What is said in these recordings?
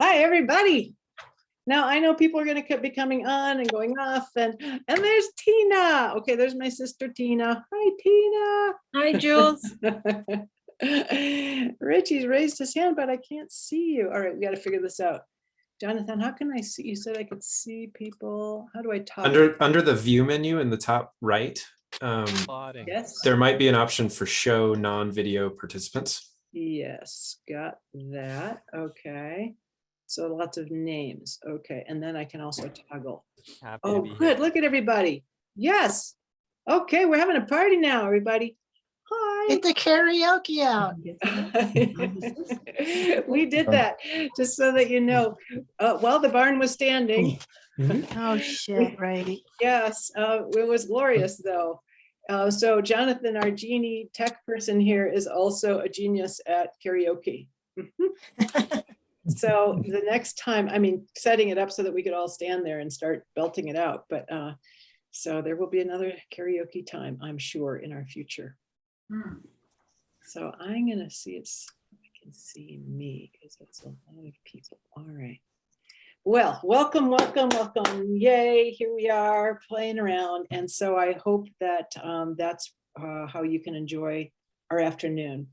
Hi, everybody. Now I know people are going to be coming on and going off, and there's Tina. Okay, there's my sister Tina. Hi, Tina. Hi, Jules. Richie's raised his hand, but I can't see you. All right, we got to figure this out. Jonathan, how can I see? You said I could see people. How do I talk? Under the view menu in the top right, Yes. there might be an option for show non-video participants. Yes, got that. Okay. So lots of names. Okay. And then I can also toggle. Oh, good. Look at everybody. Yes. Okay. We're having a party now, everybody. Hi. Get the karaoke out. We did that just so that you know, while the barn was standing. Oh, shit, right. Yes. It was glorious, though. So Jonathan, our genie tech person here, is also a genius at karaoke. So the next time, I mean, setting it up so that we could all stand there and start belting it out. But so there will be another karaoke time, I'm sure, in our future. So I'm going to see if I can see me, because that's a lot of people. All right. Well, welcome, welcome, welcome. Yay, here we are playing around. And so I hope that that's how you can enjoy our afternoon.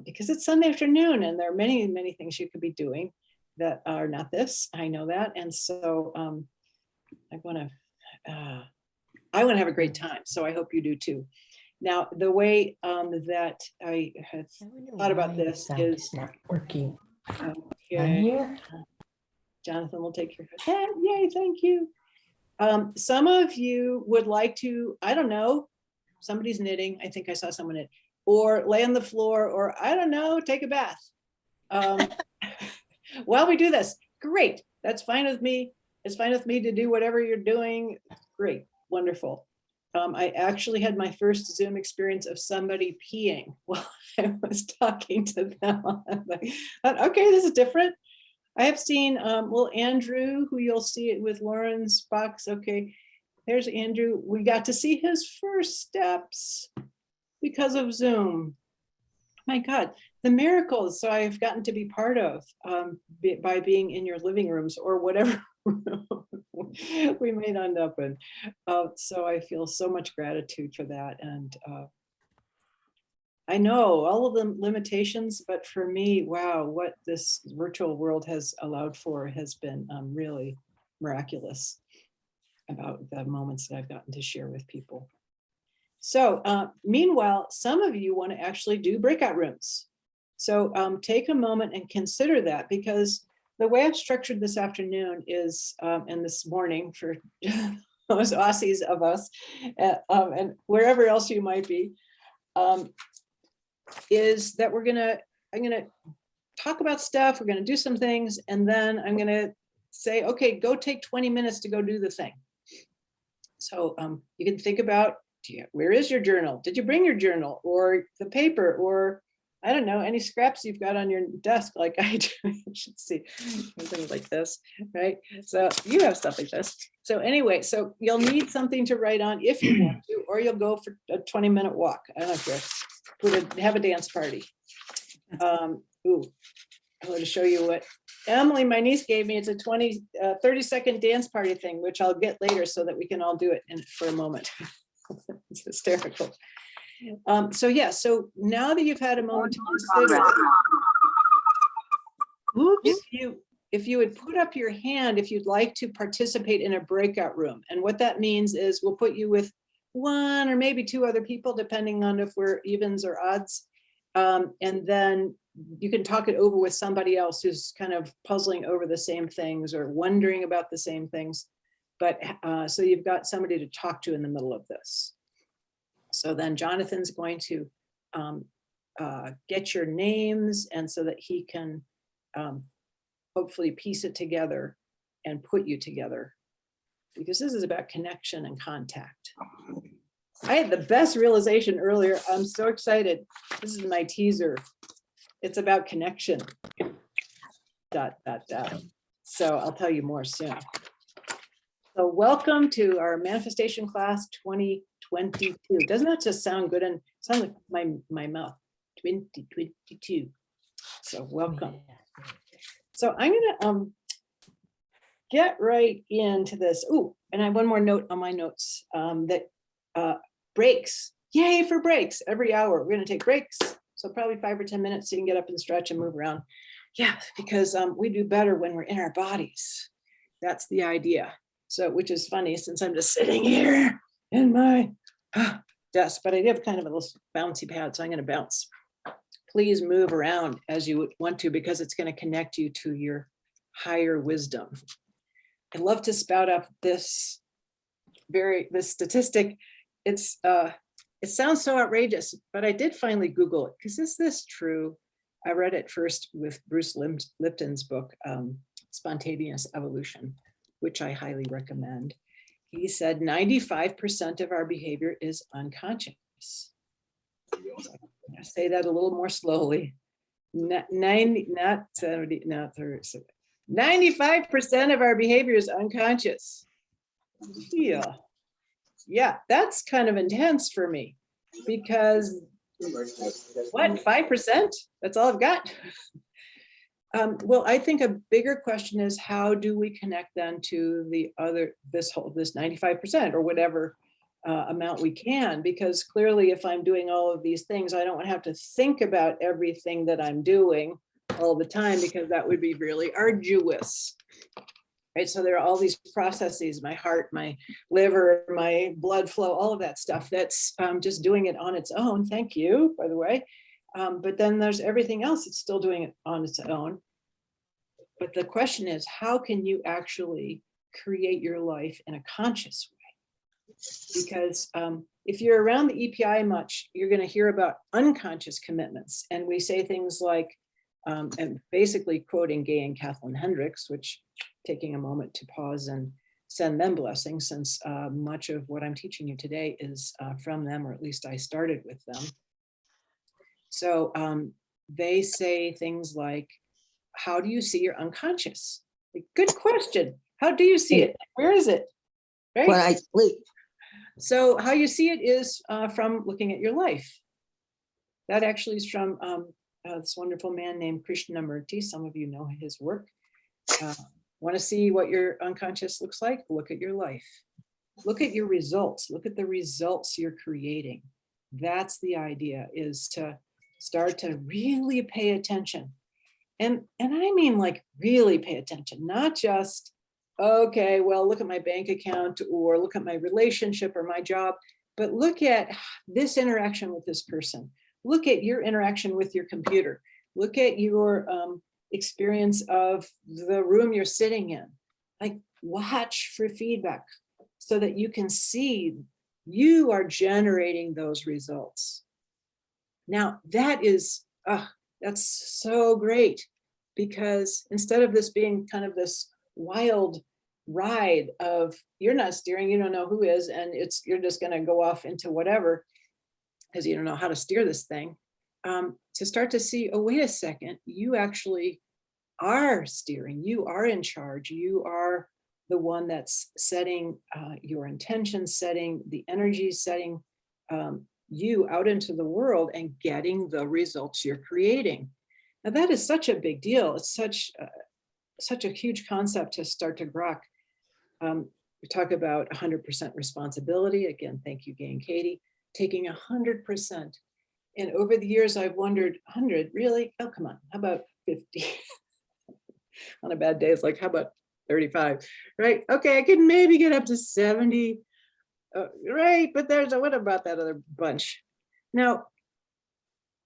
Because it's Sunday afternoon and there are many, many things you could be doing that are not this. I know that. And so I want to have a great time. So I hope you do too. Now, the way that I had thought about this is not working. Okay. Jonathan will take your head. Yay, thank you. Some of you would like to, I don't know, somebody's knitting. I think I saw someone knit. Or lay on the floor, or I don't know, take a bath. While we do this, great. That's fine with me. It's fine with me to do whatever you're doing. Great, wonderful. I actually had my first Zoom experience of somebody peeing while I was talking to them. Okay, this is different. I have seen little Andrew, who you'll see it with Lauren's box. Okay, there's Andrew. We got to see his first steps because of Zoom. My God, the miracles. So I've gotten to be part of by being in your living rooms or whatever we may end up in. So I feel so much gratitude for that. And I know all of the limitations, but for me, wow, what this virtual world has allowed for has been really miraculous about the moments that I've gotten to share with people. So meanwhile, some of you want to actually do breakout rooms. So take a moment and consider that, because the way I've structured this afternoon is, and this morning for those Aussies of us, and wherever else you might be, is that I'm gonna talk about stuff, we're gonna do some things, and then I'm gonna say, okay, go take 20 minutes to go do the thing. So you can think about, where is your journal? Did you bring your journal or the paper, or I don't know, any scraps you've got on your desk like I do? You should see things like this, right? So you have stuff like this. So anyway, so you'll need something to write on if you want to, or you'll go for a 20-minute walk. I don't care. Have a dance party. I'm going to show you what Emily, my niece, gave me. It's a 30-second dance party thing, which I'll get later so that we can all do it for a moment. It's hysterical. So yeah, so now that you've had a moment to consider, if you would put up your hand if you'd like to participate in a breakout room. And what that means is we'll put you with one or maybe two other people, depending on if we're evens or odds. And then you can talk it over with somebody else who's kind of puzzling over the same things or wondering about the same things. But so you've got somebody to talk to in the middle of this. So then Jonathan's going to get your names, and so that he can hopefully piece it together and put you together, because this is about connection and contact. I had the best realization earlier. I'm so excited. This is my teaser. It's about connection. ... So I'll tell you more soon. So welcome to our manifestation class 2022. Doesn't that just sound good? And sound like my mouth, 2022. So welcome. So I'm gonna get right into this. Ooh, and I have one more note on my notes that breaks. Yay for breaks every hour. We're gonna take breaks. So probably 5 or 10 minutes so you can get up and stretch and move around. Yeah, because we do better when we're in our bodies. That's the idea. So, which is funny since I'm just sitting here in my desk, but I do have kind of a little bouncy pad, so I'm gonna bounce. Please move around as you would want to, because it's gonna connect you to your higher wisdom. I love to spout up this statistic. It's it sounds so outrageous, but I did finally Google it, because is this true? I read it first with Bruce Lipton's book, Spontaneous Evolution, which I highly recommend. He said 95% of our behavior is unconscious. I say that a little more slowly. 95% of our behavior is unconscious. Yeah, that's kind of intense for me, because what, 5%? That's all I've got. Well, I think a bigger question is, how do we connect then to the other, this 95% or whatever amount we can? Because clearly, if I'm doing all of these things, I don't have to think about everything that I'm doing all the time, because that would be really arduous. Right, so there are all these processes, my heart, my liver, my blood flow, all of that stuff that's just doing it on its own. Thank you, by the way. But then there's everything else that's still doing it on its own. But the question is, how can you actually create your life in a conscious way? Because if you're around the EPI much, you're going to hear about unconscious commitments. And we say things like, and basically quoting Gay and Kathleen Hendricks, which taking a moment to pause and send them blessings, since much of what I'm teaching you today is from them, or at least I started with them. So they say things like, how do you see your unconscious? Like, good question. How do you see it? Where is it? Right? When I sleep. So how you see it is from looking at your life. That actually is from this wonderful man named Krishnamurti. Some of you know his work. Want to see what your unconscious looks like? Look at your life. Look at your results. Look at the results you're creating. That's the idea, is to start to really pay attention. And I mean, like, really pay attention, not just, okay, well, look at my bank account or look at my relationship or my job, but look at this interaction with this person. Look at your interaction with your computer. Look at your experience of the room you're sitting in. Like, watch for feedback so that you can see you are generating those results. Now, that is, that's so great, because instead of this being kind of this wild ride of, you're not steering, you don't know who is, and you're just going to go off into whatever, because you don't know how to steer this thing, to start to see, oh, wait a second, you actually are steering, you are in charge, you are the one that's setting your intentions, setting the energy, setting you out into the world and getting the results you're creating. Now that is such a big deal. It's such a huge concept to start to grok. We talk about 100% responsibility. Again, thank you, Gay and Katie, taking 100%. And over the years, I've wondered, 100, really? Oh, come on, how about 50? On a bad day, it's like, how about 35, right? Okay, I could maybe get up to 70, right? But what about that other bunch? Now,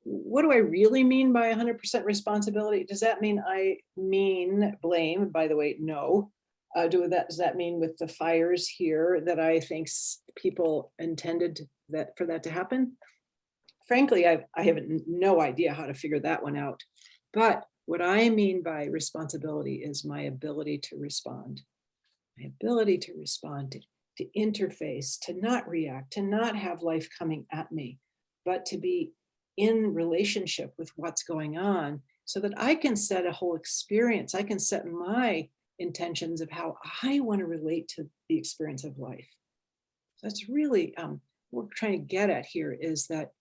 what do I really mean by 100% responsibility? Does that mean I mean blame? By the way, no. Does that mean with the fires here that I think people intended for that to happen? Frankly, I have no idea how to figure that one out. But what I mean by responsibility is my ability to respond. My ability to respond, to interface, to not react, to not have life coming at me, but to be in relationship with what's going on, so that I can set a whole experience. I can set my intentions of how I want to relate to the experience of life. So that's really what we're trying to get at here, is that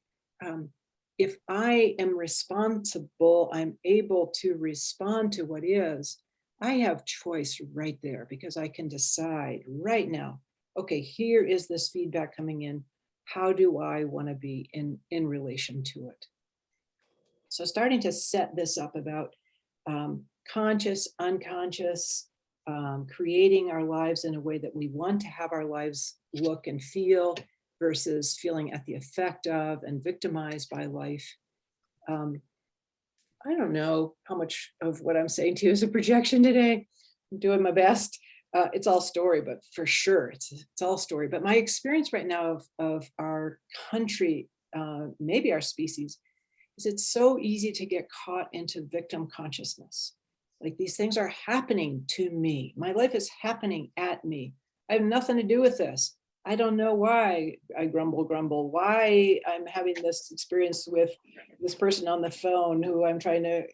if I am responsible, I'm able to respond to what is, I have choice right there because I can decide right now, okay, here is this feedback coming in. How do I want to be in relation to it? So starting to set this up about conscious, unconscious, creating our lives in a way that we want to have our lives look and feel versus feeling at the effect of and victimized by life. I don't know how much of what I'm saying to you is a projection today. I'm doing my best. It's all story, but for sure, it's all story. But my experience right now of our country, maybe our species, is it's so easy to get caught into victim consciousness. Like these things are happening to me. My life is happening at me. I have nothing to do with this. I don't know why I grumble, why I'm having this experience with this person on the phone who I'm trying to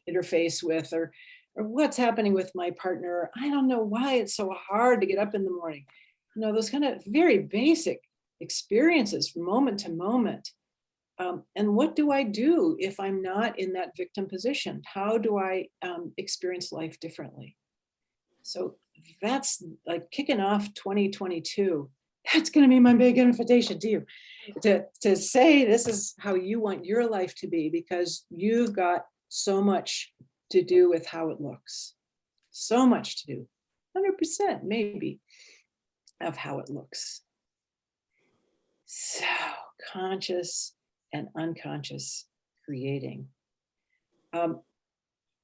interface with, or what's happening with my partner. I don't know why it's so hard to get up in the morning. You know, those kind of very basic experiences from moment to moment. And what do I do if I'm not in that victim position? How do I experience life differently? So that's like kicking off 2022. That's going to be my big invitation to you to say this is how you want your life to be, because you've got so much to do with how it looks. So much to do, 100% maybe, of how it looks. So conscious and unconscious creating.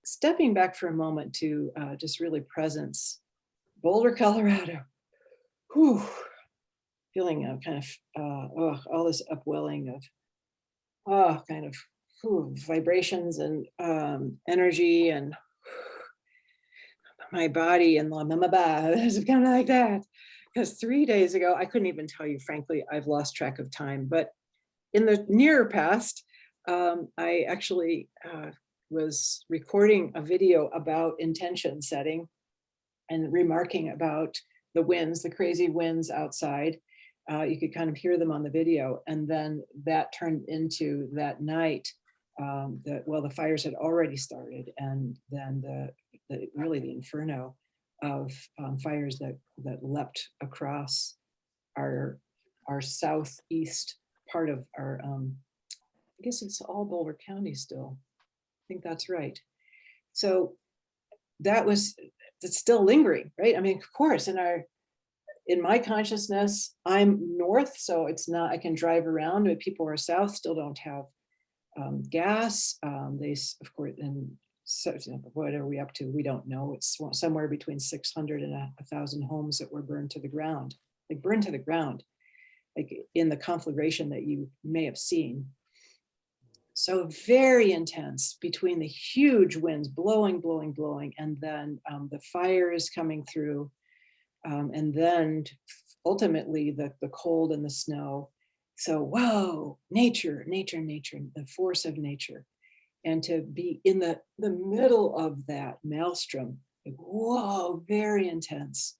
Stepping back for a moment to just really presence, Boulder, Colorado. Whew. Feeling a kind of all this upwelling of kind of vibrations and energy and my body and it's kind of like that. Because 3 days ago, I couldn't even tell you, frankly, I've lost track of time. But in the near past, I actually was recording a video about intention setting and remarking about the winds, the crazy winds outside. You could kind of hear them on the video. And then that turned into that night, the fires had already started. And then really the inferno of fires that leapt across our southeast part of our, I guess it's all Boulder County still. I think that's right. So it's still lingering, right? I mean, of course, in my consciousness, I'm north, so it's not, I can drive around, but people who are south still don't have gas. They, of course, and so what are we up to? We don't know. It's somewhere between 600 and 1,000 homes that were burned to the ground, like in the conflagration that you may have seen. So very intense between the huge winds blowing, and then the fires coming through, and then ultimately the cold and the snow. So, whoa, nature, the force of nature. And to be in the middle of that maelstrom, like, whoa, very intense.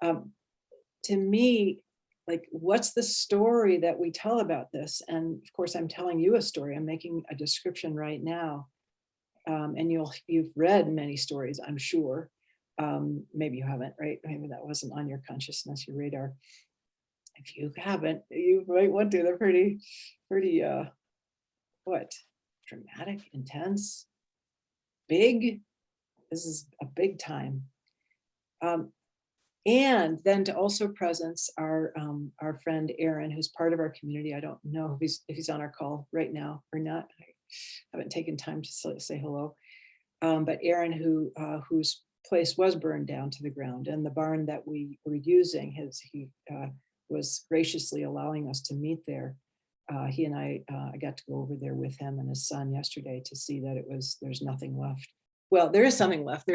To me, like, what's the story that we tell about this? And of course, I'm telling you a story. I'm making a description right now. And you've read many stories, I'm sure. Maybe you haven't, right? Maybe that wasn't on your consciousness, your radar. If you haven't, you might want to. They're pretty, dramatic, intense, big. This is a big time. And then to also presence our friend Aaron, who's part of our community. I don't know if he's on our call right now or not. I haven't taken time to say hello. But Aaron, whose place was burned down to the ground, and the barn that we were using, he was graciously allowing us to meet there. He and I got to go over there with him and his son yesterday to see that there's nothing left. Well, there is something left.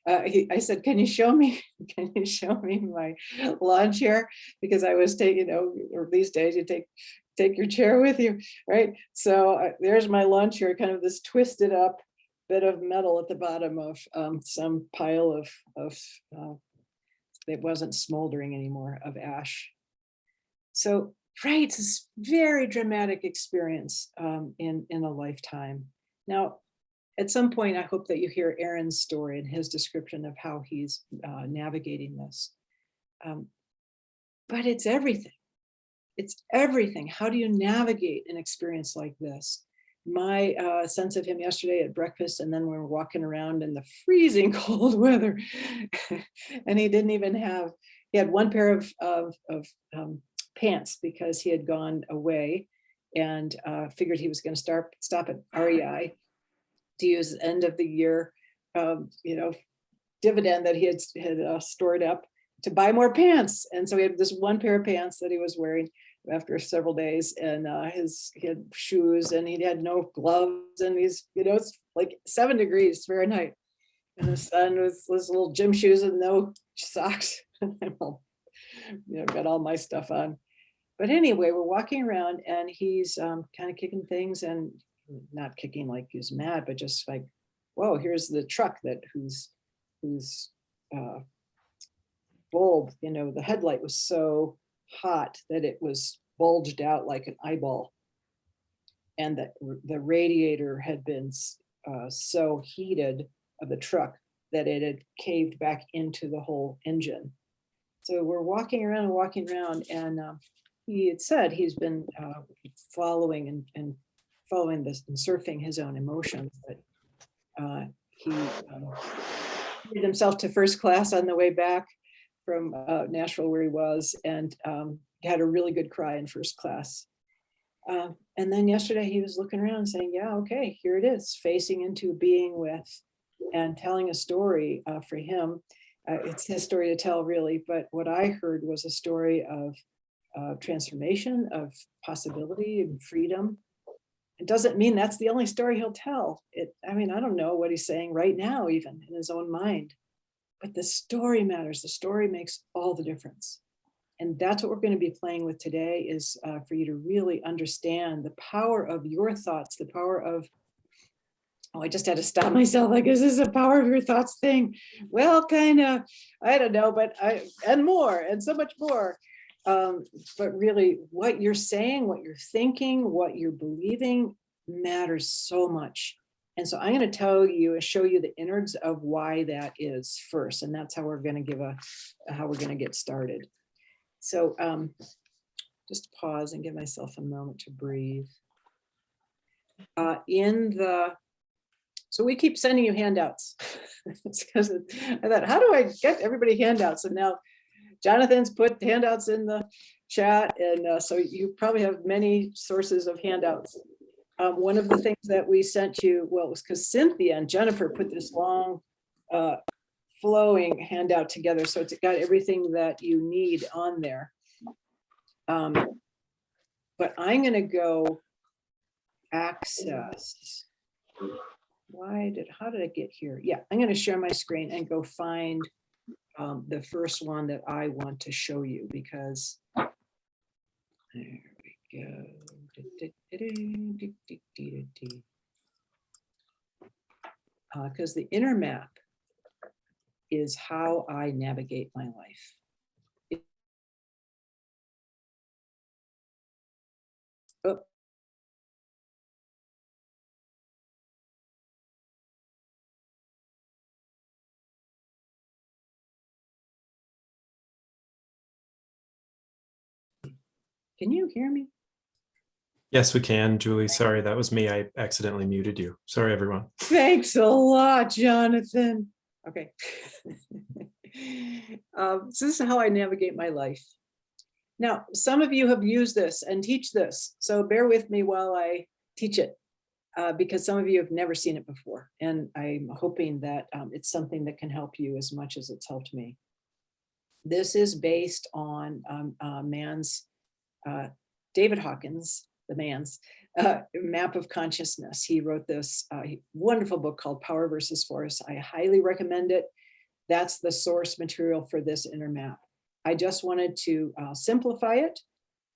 I said, can you show me my lawn chair? Because I was taking, or these days you take your chair with you, right? So there's my lawn chair, kind of this twisted up bit of metal at the bottom of some pile of it wasn't smoldering anymore, of ash. So Right, it's this very dramatic experience in a lifetime. Now, at some point, I hope that you hear Aaron's story and his description of how he's navigating this. But it's everything. It's everything. How do you navigate an experience like this? My sense of him yesterday at breakfast, and then we were walking around in the freezing cold weather, and he didn't even have, he had one pair of pants because he had gone away and figured he was going to stop at REI to use the end of the year, dividend that he had stored up to buy more pants. And so he had this one pair of pants that he was wearing after several days, and he had shoes, and he had no gloves, and he's, it's like 7 degrees Fahrenheit, and the sun was little gym shoes and no socks. Got all my stuff on. But anyway, we're walking around, and he's kind of kicking things, and not kicking like he's mad, but just like, whoa, here's the truck whose bulb, the headlight was so hot that it was bulged out like an eyeball, and that the radiator had been so heated of the truck that it had caved back into the whole engine. So we're walking around, and he had said he's been following this and surfing his own emotions, but he treated himself to first class on the way back from Nashville, where he was, and had a really good cry in first class. And then yesterday he was looking around saying, yeah, okay, here it is, facing into being with and telling a story for him. It's his story to tell, really, but what I heard was a story of transformation, of possibility and freedom. It doesn't mean that's the only story he'll tell. I don't know what he's saying right now, even in his own mind. But the story matters. The story makes all the difference. And that's what we're going to be playing with today, is for you to really understand the power of your thoughts, the power of, I just had to stop myself. Like, is this a power of your thoughts thing? Well, kind of, I don't know, but and more, and so much more. But really, what you're saying, what you're thinking, what you're believing matters so much. And so I'm going to tell you and show you the innards of why that is first. And that's how we're going to get started. So just pause and give myself a moment to breathe. So we keep sending you handouts. It's because I thought, how do I get everybody handouts? And now Jonathan's put handouts in the chat. And so you probably have many sources of handouts. One of the things that we sent you, well, it was because Cynthia and Jennifer put this long flowing handout together. So it's got everything that you need on there. But I'm going to go access. How did I get here? Yeah, I'm going to share my screen and go find the first one that I want to show you, because there we go. Because the inner map is how I navigate my life. Oh. Can you hear me? Yes, we can, Julie. Sorry, that was me. I accidentally muted you. Sorry, everyone. Thanks a lot, Jonathan. Okay. So this is how I navigate my life. Now, some of you have used this and teach this, so bear with me while I teach it, because some of you have never seen it before, and I'm hoping that it's something that can help you as much as it's helped me. This is based on David Hawkins, the man's map of consciousness. He wrote this wonderful book called Power versus Force. I highly recommend it. That's the source material for this inner map. I just wanted to simplify it,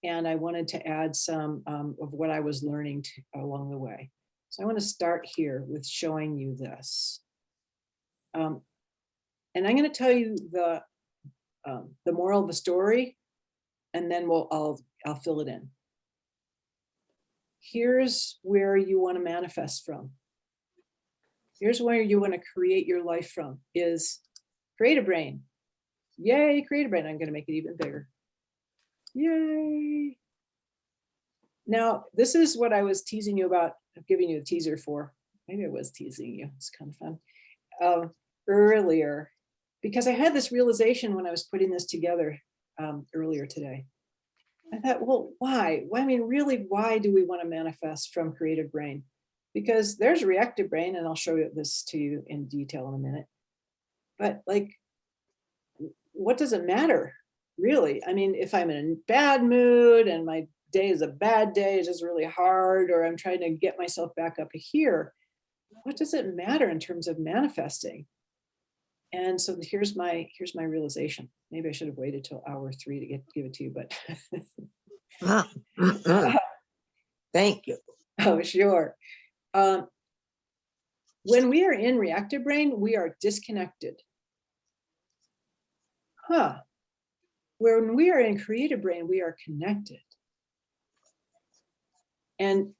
and I wanted to add some of what I was learning along the way. So I want to start here with showing you this. And I'm going to tell you the moral of the story, and then I'll I'll fill it in. Here's where you want to manifest from. Here's where you want to create your life from, is Creative Brain. Yay, Creative Brain. I'm going to make it even bigger. Yay. Now, this is what I was teasing you about, giving you a teaser for. Maybe I was teasing you. It's kind of fun. Earlier, because I had this realization when I was putting this together earlier today. I thought, well, why? I mean, really, why do we want to manifest from Creative Brain? Because there's Reactive Brain, and I'll show you this to you in detail in a minute. But like, what does it matter, really? I mean, if I'm in a bad mood and my day is a bad day, it's just really hard, or I'm trying to get myself back up here, what does it matter in terms of manifesting? And so here's my realization. Maybe I should have waited till hour 3 to give it to you, but Thank you. oh, sure. When we are in reactive brain, we are disconnected. When we are in creative brain, we are connected. And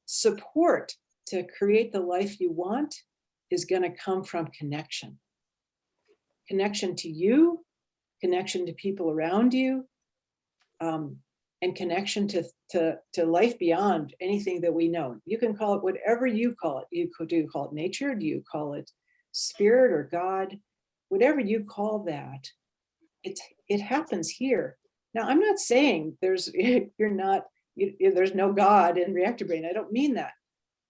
support to create the life you want is going to come from connection. Connection to you, connection to people around you, and connection to life beyond anything that we know. You can call it whatever you call it. You could call it nature, do you call it spirit or God, whatever you call that, it happens here. Now, I'm not saying there's no God in reactive brain. I don't mean that,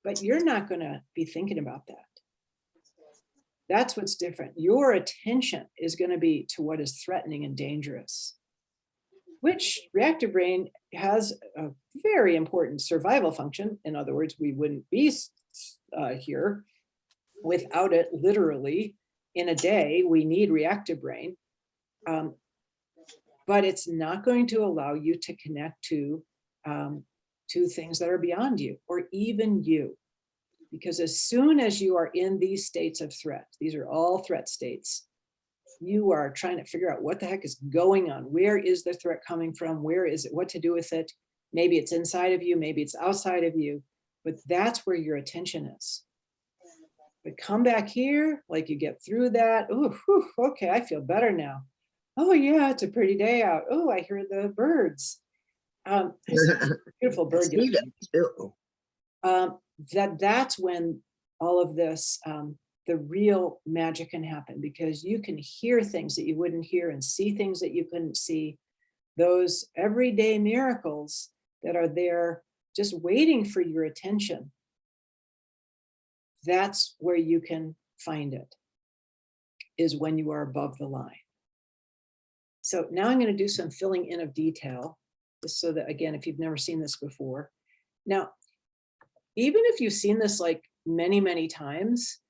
but you're not going to be thinking about that. That's what's different. Your attention is going to be to what is threatening and dangerous, which reactive brain has a very important survival function. In other words, we wouldn't be here without it. Literally, in a day, we need reactive brain. But it's not going to allow you to connect to things that are beyond you or even you. Because as soon as you are in these states of threat, these are all threat states, you are trying to figure out what the heck is going on. Where is the threat coming from? Where is it? What to do with it? Maybe it's inside of you, maybe it's outside of you, but that's where your attention is. But come back here, like you get through that. Oh, okay, I feel better now. Oh yeah, it's a pretty day out. Oh, I hear the birds. Beautiful bird. That's when all of this, the real magic can happen, because you can hear things that you wouldn't hear and see things that you couldn't see. Those everyday miracles that are there just waiting for your attention. That's where you can find it, is when you are above the line. So now I'm going to do some filling in of detail, just so that, again, if you've never seen this before. Now, even if you've seen this like many, many times,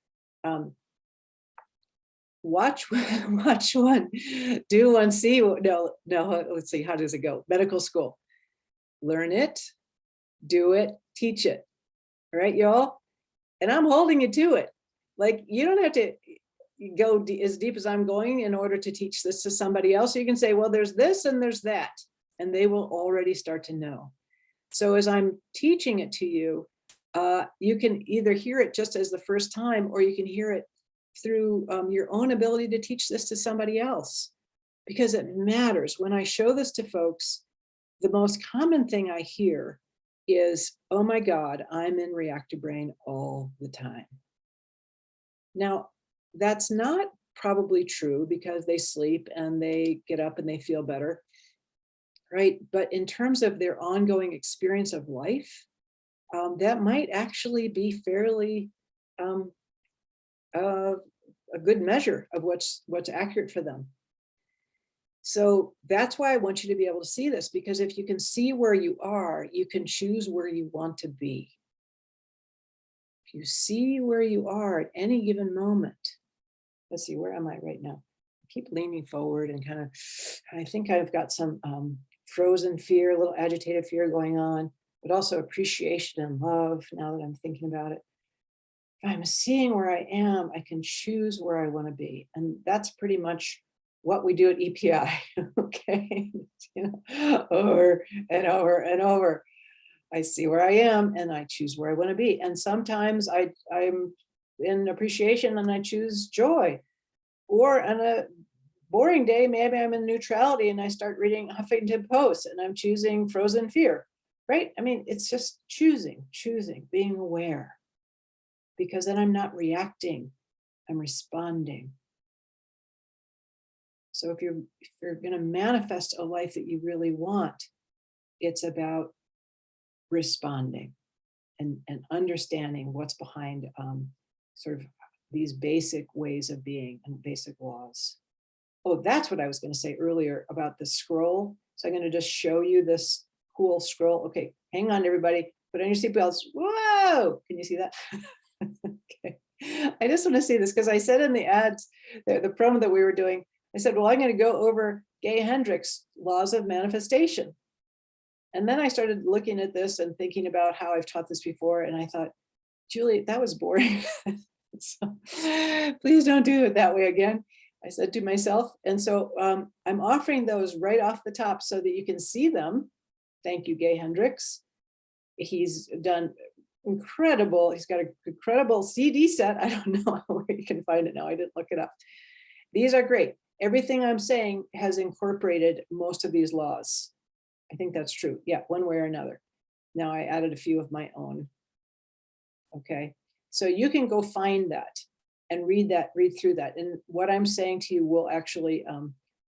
watch one, do one, see. No, let's see, how does it go? Medical school. Learn it, do it, teach it. All right, y'all? And I'm holding you to it. Like, you don't have to go as deep as I'm going in order to teach this to somebody else. You can say, well, there's this and there's that, and they will already start to know. So as I'm teaching it to you, you can either hear it just as the first time, or you can hear it through your own ability to teach this to somebody else, because it matters. When I show this to folks, the most common thing I hear is, oh my God, I'm in reactive brain all the time. Now, that's not probably true, because they sleep and they get up and they feel better, right? But in terms of their ongoing experience of life, that might actually be fairly a good measure of what's accurate for them. So that's why I want you to be able to see this, because if you can see where you are, you can choose where you want to be. If you see where you are at any given moment, let's see, where am I right now? I keep leaning forward and kind of, I think I've got some frozen fear, a little agitated fear going on, but also appreciation and love now that I'm thinking about it. If I'm seeing where I am, I can choose where I want to be. And that's pretty much what we do at EPI, okay? Over and over and over. I see where I am and I choose where I want to be. And sometimes I'm in appreciation and I choose joy. Or on a boring day, maybe I'm in neutrality and I start reading Huffington Post and I'm choosing frozen fear, right? I mean, it's just choosing, being aware, because then I'm not reacting, I'm responding. So if you're going to manifest a life that you really want, it's about responding and understanding what's behind sort of these basic ways of being and basic laws. Oh, that's what I was going to say earlier about the scroll. So I'm going to just show you this cool scroll. Okay, hang on, everybody. Put on your seatbelts. Whoa! Can you see that? Okay. I just want to see this because I said in the ads, the promo that we were doing, I said, well, I'm going to go over Gay Hendricks' laws of manifestation. And then I started looking at this and thinking about how I've taught this before. And I thought, Julie, that was boring. So please don't do it that way again, I said to myself. And so I'm offering those right off the top so that you can see them. Thank you, Gay Hendricks. He's done incredible. He's got an incredible CD set. I don't know where you can find it now. I didn't look it up. These are great. Everything I'm saying has incorporated most of these laws. I think that's true. Yeah, one way or another. Now I added a few of my own. Okay, so you can go find that and read through that. And what I'm saying to you will actually,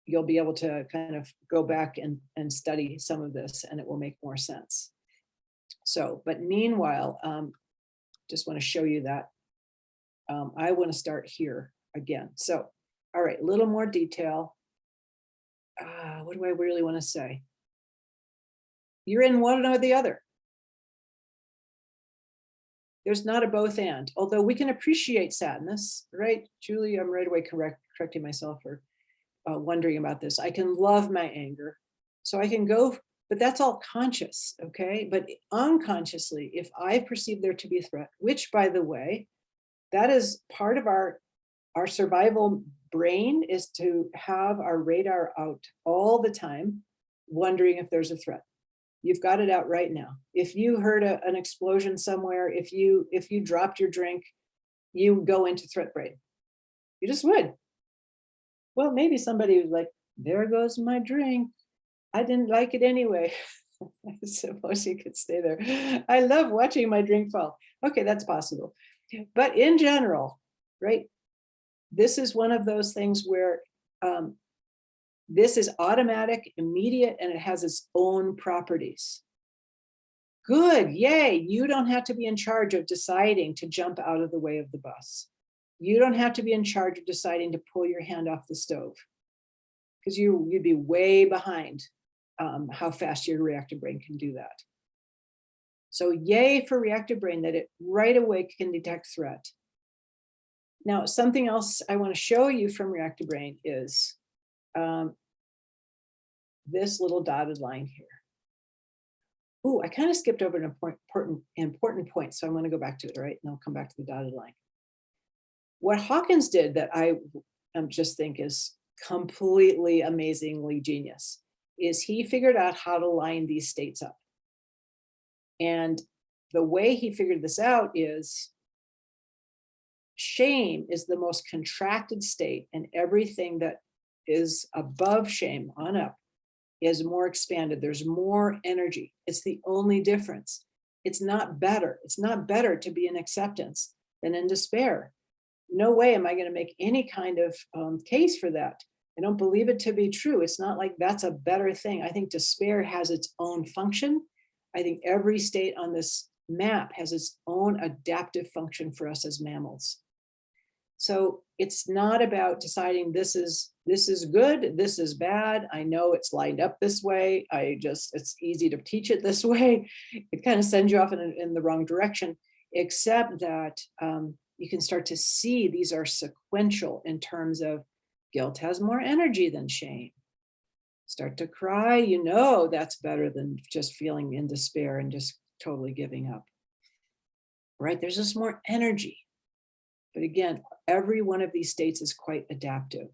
you'll be able to kind of go back and study some of this and it will make more sense. So, but meanwhile, just want to show you that. I want to start here again. So, all right, a little more detail. What do I really want to say? You're in one or the other. There's not a both and, although we can appreciate sadness, right? Julie, I'm right away correcting myself for wondering about this. I can love my anger. So I can go, but that's all conscious, okay? But unconsciously, if I perceive there to be a threat, which by the way, that is part of our survival brain, is to have our radar out all the time, wondering if there's a threat. You've got it out right now. If you heard an explosion somewhere, if you dropped your drink, you go into threat brain. You just would. Well, maybe somebody was like, there goes my drink. I didn't like it anyway. I suppose you could stay there. I love watching my drink fall. Okay, that's possible. But in general, right, this is one of those things where this is automatic, immediate, and it has its own properties. Good, yay. You don't have to be in charge of deciding to jump out of the way of the bus. You don't have to be in charge of deciding to pull your hand off the stove, because you'd be way behind how fast your reactive brain can do that. So yay for reactive brain that it right away can detect threat. Now, something else I want to show you from reactive brain is this little dotted line here. Ooh, I kind of skipped over an important point, so I'm going to go back to it, all right? And I'll come back to the dotted line. What Hawkins did that I just think is completely amazingly genius is he figured out how to line these states up. And the way he figured this out is shame is the most contracted state, and everything that is above shame on up is more expanded. There's more energy. It's the only difference. It's not better. It's not better to be in acceptance than in despair. No way am I going to make any kind of case for that. I don't believe it to be true. It's not like that's a better thing. I think despair has its own function. I think every state on this map has its own adaptive function for us as mammals. So it's not about deciding this is good, this is bad. I know it's lined up this way. It's easy to teach it this way. It kind of sends you off in the wrong direction, except that you can start to see these are sequential in terms of guilt has more energy than shame. Start to cry, you know that's better than just feeling in despair and just totally giving up. Right? There's just more energy. But again, every one of these states is quite adaptive.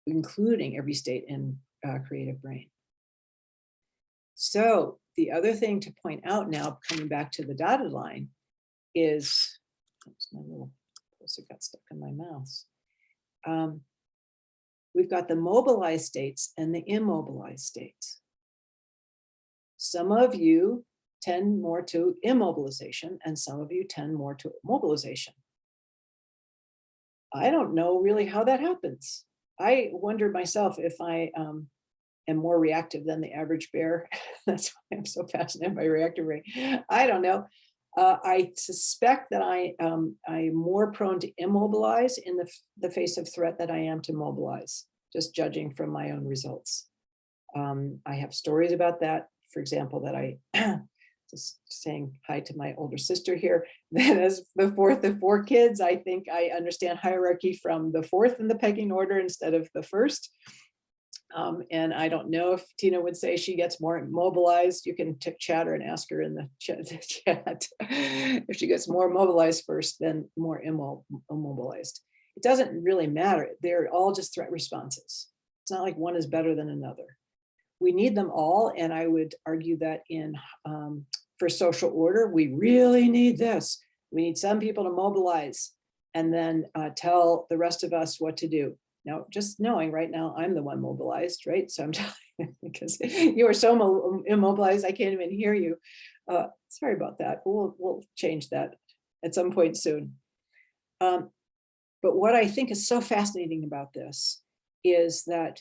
including every state in creative brain. So the other thing to point out now, coming back to the dotted line, is, oops, my little post-it got stuck in my mouse. We've got the mobilized states and the immobilized states. Some of you tend more to immobilization and some of you tend more to mobilization. I don't know really how that happens. I wonder myself if I am more reactive than the average bear. That's why I'm so fascinated by reactive brain. I don't know. I suspect that I'm more prone to immobilize in the face of threat than I am to mobilize, just judging from my own results. I have stories about that. For example, that I, just saying hi to my older sister here, that as the fourth of 4 kids, I think I understand hierarchy from the fourth in the pecking order instead of the first. And I don't know if Tina would say she gets more mobilized. You can chat her and ask her in the chat if she gets more mobilized first, then more immobilized. It doesn't really matter. They're all just threat responses. It's not like one is better than another. We need them all. And I would argue that for social order, we really need this. We need some people to mobilize and then tell the rest of us what to do. Now, just knowing right now, I'm the one mobilized, right? So I'm telling you, because you are so immobilized, I can't even hear you. Sorry about that. We'll change that at some point soon. But what I think is so fascinating about this is that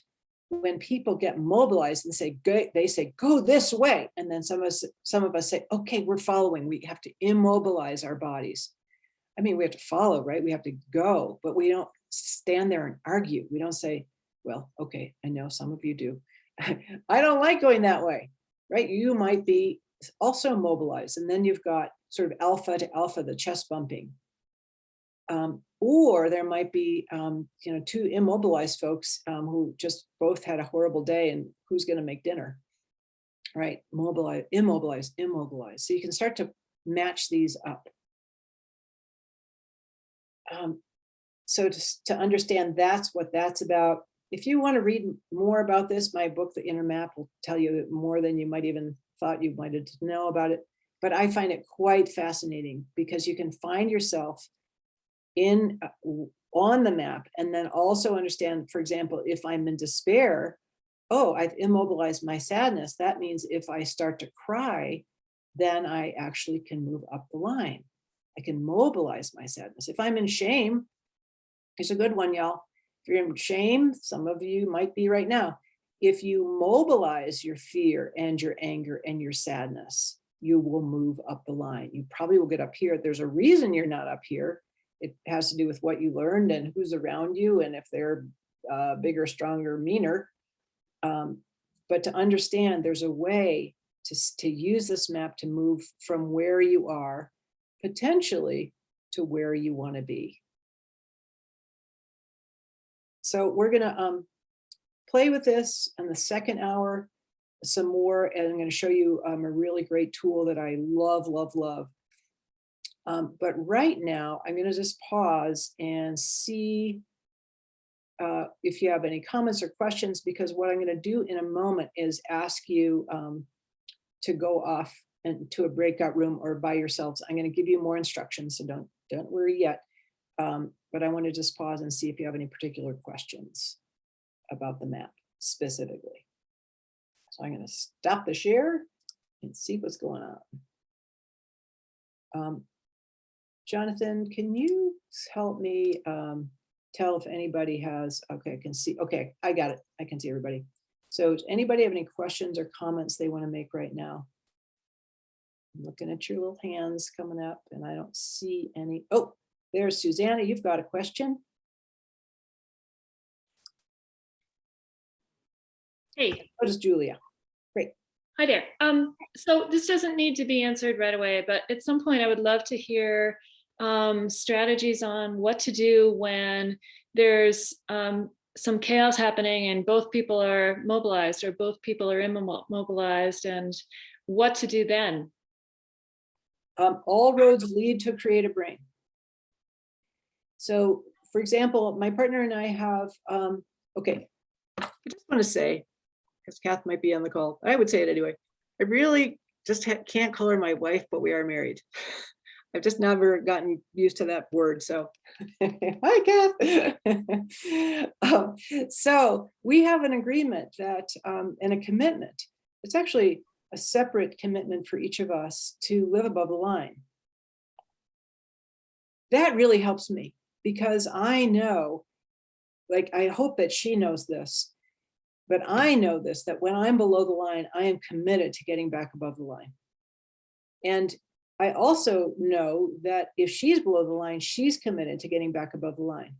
when people get mobilized and say, they say, go this way. And then some of us say, okay, we're following. We have to immobilize our bodies. I mean, we have to follow, right? We have to go, but we don't stand there and argue. We don't say, well, okay, I know some of you do. I don't like going that way, right? You might be also mobilized. And then you've got sort of alpha to alpha, the chest bumping. Or there might be, 2 immobilized folks who just both had a horrible day and who's going to make dinner, right? Mobilize, immobilize, immobilize. So you can start to match these up. So to understand that's what that's about. If you want to read more about this, my book, The Inner Map, will tell you more than you might even thought you might know about it. But I find it quite fascinating because you can find yourself on the map and then also understand, for example, if I'm in despair, oh, I've immobilized my sadness. That means if I start to cry, then I actually can move up the line. I can mobilize my sadness. If I'm in shame, it's a good one, y'all. If you're in shame, some of you might be right now. If you mobilize your fear and your anger and your sadness, you will move up the line. You probably will get up here. There's a reason you're not up here. It has to do with what you learned and who's around you and if they're bigger, stronger, meaner. But to understand there's a way to use this map to move from where you are potentially to where you want to be. So we're going to play with this in the second hour some more, and I'm going to show you a really great tool that I love, love, love. But right now, I'm going to just pause and see if you have any comments or questions, because what I'm going to do in a moment is ask you to go off into a breakout room or by yourselves. I'm going to give you more instructions, so don't worry yet. But I want to just pause and see if you have any particular questions about the map specifically. So I'm going to stop the share and see what's going on. Jonathan, can you help me tell if anybody has, okay, I can see, okay, I got it. I can see everybody. So does anybody have any questions or comments they want to make right now? I'm looking at your little hands coming up and I don't see any. Oh, there's Susanna, you've got a question. Hey. Oh, does Julia. Great. Hi there. So this doesn't need to be answered right away, but at some point I would love to hear strategies on what to do when there's some chaos happening and both people are mobilized or both people are immobilized, and what to do then. All roads lead to a creative brain. So for example, my partner and I have, okay, I just want to say, because Kath might be on the call, I would say it anyway. I really just can't call her my wife, but we are married. I've just never gotten used to that word. So, hi, Kath. So we have an agreement that, and a commitment. It's actually a separate commitment for each of us to live above the line. That really helps me because I know, like, I hope that she knows this, but I know this, that when I'm below the line, I am committed to getting back above the line. And I also know that if she's below the line, she's committed to getting back above the line.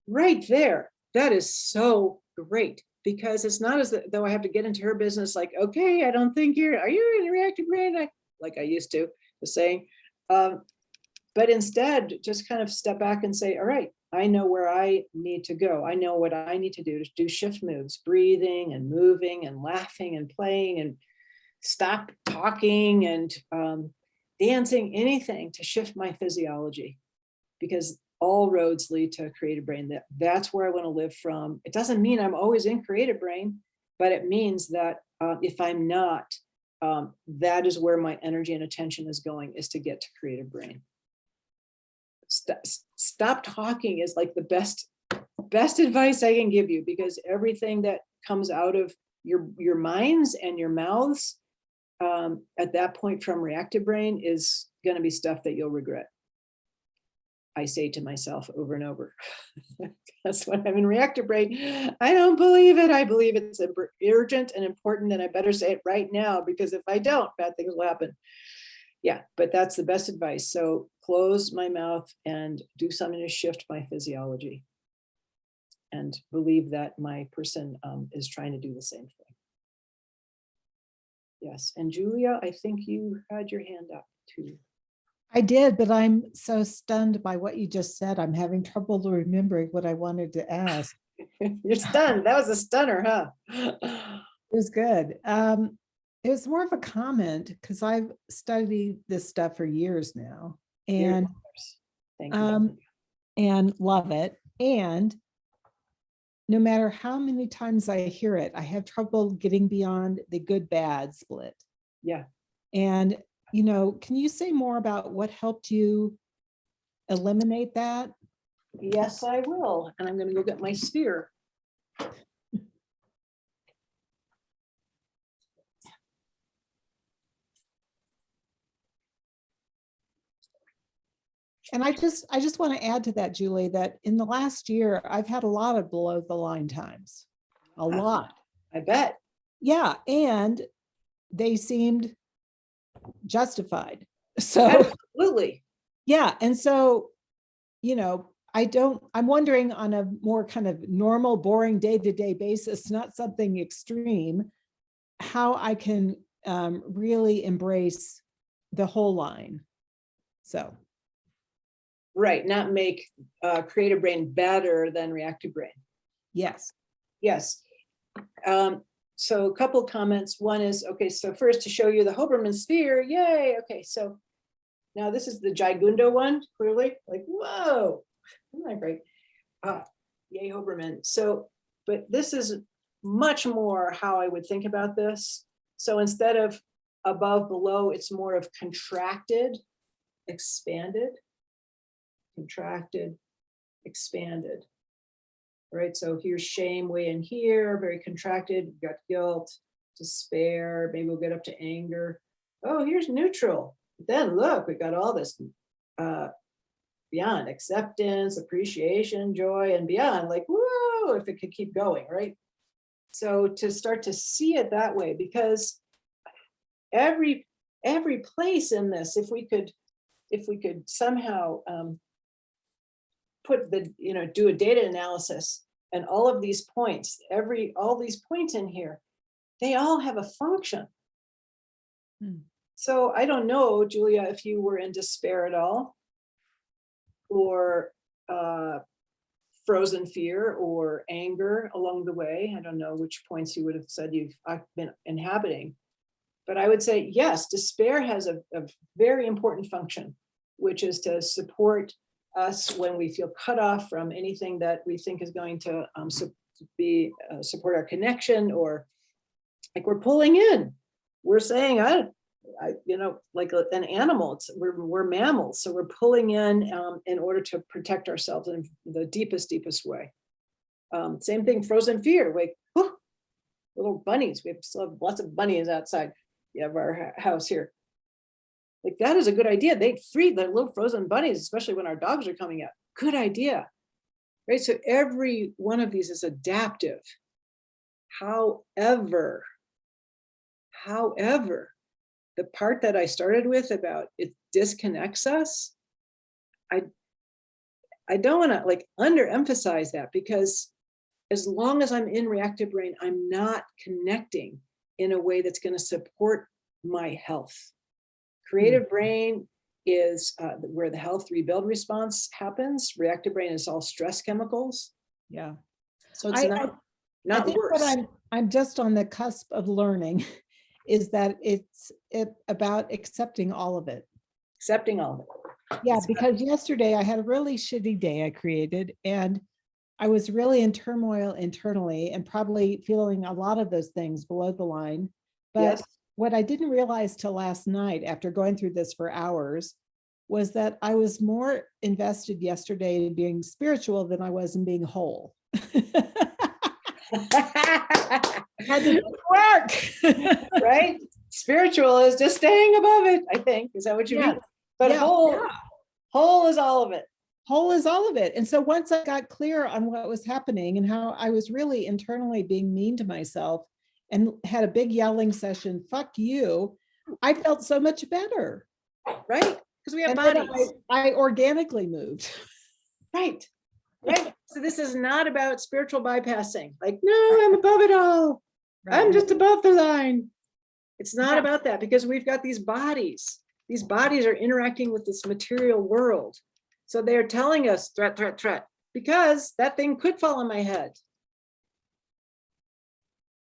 Right there, that is so great because it's not as though I have to get into her business like, okay, I don't think are you in a reactive brain? Like I used to, the saying. But instead, just kind of step back and say, all right, I know where I need to go. I know what I need to do shift moves, breathing and moving and laughing and playing and stop talking and dancing, anything to shift my physiology, because all roads lead to a creative brain. That's where I want to live from. It doesn't mean I'm always in creative brain, but it means that if I'm not, that is where my energy and attention is going, is to get to creative brain. Stop talking is like the best advice I can give you, because everything that comes out of your minds and your mouths at that point from reactive brain is going to be stuff that you'll regret. I say to myself over and over. That's when I'm in reactive brain. I don't believe it. I believe it's urgent and important, and I better say it right now, because if I don't, bad things will happen. Yeah, but that's the best advice. So close my mouth and do something to shift my physiology, and believe that my person is trying to do the same thing. Yes, and Julia, I think you had your hand up too. I did, but I'm so stunned by what you just said. I'm having trouble remembering what I wanted to ask. You're stunned. That was a stunner, huh? It was good. It was more of a comment because I've studied this stuff for years now, and Thank you. And love it. And no matter how many times I hear it, I have trouble getting beyond the good bad split. Yeah. And can you say more about what helped you eliminate that? Yes, I will. And I'm going to go get my sphere. And I just want to add to that, Julie, that in the last year, I've had a lot of below the line times, a lot. I bet. Yeah. And they seemed justified. So absolutely. Yeah. And so, I'm wondering on a more kind of normal, boring day-to-day basis, not something extreme, how I can really embrace the whole line. So. Right. Not make creative brain better than reactive brain. Yes. Yes. So a couple comments. One is, okay, so first to show you the Hoberman sphere. Yay. Okay. So now this is the Gigundo one, clearly. Like, whoa. Isn't that great? Yay, Hoberman. So, but this is much more how I would think about this. So instead of above, below, it's more of contracted, expanded, contracted, expanded. Right, so here's shame way in here, very contracted. We've got guilt, despair, maybe we'll get up to anger. Oh, here's neutral. Then look, we got all this beyond acceptance, appreciation, joy, and beyond. Like, whoa, if it could keep going, right? So to start to see it that way, because every place in this, if we could somehow put do a data analysis, and all of these points, all these points in here, they all have a function. So I don't know, Julia, if you were in despair at all, or frozen fear or anger along the way. I don't know which points you would have said you've been inhabiting, but I would say, yes, despair has a very important function, which is to support us when we feel cut off from anything that we think is going to be support our connection, or like we're pulling in. We're saying, like an animal. We're mammals, so we're pulling in order to protect ourselves in the deepest way. Same thing, frozen fear. Like, whew, little bunnies. We still have lots of bunnies outside of our house here. Like, that is a good idea. They free the little frozen bunnies, especially when our dogs are coming out. Good idea, right? So every one of these is adaptive. However, the part that I started with about it disconnects us, I don't want to like underemphasize that, because as long as I'm in reactive brain, I'm not connecting in a way that's going to support my health. Creative brain is where the health rebuild response happens. Reactive brain is all stress chemicals. Yeah. So it's I not think worse. what I'm just on the cusp of learning is that it's about accepting all of it. Accepting all of it. Yeah, because yesterday I had a really shitty day I created, and I was really in turmoil internally and probably feeling a lot of those things below the line. But Yes. what I didn't realize till last night, after going through this for hours, was that I was more invested yesterday in being spiritual than I was in being whole. Had to work. Right? Spiritual is just staying above it, I think. Is that what you Yeah. mean? But Yeah. whole is all of it. Whole is all of it. And so once I got clear on what was happening and how I was really internally being mean to myself and had a big yelling session, fuck you, I felt so much better. Right? Because we have And then bodies. I organically moved. Right. Right. So this is not about spiritual bypassing. Like, no, I'm above it all. I'm just above the line. It's not Yeah. about that, because we've got these bodies. These bodies are interacting with this material world. So they're telling us threat, threat, threat, because that thing could fall on my head.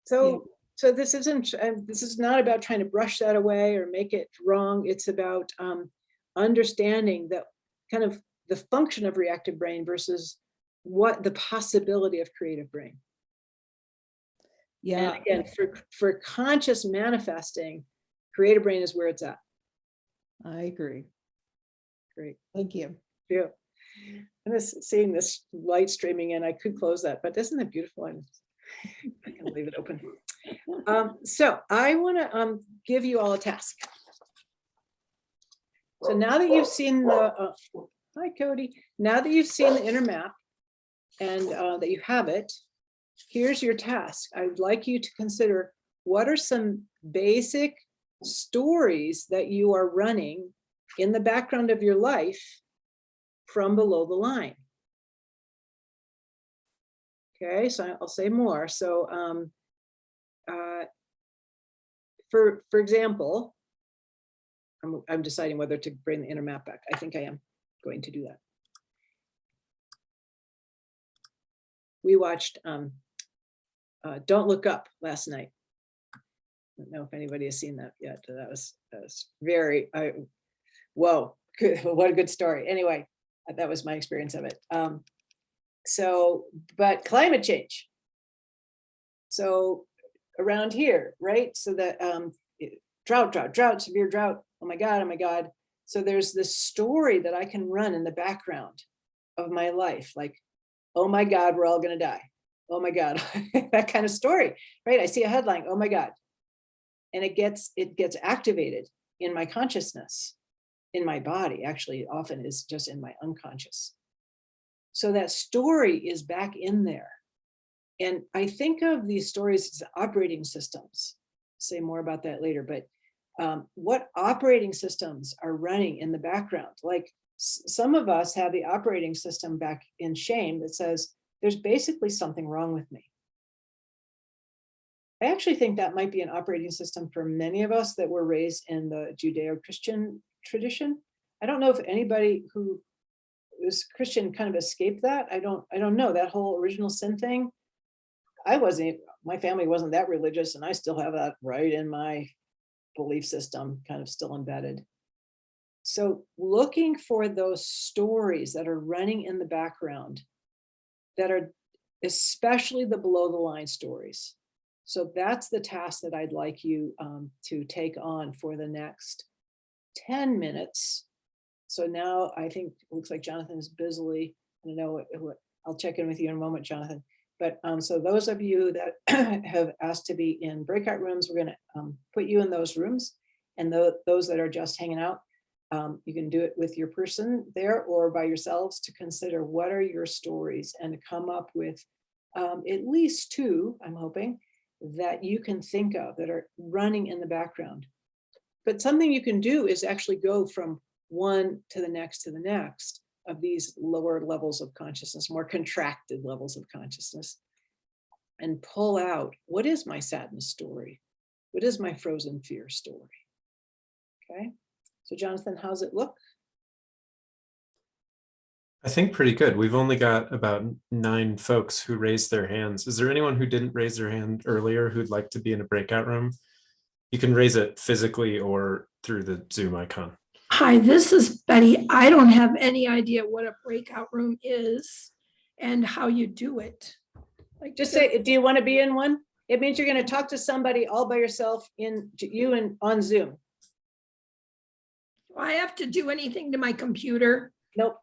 So, so this is not about trying to brush that away or make it wrong. It's about understanding that kind of the function of reactive brain versus what the possibility of creative brain. Yeah. And again, for conscious manifesting, creative brain is where it's at. I agree. Great. Thank you. Yeah. I'm just seeing this light streaming in. I could close that, but isn't it beautiful? I can leave it open. So I want to give you all a task. So now that you've seen the, hi Cody, now that you've seen the inner map and that you have it, here's your task. I would like you to consider, what are some basic stories that you are running in the background of your life from below the line? Okay, so I'll say more. So for example, I'm deciding whether to bring the inner map back. I think I am going to do that. We watched Don't Look Up last night. I don't know if anybody has seen that yet. That was very, whoa, good, what a good story. Anyway, that was my experience of it. So, but climate change. So around here, right? So that drought, severe drought. Oh my God. So there's this story that I can run in the background of my life. Like, oh my God, we're all gonna die. Oh my God, that kind of story, right? I see a headline, oh my God. And it gets activated in my consciousness, in my body. Actually, it often is just in my unconscious. So that story is back in there. And I think of these stories as operating systems. Say more about that later, but what operating systems are running in the background? Like some of us have the operating system back in shame that says, there's basically something wrong with me. I actually think that might be an operating system for many of us that were raised in the Judeo-Christian tradition. I don't know if anybody who is Christian kind of escaped that. I don't know, that whole original sin thing. My family wasn't that religious, and I still have that right in my belief system, kind of still embedded. So looking for those stories that are running in the background that are especially the below the line stories. So that's the task that I'd like you to take on for the next 10 minutes. So now I think it looks like Jonathan's busily, I don't know, I'll check in with you in a moment, Jonathan. But so those of you that have asked to be in breakout rooms, we're going to put you in those rooms. And those that are just hanging out, you can do it with your person there or by yourselves to consider what are your stories and to come up with at least 2, I'm hoping, that you can think of that are running in the background. But something you can do is actually go from one to the next of these lower levels of consciousness, more contracted levels of consciousness, and pull out, what is my sadness story? What is my frozen fear story? Okay, so Jonathan, how's it look? I think pretty good. We've only got about 9 folks who raised their hands. Is there anyone who didn't raise their hand earlier who'd like to be in a breakout room? You can raise it physically or through the Zoom icon. Hi, this is Betty. I don't have any idea what a breakout room is and how you do it. Like, Just say, do you want to be in one? It means you're going to talk to somebody all by yourself on Zoom. do I have to do anything to my computer? Nope.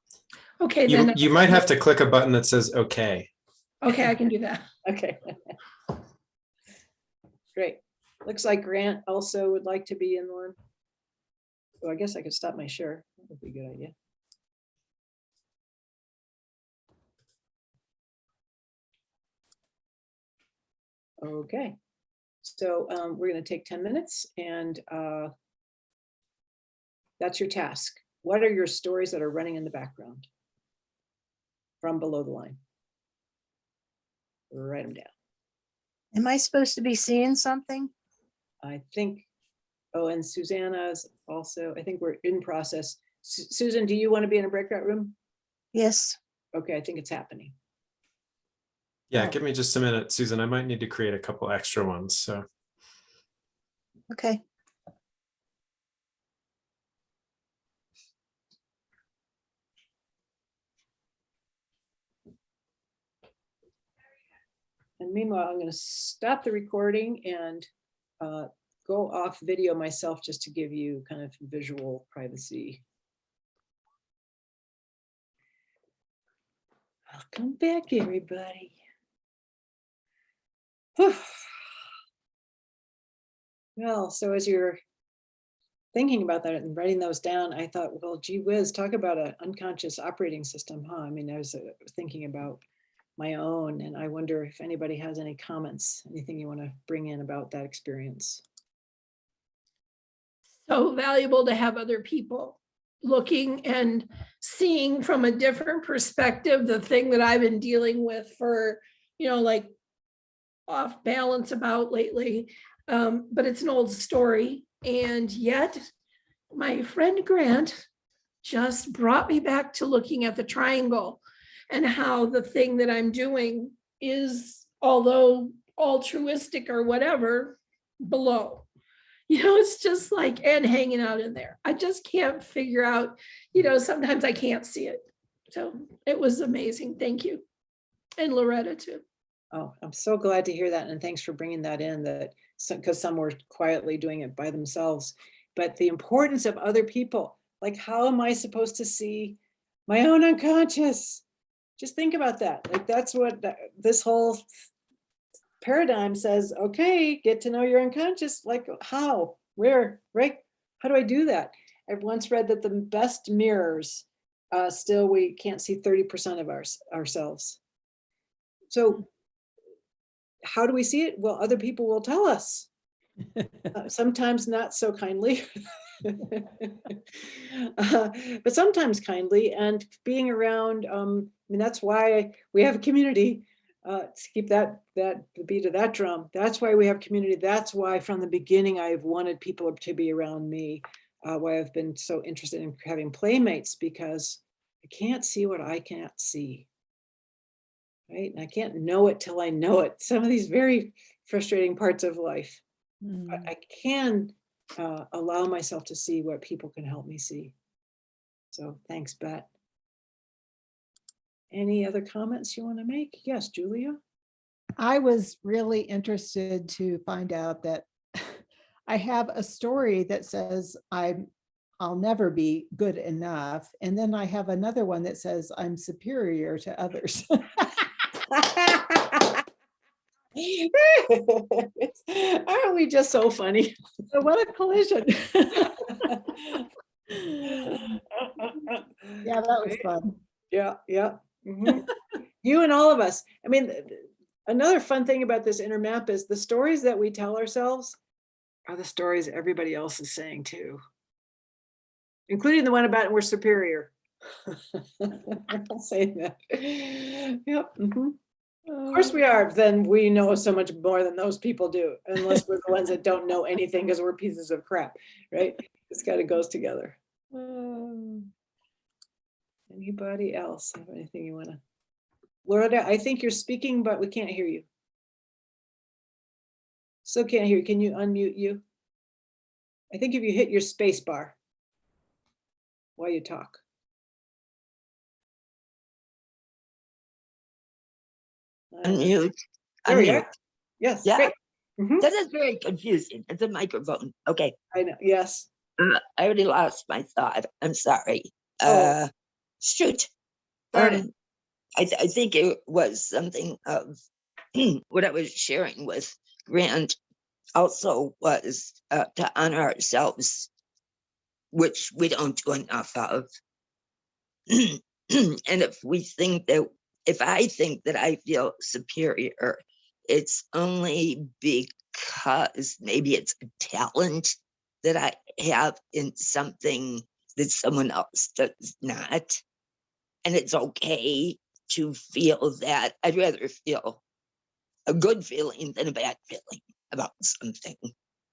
Okay, You, then. you might have to click a button that says okay. Okay, I can do that. Okay. Great. Looks like Grant also would like to be in one. So I guess I could stop my share. That would be a good idea. Okay. So we're going to take 10 minutes and that's your task. What are your stories that are running in the background from below the line? Write them down. Am I supposed to be seeing something? I think, oh, and Susanna's also, I think we're in process. Susan, do you want to be in a breakout room? Yes. Okay, I think it's happening. Yeah, give me just a minute, Susan. I might need to create a couple extra ones. So Okay. And meanwhile, I'm going to stop the recording and go off video myself just to give you kind of visual privacy. Welcome back, everybody. Whew. Well, so as you're thinking about that and writing those down, I thought, well, gee whiz, talk about an unconscious operating system, huh? I mean, I was thinking about my own, and I wonder if anybody has any comments, anything you want to bring in about that experience. So valuable to have other people looking and seeing from a different perspective the thing that I've been dealing with for, like off balance about lately. But it's an old story. And yet my friend Grant just brought me back to looking at the triangle and how the thing that I'm doing is, although altruistic or whatever, below. It's just like, and hanging out in there. I just can't figure out, sometimes I can't see it. So it was amazing. Thank you. And Loretta too. Oh, I'm so glad to hear that. And thanks for bringing that in, that because some were quietly doing it by themselves. But the importance of other people, like how am I supposed to see my own unconscious? Just think about that. Like that's what this whole paradigm says. Okay, get to know your unconscious. Like how, where, right? How do I do that? I've once read that the best mirrors, still we can't see 30% of ourselves. So how do we see it? Well, other people will tell us. Sometimes not so kindly, but sometimes kindly, and being around. I mean, that's why we have a community. To keep the beat of that drum. That's why we have community. That's why from the beginning I've wanted people to be around me. Why I've been so interested in having playmates, because I can't see what I can't see. Right, and I can't know it till I know it. Some of these very frustrating parts of life. I can allow myself to see what people can help me see. So thanks, Bet. Any other comments you want to make? Yes, Julia? I was really interested to find out that I have a story that says I'll never be good enough. And then I have another one that says I'm superior to others. Aren't we just so funny? So what a collision. Yeah, that was fun. Yeah, yeah. Mhm. You and all of us. I mean, another fun thing about this inner map is the stories that we tell ourselves are the stories everybody else is saying too, including the one about we're superior. I'll say that. Yep. Mhm. Of course we are. Then we know so much more than those people do, unless we're the ones that don't know anything because we're pieces of crap, right? It's kind of goes together. Anybody else have anything you want to? Loretta, I think you're speaking, but we can't hear you. Still can't hear you. Can you unmute you? I think if you hit your space bar while you talk. Unmute. There we Unmute. are. Yes, Yeah. great. Mhm. That is very confusing. It's a microphone. Okay. I know, yes. I already lost my thought. I'm sorry. Oh. Shoot. Darn it. I think it was something of what I was sharing with Grant also was to honor ourselves, which we don't do enough of. And if I think that I feel superior, it's only because maybe it's a talent that I have in something that someone else does not. And it's okay to feel that. I'd rather feel a good feeling than a bad feeling about something.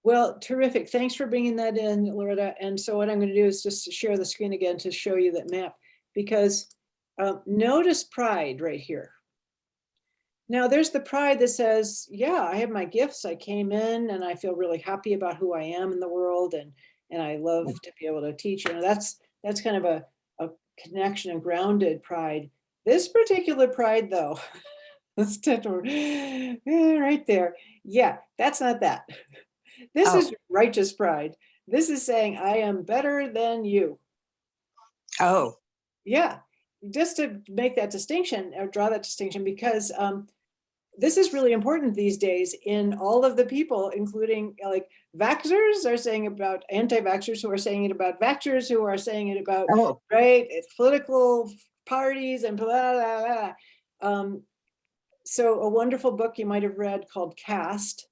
Well, terrific. Thanks for bringing that in, Loretta. And so what I'm going to do is just share the screen again to show you that map, because notice pride right here. Now there's the pride that says, yeah, I have my gifts. I came in and I feel really happy about who I am in the world. And I love to be able to teach. You know, that's kind of a connection and grounded pride. This particular pride though, right there. Yeah, that's not that. This is righteous pride. This is saying, I am better than you. Oh. Yeah, just to make that distinction or draw that distinction, because this is really important these days in all of the people, including like vaxxers are saying about anti-vaxxers who are saying it about vaxxers who are saying it about, right, political parties and blah, blah, blah. So a wonderful book you might have read called Caste.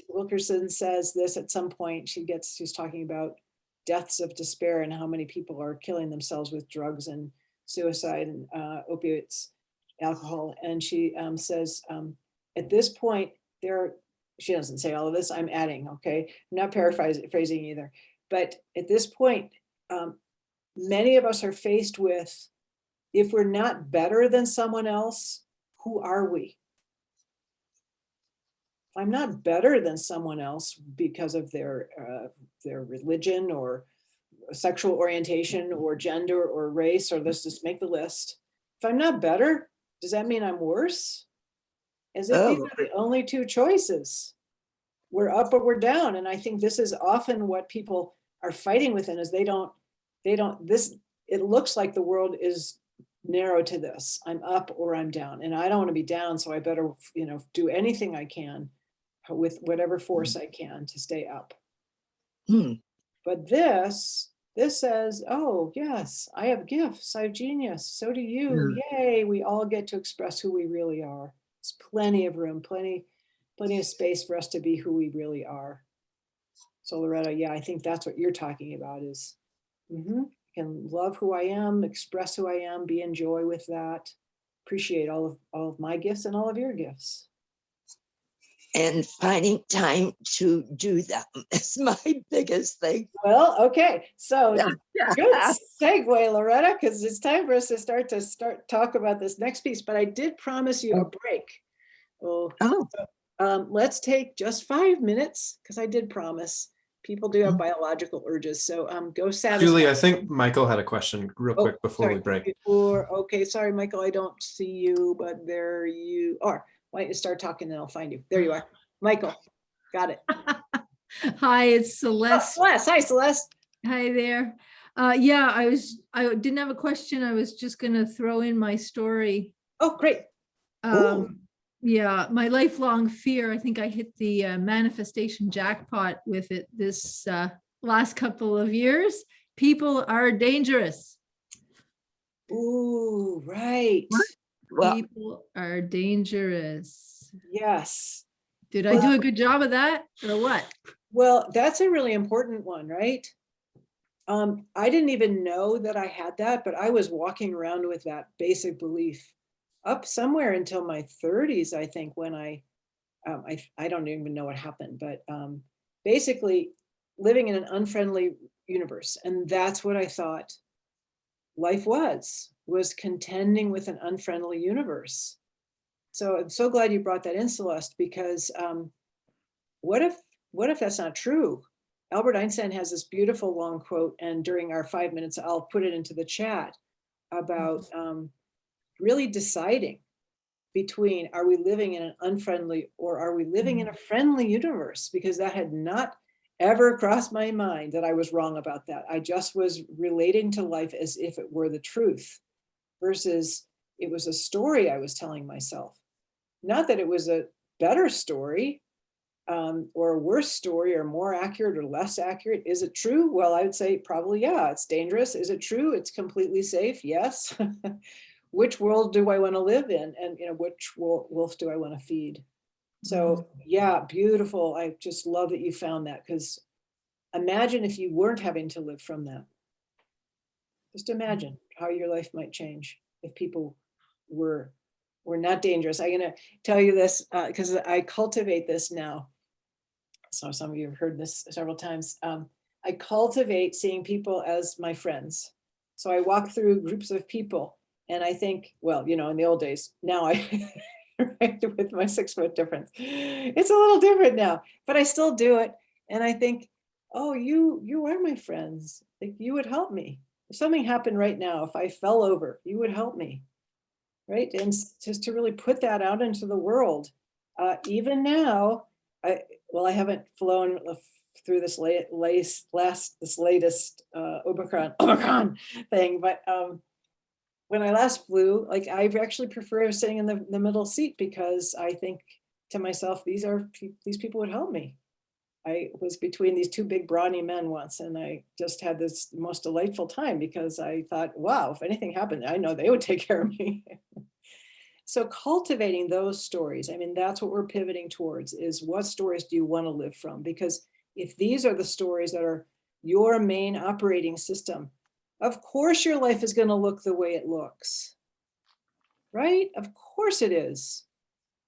Wilkerson says this at some point. She's talking about deaths of despair and how many people are killing themselves with drugs and suicide and opiates, alcohol. And she says, at this point, she doesn't say all of this, I'm adding, okay? I'm not paraphrasing either. But at this point, many of us are faced with, if we're not better than someone else, who are we? I'm not better than someone else because of their religion or sexual orientation or gender or race, or let's just make the list. If I'm not better, does that mean I'm worse? As if these are the only two choices. We're up or we're down. And I think this is often what people are fighting within, is it looks like the world is narrow to this. I'm up or I'm down, and I don't want to be down. So I better, do anything I can with whatever force I can to stay up. But this says, oh yes, I have gifts, I have genius, so do you. Yay, we all get to express who we really are. It's plenty of room, plenty of space for us to be who we really are. So Loretta, yeah, I think that's what you're talking about is, can love who I am, express who I am, be in joy with that, appreciate all of my gifts and all of your gifts. And finding time to do them is my biggest thing. Well, okay. So good segue, Loretta, because it's time for us to start talk about this next piece. But I did promise you a break. Let's take just 5 minutes, because I did promise. People do have biological urges, so go satisfy. Julie, I think Michael had a question real quick before we break. Okay, sorry, Michael, I don't see you, but there you are. Why don't you start talking and I'll find you. There you are. Michael, got it. Hi, it's Oh, Celeste. Celeste, hi Celeste. Hi there. Yeah, I didn't have a question. I was just gonna throw in my story. Oh, great. Yeah, my lifelong fear, I think I hit the manifestation jackpot with it this last couple of years. People are dangerous. Ooh, right. Well, People are dangerous. Yes. Did I do a good job of that or what? Well, that's a really important one, right? I didn't even know that I had that, but I was walking around with that basic belief up somewhere until my 30s, I think, when I don't even know what happened, but basically living in an unfriendly universe. And that's what I thought life was contending with an unfriendly universe. So I'm so glad you brought that in, Celeste, because what if that's not true? Albert Einstein has this beautiful long quote, and during our 5 minutes, I'll put it into the chat about really deciding between, are we living in an unfriendly or are we living in a friendly universe? Because that had not ever crossed my mind that I was wrong about that. I just was relating to life as if it were the truth versus it was a story I was telling myself. Not that it was a better story or a worse story or more accurate or less accurate. Is it true? Well, I would say probably, yeah, it's dangerous. Is it true? It's completely safe. Yes. Which world do I want to live in? And which wolf do I want to feed? So yeah, beautiful. I just love that you found that, because imagine if you weren't having to live from that. Just imagine how your life might change if people were not dangerous. I'm going to tell you this because I cultivate this now. So some of you have heard this several times. I cultivate seeing people as my friends. So I walk through groups of people and I think, well, in the old days, now I, with my 6 foot difference, it's a little different now, but I still do it. And I think, oh, you are my friends. Like, you would help me. If something happened right now, if I fell over, you would help me. Right. And just to really put that out into the world. Even now, I haven't flown through this latest Omicron thing, but when I last flew, like, I actually prefer sitting in the middle seat because I think to myself, these people would help me. I was between these 2 big brawny men once, and I just had this most delightful time because I thought, wow, if anything happened, I know they would take care of me. So cultivating those stories, I mean, that's what we're pivoting towards, is what stories do you want to live from? Because if these are the stories that are your main operating system, of course your life is going to look the way it looks, right? Of course it is.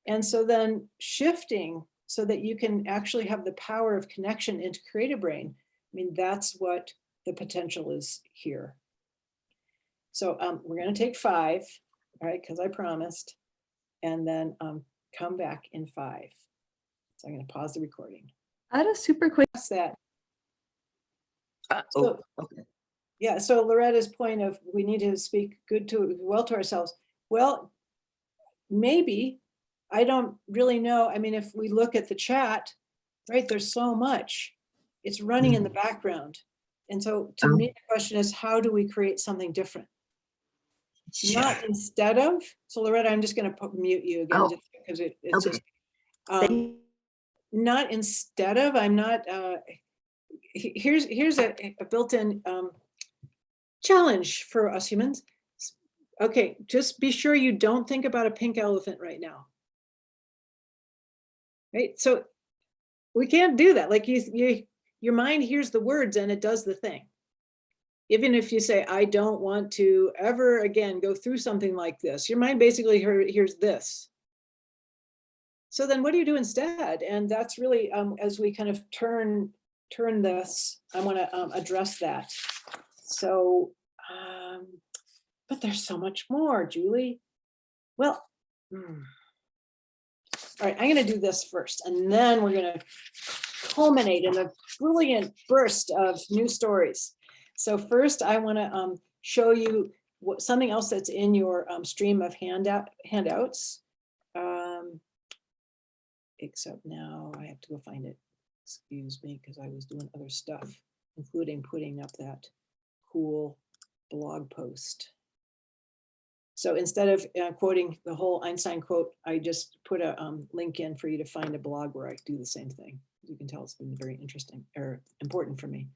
And so then shifting so that you can actually have the power of connection into creative brain. I mean, that's what the potential is here. So we're going to take 5. All right, because I promised, and then come back in 5. So I'm going to pause the recording. I had a super quick. That's that. okay. Yeah, so Loretta's point of we need to speak well to ourselves. Well, maybe, I don't really know. I mean, if we look at the chat, right, there's so much. It's running in the background. And so to me, the question is, how do we create something different? Sure. Not instead of, so Loretta, I'm just going to mute you again just because it's okay. just, not instead of, I'm not, here's a built-in challenge for us humans. Okay, just be sure you don't think about a pink elephant right now. Right, so we can't do that. Like your mind hears the words and it does the thing. Even if you say, I don't want to ever again go through something like this, your mind basically hears this. So then what do you do instead? And that's really, as we kind of turn this, I want to address that. So, but there's so much more, Julie. Well, all right, I'm going to do this first, and then we're going to culminate in a brilliant burst of new stories. So first I want to show you something else that's in your stream of handouts. Except now I have to go find it. Excuse me, because I was doing other stuff, including putting up that cool blog post. So instead of quoting the whole Einstein quote, I just put a link in for you to find a blog where I do the same thing. You can tell it's been very interesting or important for me.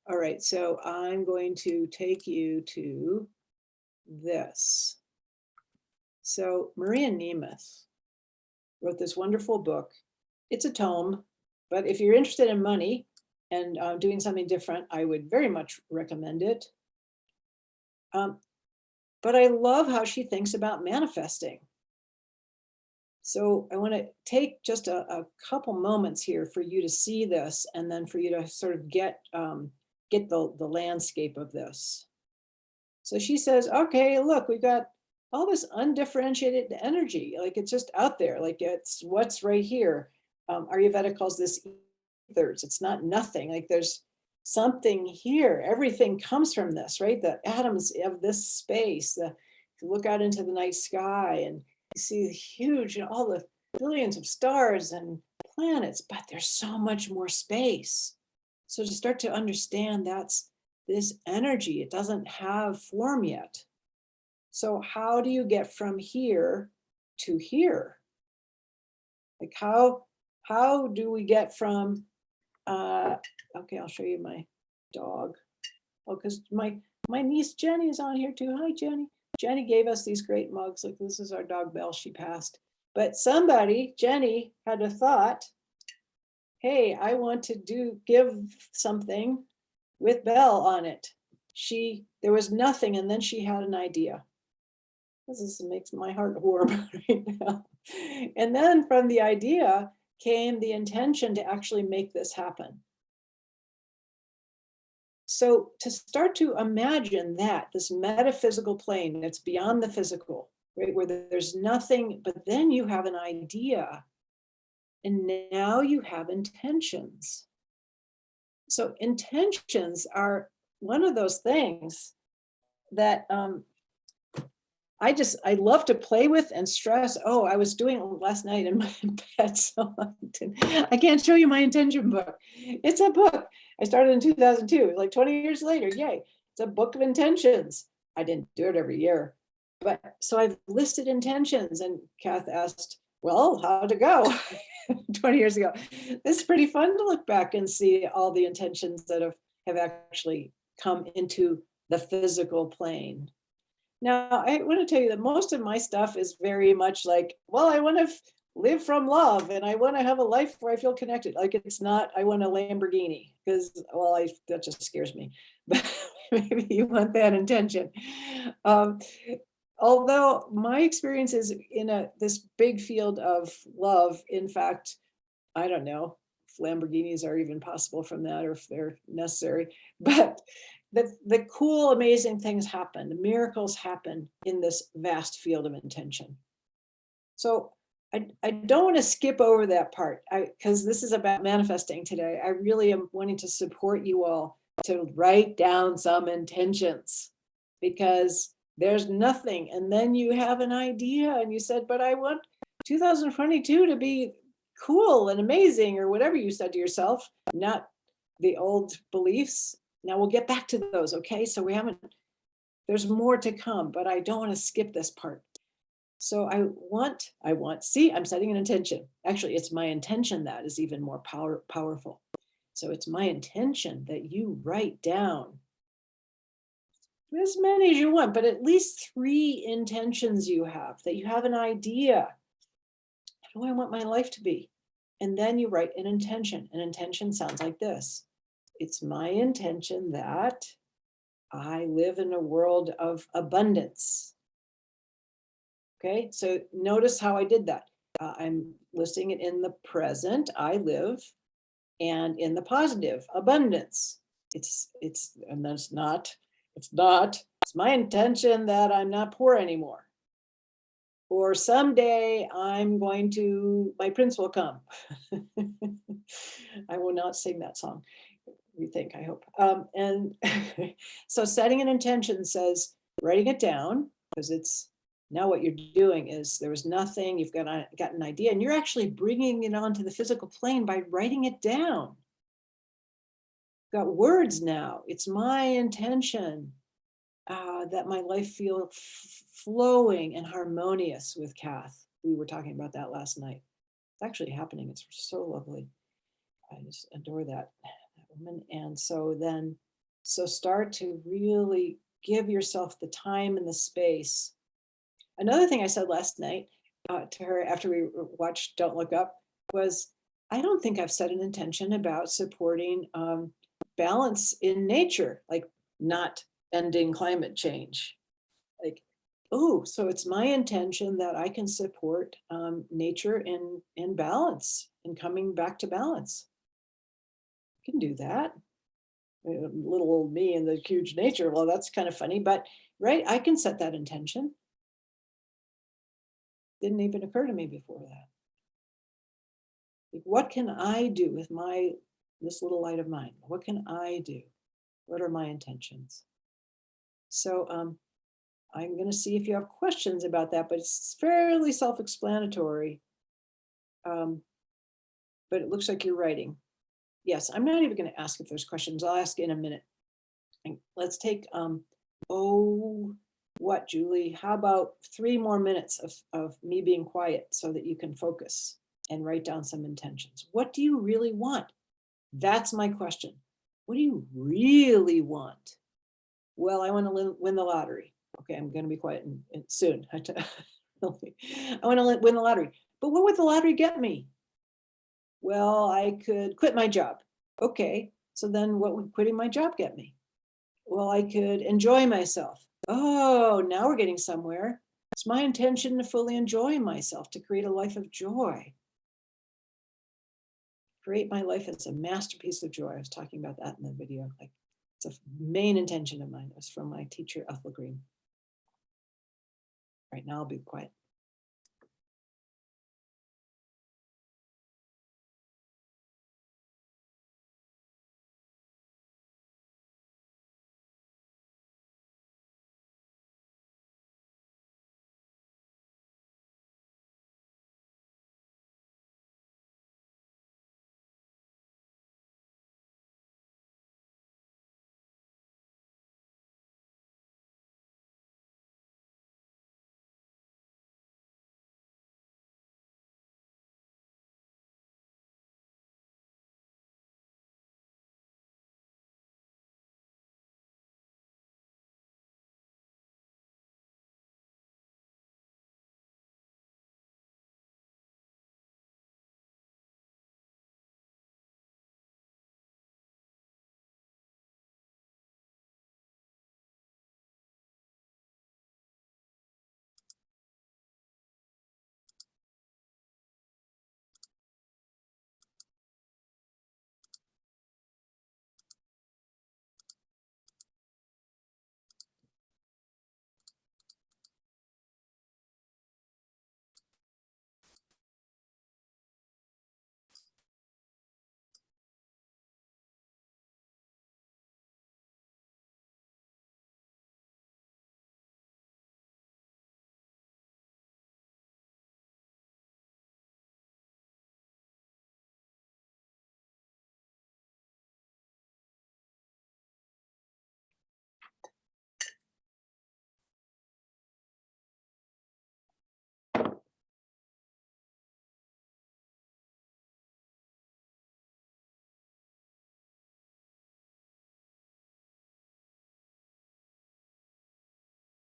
All right, so I'm going to take you to this. So Maria Nemeth wrote this wonderful book. It's a tome, but if you're interested in money and doing something different, I would very much recommend it. But I love how she thinks about manifesting. So I want to take just a couple moments here for you to see this, and then for you to sort of get the landscape of this. So she says, okay, look, we've got all this undifferentiated energy, like it's just out there, like it's what's right here. Ayurveda calls this ethers. It's not nothing, like there's something here. Everything comes from this, right? The atoms of this space. If you look out into the night sky and you see the huge, all the billions of stars and planets, but there's so much more space. So to start to understand that's this energy, it doesn't have form yet. So how do you get from here to here? Like how do we get from, okay, I'll show you my dog. Oh, because my niece Jenny is on here too. Hi, Jenny. Jenny gave us these great mugs. Like this is our dog Belle, she passed. But somebody, Jenny, had a thought, hey, I want to give something with Belle on it. There was nothing, and then she had an idea. This makes my heart warm right now. And then from the idea came the intention to actually make this happen. So to start to imagine that, this metaphysical plane that's beyond the physical, right, where there's nothing, but then you have an idea, and now you have intentions. So intentions are one of those things that I love to play with and stress. Oh, I was doing it last night in my bed, so I can't show you my intention book. It's a book. I started in 2002, like 20 years later, yay. It's a book of intentions. I didn't do it every year, but so I've listed intentions, and Kath asked, well, how'd it go 20 years ago? It's pretty fun to look back and see all the intentions that have actually come into the physical plane. Now, I want to tell you that most of my stuff is very much like, well, I want to live from love and I want to have a life where I feel connected. Like it's not, I want a Lamborghini because, well, that just scares me. But maybe you want that intention. Although my experience is in this big field of love, in fact, I don't know if Lamborghinis are even possible from that or if they're necessary, but the cool, amazing things happen, the miracles happen in this vast field of intention. So I don't want to skip over that part because this is about manifesting today. I really am wanting to support you all to write down some intentions, because there's nothing. And then you have an idea and you said, but I want 2022 to be cool and amazing, or whatever you said to yourself, not the old beliefs. Now we'll get back to those, okay? So there's more to come, but I don't want to skip this part. So see, I'm setting an intention. Actually, it's my intention that is even more powerful. So it's my intention that you write down as many as you want, but at least 3 intentions you have, that you have an idea. How do I want my life to be? And then you write an intention. An intention sounds like this. It's my intention that I live in a world of abundance. Okay, so notice how I did that. I'm listing it in the present, I live, and in the positive, abundance. It's my intention that I'm not poor anymore. Or someday my prince will come. I will not sing that song. We think, I hope. And so setting an intention says writing it down, because it's now what you're doing is there was nothing, you've got an idea, and you're actually bringing it onto the physical plane by writing it down. Got words now. It's my intention that my life feel flowing and harmonious with Kath. We were talking about that last night. It's actually happening. It's so lovely. I just adore that woman. And so start to really give yourself the time and the space. Another thing I said last night to her after we watched Don't Look Up was, I don't think I've set an intention about supporting balance in nature, like not ending climate change. Like, oh, so it's my intention that I can support nature in balance and coming back to balance. I can do that. Little old me and the huge nature. Well, that's kind of funny, but right, I can set that intention. Didn't even occur to me before that. Like, what can I do with this little light of mine? What can I do? What are my intentions? So I'm going to see if you have questions about that, but it's fairly self-explanatory. But it looks like you're writing. Yes, I'm not even going to ask if there's questions. I'll ask in a minute. And let's take, Julie? How about 3 more minutes of me being quiet so that you can focus and write down some intentions. What do you really want? That's my question. What do you really want? Well, I want to win the lottery. Okay, I'm going to be quiet and soon. I want to win the lottery. But what would the lottery get me? Well, I could quit my job. Okay, so then what would quitting my job get me? Well, I could enjoy myself. Oh, now we're getting somewhere. It's my intention to fully enjoy myself, to create a life of joy. Create my life as a masterpiece of joy. I was talking about that in the video. Like, it's a main intention of mine. It was from my teacher, Ethel Green. Right now, I'll be quiet.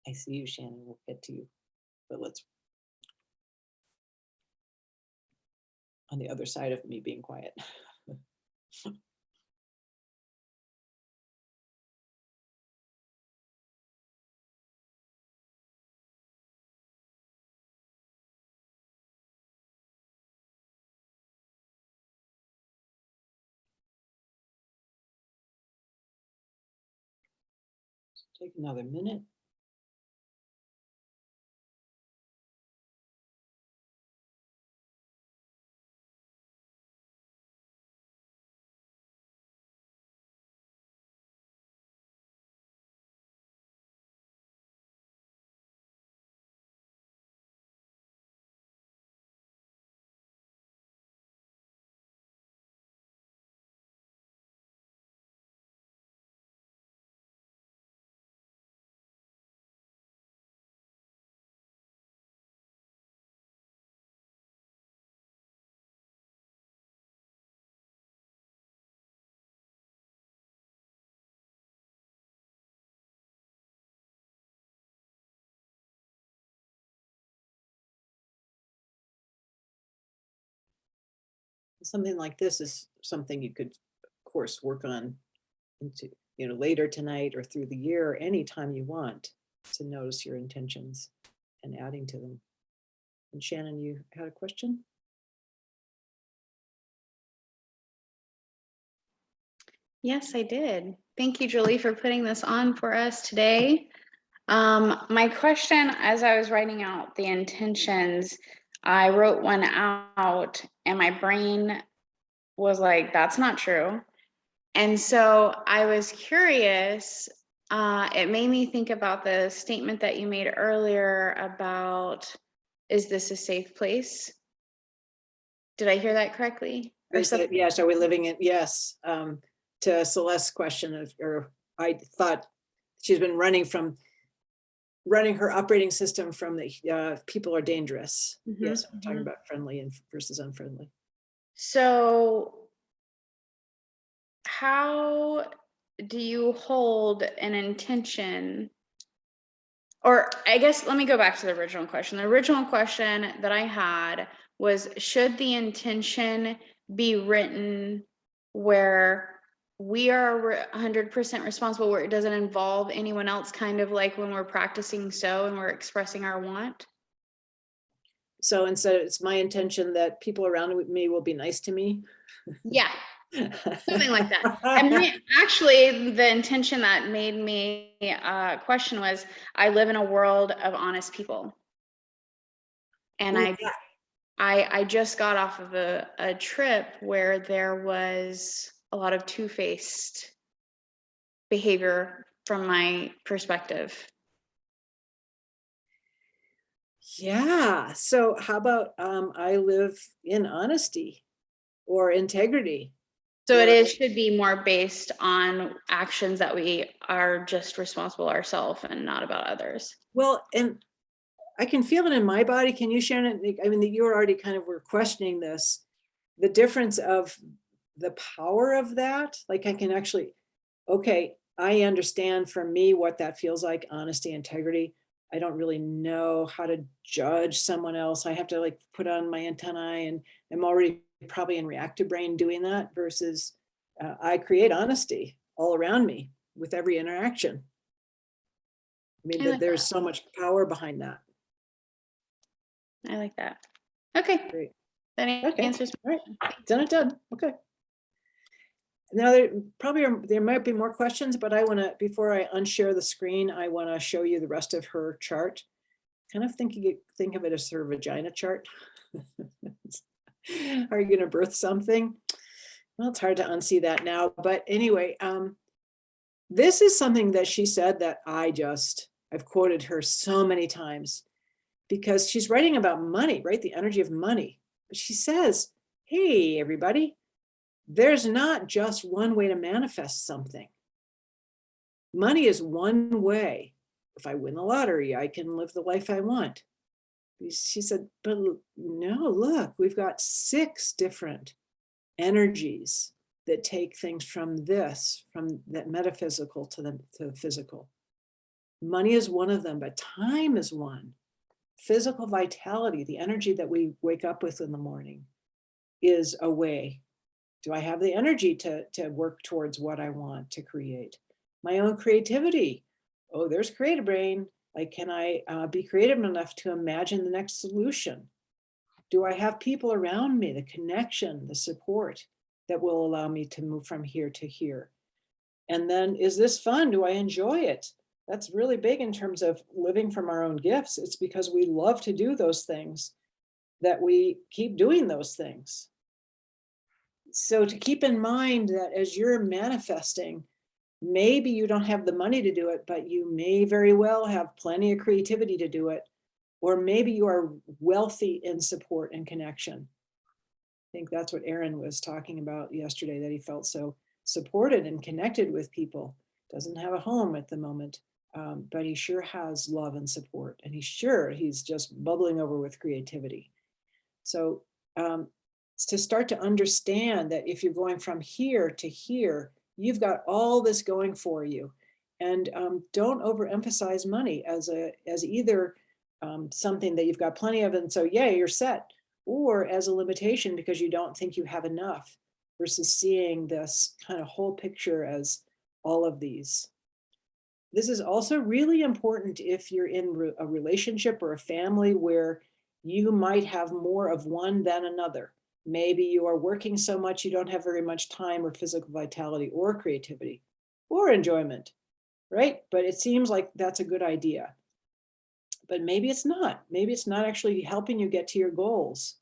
I see you, Shannon. We'll get to you. But let's, on the other side of me being quiet. Take another minute. something like this is something you could, of course, work on into, later tonight or through the year, or anytime you want to notice your intentions and adding to them. And Shannon, you had a question? Yes, I did. Thank you, Julie, for putting this on for us today. My question, as I was writing out the intentions, I wrote one out and my brain was like, that's not true. And so I was curious, it made me think about the statement that you made earlier about, is this a safe place? Did I hear that correctly? Or something? Yes, are we living in, yes. To Celeste's question, or I thought she's been running her operating system from the people are dangerous. Yes, I'm talking about friendly and versus unfriendly. So how do you hold an intention? Or I guess, let me go back to the original question. The original question that I had was, should the intention be written where we are 100% responsible, where it doesn't involve anyone else, kind of like when we're practicing so and we're expressing our want? So instead, it's my intention that people around me will be nice to me. Yeah, something like that. And actually, the intention that made me question was, I live in a world of honest people. And I just got off of a trip where there was a lot of two-faced behavior from my perspective. Yeah. So how about I live in honesty or integrity? So it should be more based on actions that we are just responsible ourselves and not about others. Well, and I can feel it in my body. Can you, Shannon? I mean, you already kind of were questioning this, the difference of the power of that. Like I can actually, okay, I understand for me what that feels like, honesty, integrity. I don't really know how to judge someone else. I have to like put on my antennae, and I'm already probably in reactive brain doing that versus I create honesty all around me with every interaction. I mean, like there's that. so much power behind that. I like that. Okay. Great. That Okay. answers. All right. Done. Okay. Now there might be more questions, but I want to, before I unshare the screen, I want to show you the rest of her chart. Kind of think of it as her vagina chart. Are you going to birth something? Well, it's hard to unsee that now, but anyway, this is something that she said that I've quoted her so many times because she's writing about money, right? The energy of money. But she says, hey, everybody, there's not just one way to manifest something. Money is one way. If I win the lottery, I can live the life I want. She said, but no, look, we've got 6 different energies that take things from that metaphysical to the physical. Money is one of them, but time is one. Physical vitality, the energy that we wake up with in the morning, is a way. Do I have the energy to work towards what I want to create? My own creativity. Oh, there's creative brain. Like, can I be creative enough to imagine the next solution? Do I have people around me, the connection, the support that will allow me to move from here to here? And then, is this fun? Do I enjoy it? That's really big in terms of living from our own gifts. It's because we love to do those things that we keep doing those things. So to keep in mind that as you're manifesting, maybe you don't have the money to do it, but you may very well have plenty of creativity to do it. Or maybe you are wealthy in support and connection. I think that's what Aaron was talking about yesterday, that he felt so supported and connected with people. Doesn't have a home at the moment, but he sure has love and support. And he's just bubbling over with creativity. So to start to understand that if you're going from here to here, you've got all this going for you. And don't overemphasize money as either something that you've got plenty of, and so yeah, you're set. or as a limitation because you don't think you have enough, versus seeing this kind of whole picture as all of these. This is also really important if you're in a relationship or a family where you might have more of one than another. Maybe you are working so much you don't have very much time or physical vitality or creativity or enjoyment, right? But it seems like that's a good idea. But maybe it's not. Maybe it's not actually helping you get to your goals.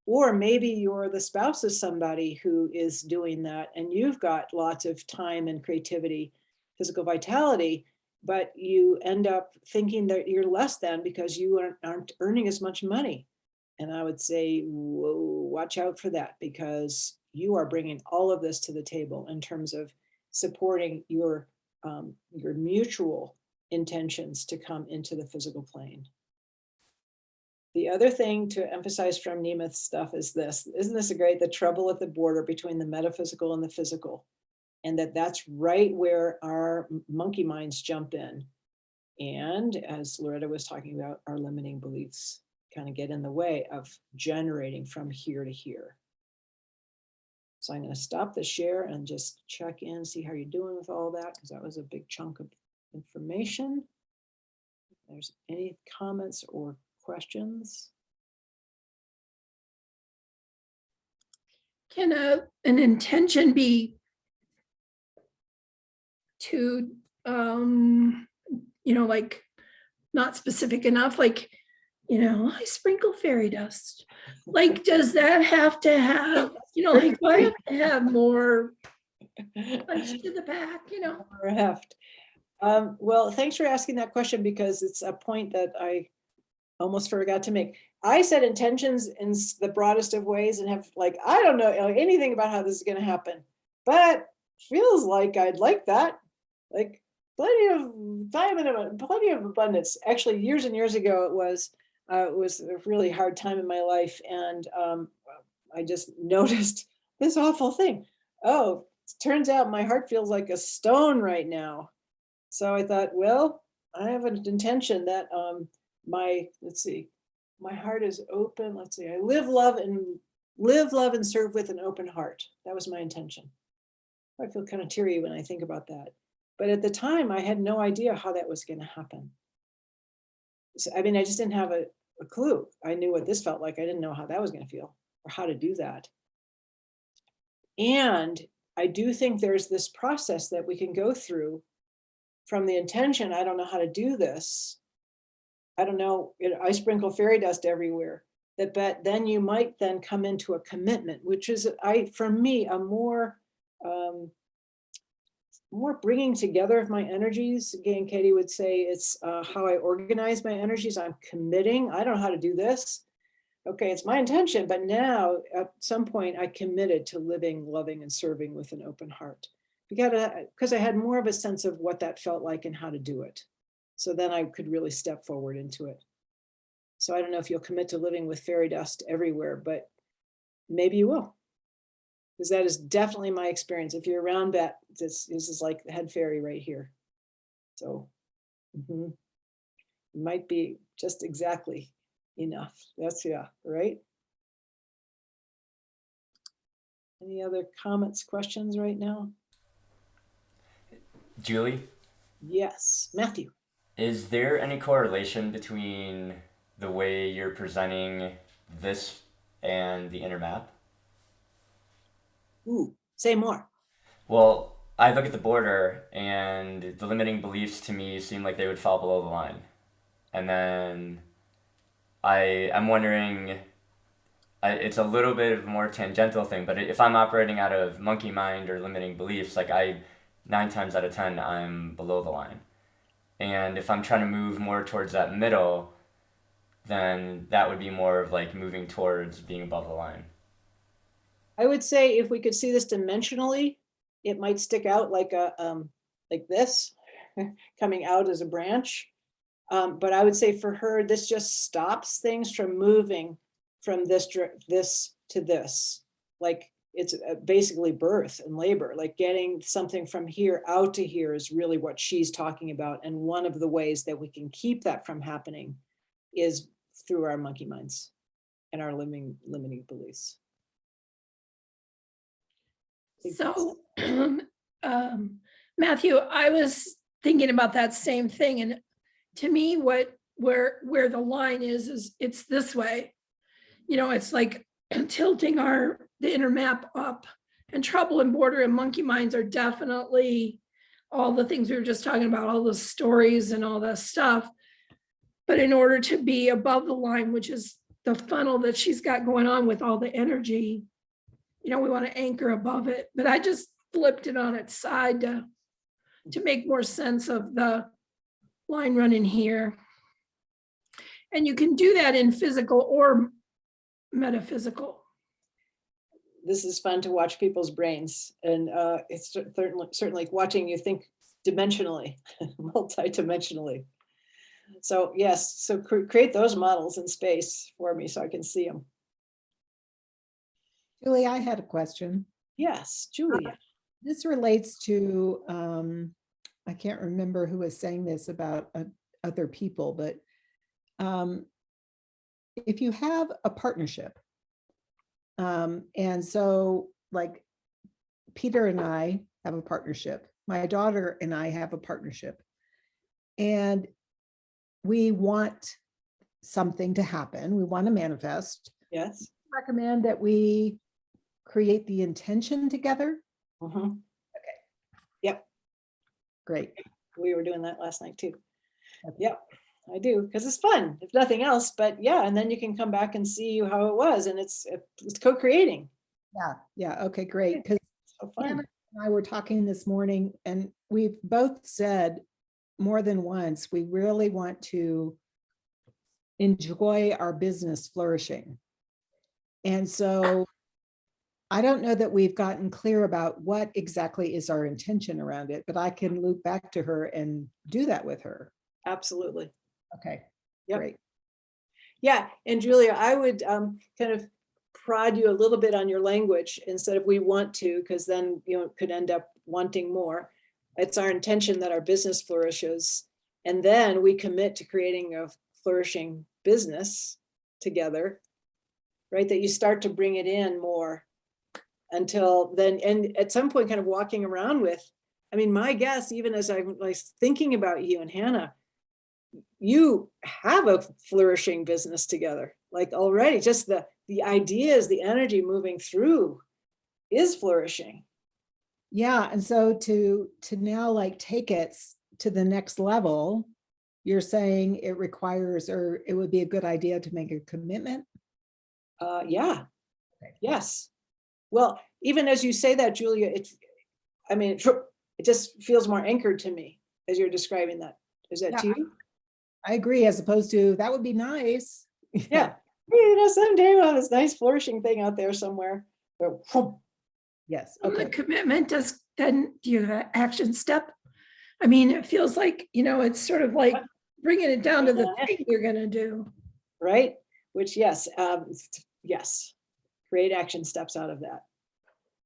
Or maybe you're the spouse of somebody who is doing that and you've got lots of time and creativity, physical vitality, but you end up thinking that you're less than because you aren't earning as much money. And I would say, whoa, watch out for that, because you are bringing all of this to the table in terms of supporting your mutual intentions to come into the physical plane. The other thing to emphasize from Nemeth's stuff is this: isn't this great? The trouble at the border between the metaphysical and the physical, and that's right where our monkey minds jump in. And as Loretta was talking about, our limiting beliefs kind of get in the way of generating from here to here. So I'm going to stop the share and just check in, see how you're doing with all that, because that was a big chunk of information. If there's any comments or questions? Can an intention be too, like not specific enough? Like, I sprinkle fairy dust. Like, does that have to have, like, do I have to have more punch to the back, Or heft. Well, thanks for asking that question, because it's a point that I almost forgot to make. I said intentions in the broadest of ways and have I don't know anything about how this is going to happen, but feels like I'd like that. Like plenty of time and plenty of abundance. Actually, years and years ago, it was a really hard time in my life. And I just noticed this awful thing. Oh, it turns out my heart feels like a stone right now. So I thought, well, I have an intention that my heart is open. Let's see, I live, love, and serve with an open heart. That was my intention. I feel kind of teary when I think about that. But at the time, I had no idea how that was going to happen. So, I mean, I just didn't have a clue. I knew what this felt like. I didn't know how that was going to feel or how to do that. And I do think there's this process that we can go through from the intention. I don't know how to do this. I don't know, I sprinkle fairy dust everywhere. But then you might then come into a commitment, which is, for me, a more bringing together of my energies. Again, Katie would say it's how I organize my energies. I'm committing. I don't know how to do this. Okay, it's my intention, but now at some point I committed to living, loving, and serving with an open heart, because I had more of a sense of what that felt like and how to do it. So then I could really step forward into it. So I don't know if you'll commit to living with fairy dust everywhere, but maybe you will. Because that is definitely my experience. If you're around that, this is like the head fairy right here. So it might be just exactly enough. That's, yeah, right? Any other comments, questions right now? Julie? Yes, Matthew. Is there any correlation between the way you're presenting this and the inner map? Ooh, say more. Well, I look at the border and the limiting beliefs to me seem like they would fall below the line. And then I'm wondering, it's a little bit of a more tangential thing, but if I'm operating out of monkey mind or limiting beliefs, 9 times out of 10, I'm below the line. And if I'm trying to move more towards that middle, then that would be more of moving towards being above the line. I would say if we could see this dimensionally, it might stick out like this, coming out as a branch. But I would say for her, this just stops things from moving from this to this. Like it's basically birth and labor, like getting something from here out to here is really what she's talking about. And one of the ways that we can keep that from happening is through our monkey minds. and our limiting beliefs. So, Matthew, I was thinking about that same thing, and to me, where the line is it's this way. You know, it's like tilting the inner map up, and trouble and border and monkey minds are definitely all the things we were just talking about, all the stories and all that stuff. But in order to be above the line, which is the funnel that she's got going on with all the energy, you know, we want to anchor above it. But I just flipped it on its side to make more sense of the line running here. And you can do that in physical or metaphysical. This is fun to watch people's brains, and it's certainly watching you think dimensionally, multi-dimensionally. So yes, so create those models in space for me so I can see them. Julie, I had a question. Yes, Julia. This relates to, I can't remember who was saying this about other people, but if you have a partnership, and so like Peter and I have a partnership, my daughter and I have a partnership, and we want something to happen, we want to manifest. Yes. Recommend that we create the intention together. Mm-hmm. Okay. Yep. Great. We were doing that last night too. Okay. Yep, I do, because it's fun, if nothing else. But yeah, and then you can come back and see how it was, and it's co-creating. Yeah. Okay, great. Because So fun. Hannah and I were talking this morning, and we've both said more than once, we really want to enjoy our business flourishing. And so I don't know that we've gotten clear about what exactly is our intention around it, but I can loop back to her and do that with her. Absolutely. Okay, Yep. great. Yeah, and Julia, I would kind of prod you a little bit on your language instead of we want to, because then could end up wanting more. It's our intention that our business flourishes, and then we commit to creating a flourishing business together, right? That you start to bring it in more until then, and at some point kind of walking around with, I mean, my guess, even as I'm like thinking about you and Hannah, you have a flourishing business together, like already just the ideas, the energy moving through is flourishing. Yeah, and so to now like take it to the next level, you're saying it requires, or it would be a good idea to make a commitment? Yeah. Okay. Yes. Well, even as you say that, Julia, it just feels more anchored to me as you're describing that. Is that to you? I agree, as opposed to, that would be nice. Yeah. Someday we'll have this nice flourishing thing out there somewhere. Yes, The okay. commitment do you have an action step? I mean, it feels like, it's sort of like bringing it down to the thing you're going to do. Right? Which, yes, yes. Create action steps out of that.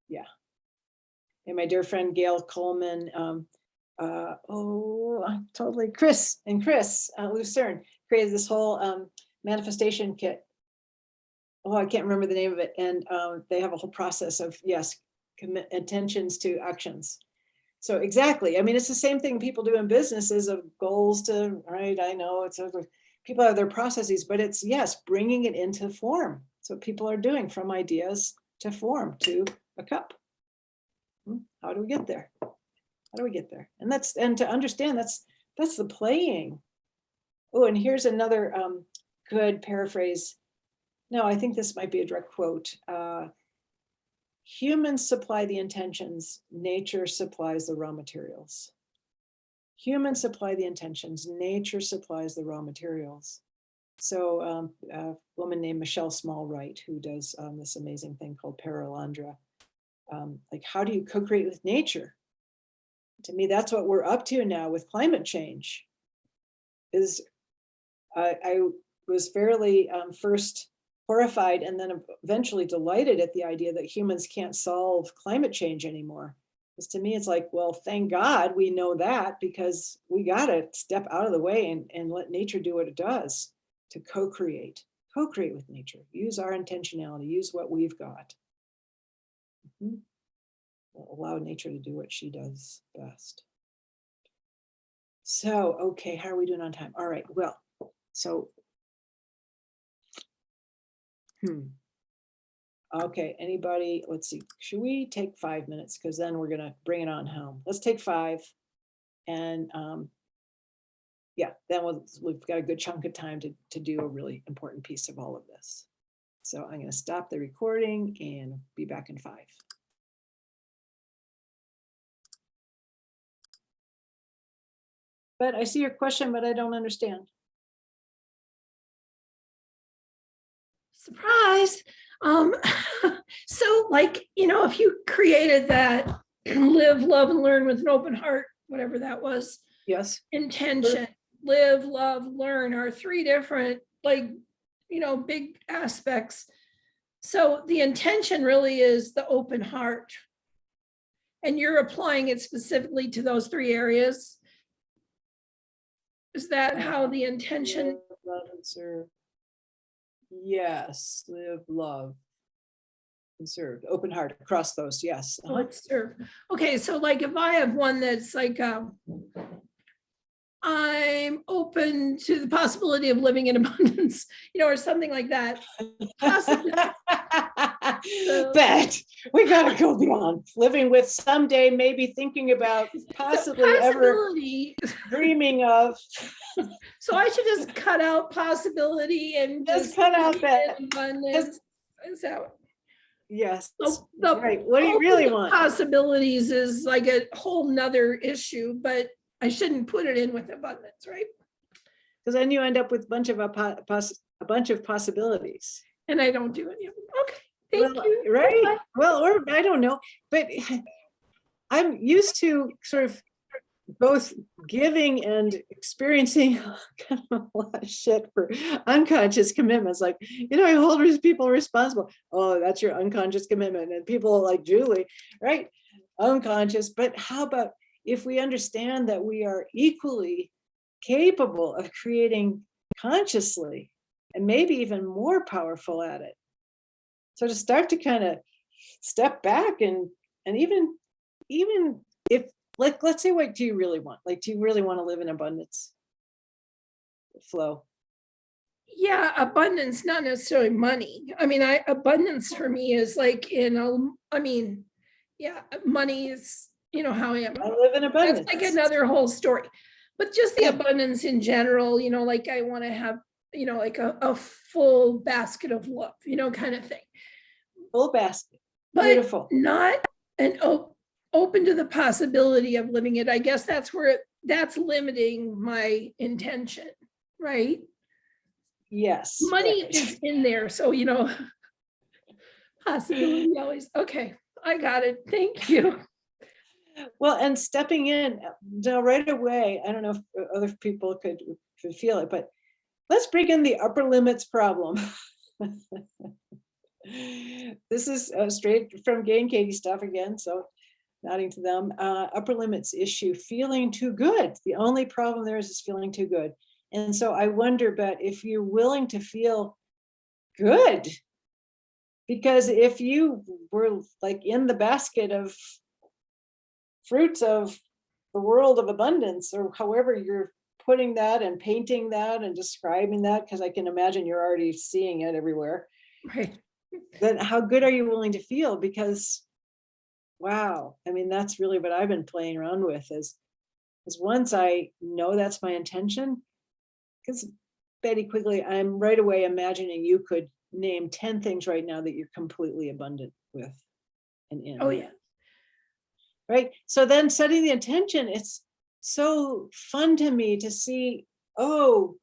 Yeah. And my dear friend Gail Coleman, Chris Lucerne created this whole manifestation kit. Oh, I can't remember the name of it. And they have a whole process of, yes, commit intentions to actions. So exactly. I mean, it's the same thing people do in businesses of goals to, right? I know people have their processes, but it's, yes, bringing it into form. So people are doing from ideas to form to a cup. How do we get there? How do we get there? And to understand that's the playing. Oh, and here's another good paraphrase. No, I think this might be a direct quote. Humans supply the intentions, nature supplies the raw materials. Humans supply the intentions, nature supplies the raw materials. So a woman named Michelle Smallwright, who does this amazing thing called Paralandra. Like, how do you co-create with nature? To me, that's what we're up to now with climate change. I was fairly first horrified and then eventually delighted at the idea that humans can't solve climate change anymore. Because to me, it's like, well, thank God we know that, because we got to step out of the way and let nature do what it does to co-create. Co-create with nature, use our intentionality, use what we've got. Mhm. We'll allow nature to do what she does best. So, okay, how are we doing on time? All right, well, so. Okay, anybody, let's see, should we take 5 minutes? Because then we're gonna bring it on home. Let's take 5. And yeah, then we've got a good chunk of time to do a really important piece of all of this. So I'm gonna stop the recording and be back in 5. But I see your question, but I don't understand. Surprise. So like, if you created that live, love, and learn with an open heart, whatever that was, Yes, intention, live, love, learn are 3 different, big aspects. So the intention really is the open heart. And you're applying it specifically to those 3 areas. Is that how the intention? live, love, and serve. Yes, live, love, and serve. Open heart across those, yes. Oh, it's serve. Okay, so like if I have one that's like, I'm open to the possibility of living in abundance, or something like that. Possibly. That we gotta go beyond living with someday, maybe thinking about possibly ever Possibility. dreaming of. So I should just cut out possibility and Just cut out live that. in abundance. Is that Yes, the right. What do you open really to want? possibilities is like a whole nother issue, but I shouldn't put it in with abundance, right? Because then you end up with a bunch of possibilities. And I don't do any of them. Okay, thank Well, you. right? Bye-bye. Well, or I don't know, but I'm used to sort of both giving and experiencing kind of a lot of shit for unconscious commitments. Like, I hold people responsible. Oh, that's your unconscious commitment. And people like Julie, right? Unconscious. But how about if we understand that we are equally capable of creating consciously and maybe even more powerful at it? So to start to kind of step back and even if, like, let's say, what do you really want? Like, do you really want to live in abundance? Flow. Yeah, abundance, not necessarily money. I mean, abundance for me is like money is, how I am. I live in abundance. That's like another whole story. But just the abundance in general, like I want to have, like a full basket of love, kind of thing. Full basket. But beautiful. Not an open to the possibility of living it. I guess that's where that's limiting my intention, right? Yes. Money right. is in there, so possibility always. Okay, I got it. Thank you. Well, and stepping in now right away, I don't know if other people could feel it, but let's bring in the upper limits problem. This is straight from Gay and Katie stuff again, so nodding to them. Upper limits issue, feeling too good. The only problem there is feeling too good. And so I wonder, but if you're willing to feel good, because if you were like in the basket of fruits of the world of abundance, or however you're putting that and painting that and describing that, because I can imagine you're already seeing it everywhere. Right. Then how good are you willing to feel? Because, wow, I mean, that's really what I've been playing around with is once I know that's my intention, because Betty Quigley, I'm right away imagining you could name 10 things right now that you're completely abundant with and in. Oh yeah. Right. So then setting the intention, it's so fun to me to see, oh,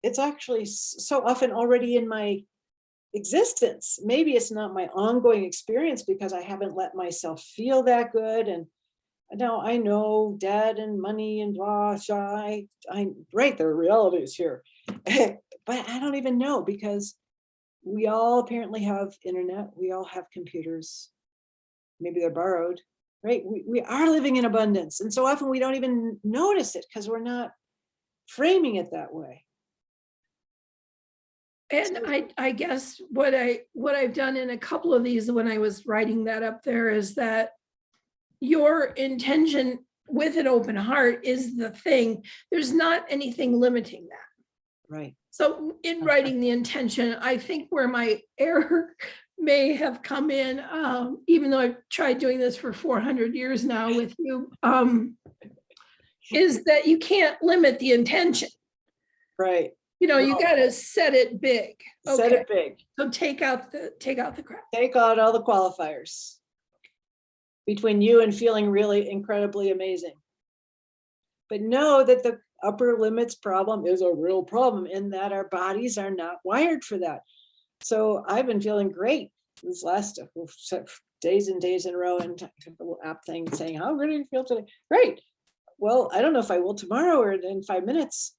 it's actually so often already in my existence. Maybe it's not my ongoing experience because I haven't let myself feel that good. And now I know debt and money and blah, I right, there are realities here. But I don't even know, because we all apparently have internet. We all have computers. Maybe they're borrowed. Right? We are living in abundance. And so often we don't even notice it because we're not framing it that way. And I guess what I've done in a couple of these when I was writing that up there is that your intention with an open heart is the thing. There's not anything limiting that. Right. So in writing the intention, I think where my error may have come in, even though I've tried doing this for 400 years now with you, is that you can't limit the intention. Right. You know, you No. got to set it big. Set Okay. it big. So take out the crap. Take out all the qualifiers between you and feeling really incredibly amazing. But know that the upper limits problem is a real problem in that our bodies are not wired for that. So I've been feeling great this last days and days in a row, and a little app thing saying, how good do you feel today? Great. Well, I don't know if I will tomorrow or in 5 minutes.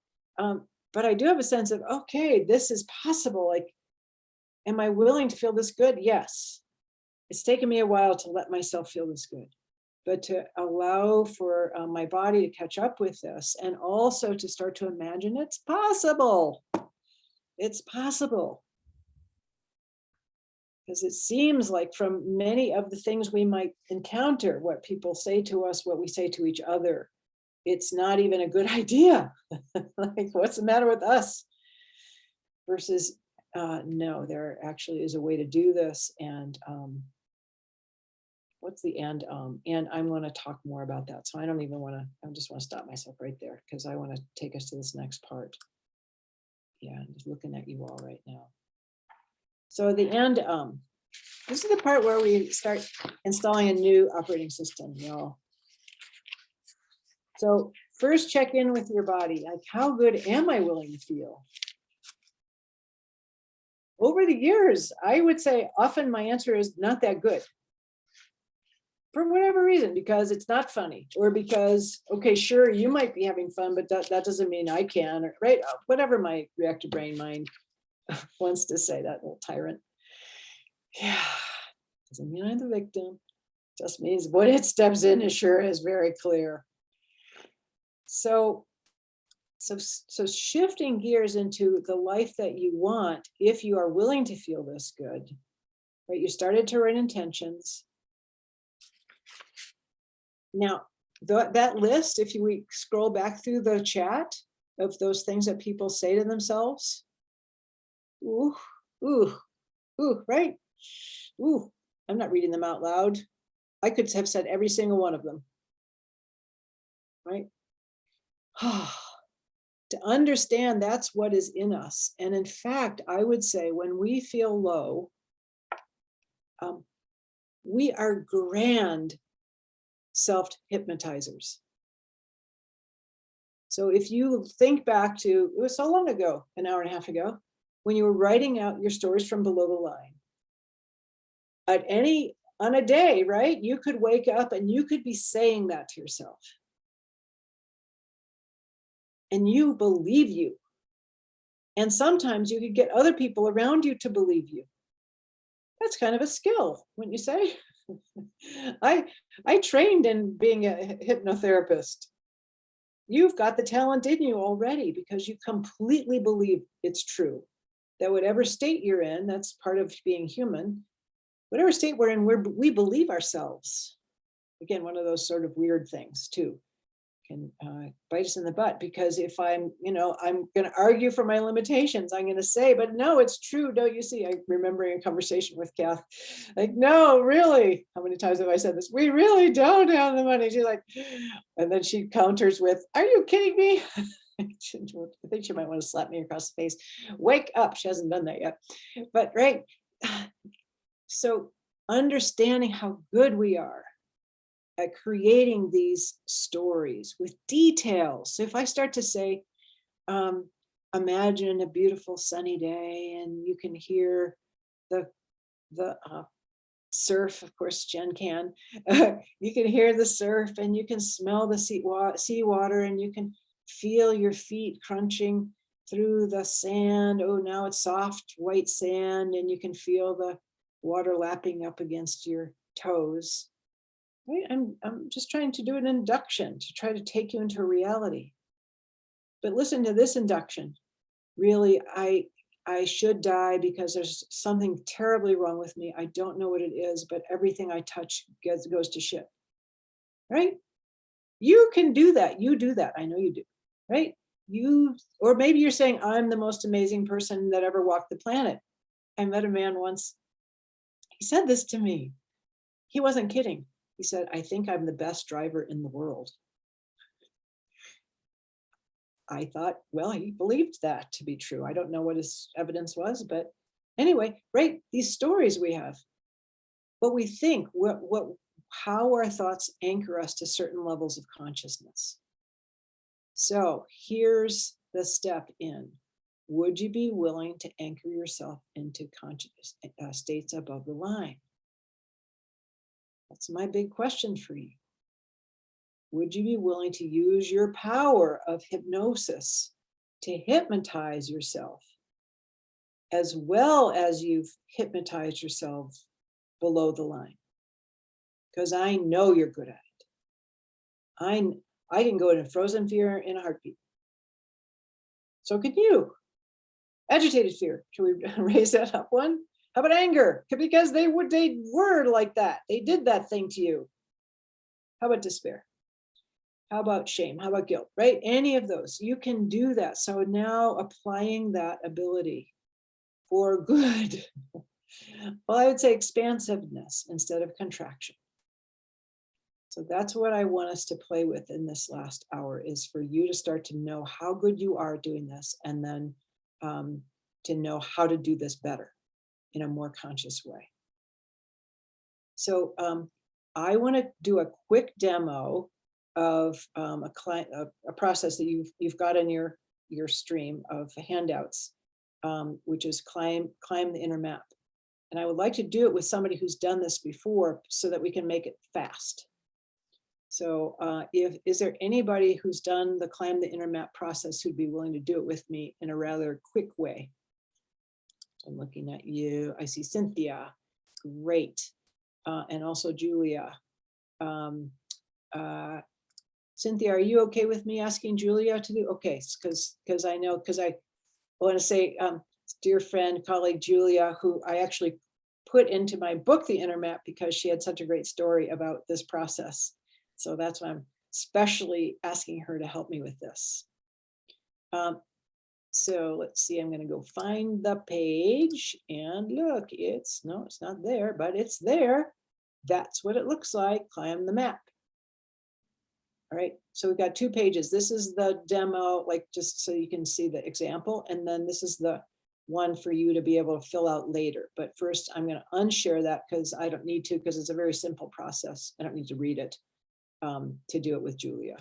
But I do have a sense of, okay, this is possible. Like, am I willing to feel this good? Yes. It's taken me a while to let myself feel this good, but to allow for my body to catch up with this, and also to start to imagine it's possible. It's possible. Because it seems like from many of the things we might encounter, what people say to us, what we say to each other, it's not even a good idea. Like, what's the matter with us? Versus, no, there actually is a way to do this. And what's the end? And I'm going to talk more about that. So I don't even want to, I just want to stop myself right there because I want to take us to this next part. Yeah, I'm just looking at you all right now. So the end, this is the part where we start installing a new operating system, y'all. So first check in with your body. Like, how good am I willing to feel? Over the years, I would say often my answer is not that good. For whatever reason, because it's not funny, or because, okay, sure, you might be having fun, but that doesn't mean I can, or, right? Whatever my reactive brain mind wants to say, that little tyrant. Yeah, doesn't mean I'm the victim. Just means what it steps in is sure is very clear. So shifting gears into the life that you want, if you are willing to feel this good, right? You started to write intentions. Now, that list, if we scroll back through the chat of those things that people say to themselves, ooh, right? Ooh, I'm not reading them out loud. I could have said every single one of them, right? To understand that's what is in us. And in fact, I would say when we feel low, we are grand self-hypnotizers. So if you think back to, it was so long ago, an hour and a half ago, when you were writing out your stories from below the line, on a day, right? You could wake up and you could be saying that to yourself. And you believe you. And sometimes you could get other people around you to believe you. That's kind of a skill, wouldn't you say? I trained in being a hypnotherapist. You've got the talent in you already because you completely believe it's true. That whatever state you're in, that's part of being human. Whatever state we're in, we believe ourselves. Again, one of those sort of weird things too. Can bite us in the butt, because if I'm going to argue for my limitations, I'm going to say, but no, it's true. Don't you see? I'm remembering a conversation with Kath, like, no, really, how many times have I said this? We really don't have the money. She's like, and then she counters with, are you kidding me? I think she might want to slap me across the face. Wake up. She hasn't done that yet, but right. So understanding how good we are at creating these stories with details. So if I start to say, imagine a beautiful sunny day and you can hear the surf, of course, Jen can, you can hear the surf and you can smell the seawater and you can feel your feet crunching through the sand. Oh, now it's soft white sand and you can feel the water lapping up against your toes. Right? I'm just trying to do an induction to try to take you into reality. But listen to this induction. Really, I I should die because there's something terribly wrong with me. I don't know what it is, but everything I touch goes to shit. Right? You can do that. You do that. I know you do. Right? Or maybe you're saying, I'm the most amazing person that ever walked the planet. I met a man once. He said this to me. He wasn't kidding. He said, I think I'm the best driver in the world. I thought, well, he believed that to be true. I don't know what his evidence was, but anyway, right? These stories we have, what we think, how our thoughts anchor us to certain levels of consciousness. So here's the step in. Would you be willing to anchor yourself into conscious states above the line? That's my big question for you. Would you be willing to use your power of hypnosis to hypnotize yourself as well as you've hypnotized yourself below the line? Because I know you're good at it. I can go into frozen fear in a heartbeat. So can you. Agitated fear. Should we raise that up one? How about anger? Because they were like that. They did that thing to you. How about despair? How about shame? How about guilt, right? Any of those, you can do that. So now applying that ability for good. Well, I would say expansiveness instead of contraction. So that's what I want us to play with in this last hour, is for you to start to know how good you are doing this, and then to know how to do this better in a more conscious way. So I want to do a quick demo of a process that you've got in your stream of handouts, which is climb the inner map. And I would like to do it with somebody who's done this before so that we can make it fast. So is there anybody who's done the climb the inner map process who'd be willing to do it with me in a rather quick way? I'm looking at you. I see Cynthia. Great. And also Julia. Cynthia, are you okay with me asking Julia to do? Okay, because I want to say, dear friend, colleague Julia, who I actually put into my book, The Inner Map, because she had such a great story about this process. So that's why I'm especially asking her to help me with this. So let's see, I'm going to go find the page, and look, it's not there, but it's there. That's what it looks like. Climb the map. All right, so we've got 2 pages. This is the demo, like just so you can see the example. And then this is the one for you to be able to fill out later. But first I'm going to unshare that because I don't need to, because it's a very simple process. I don't need to read it to do it with Julia.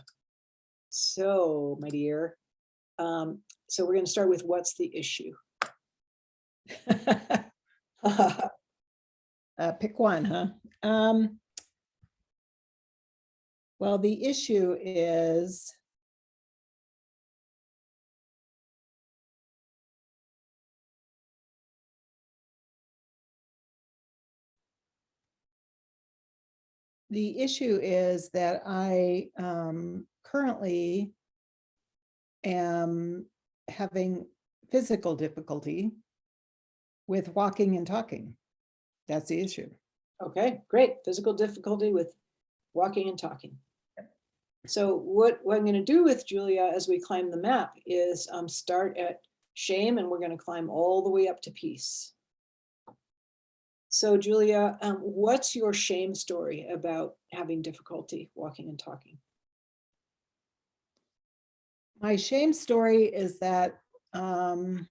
So my dear, so we're going to start with what's the issue? Pick one, huh? Well, the issue is that I currently am having physical difficulty with walking and talking. That's the issue. Okay, great. Physical difficulty with walking and talking. So what I'm going to do with Julia as we climb the map is start at shame, and we're going to climb all the way up to peace. So Julia, what's your shame story about having difficulty walking and talking? My shame story is that, of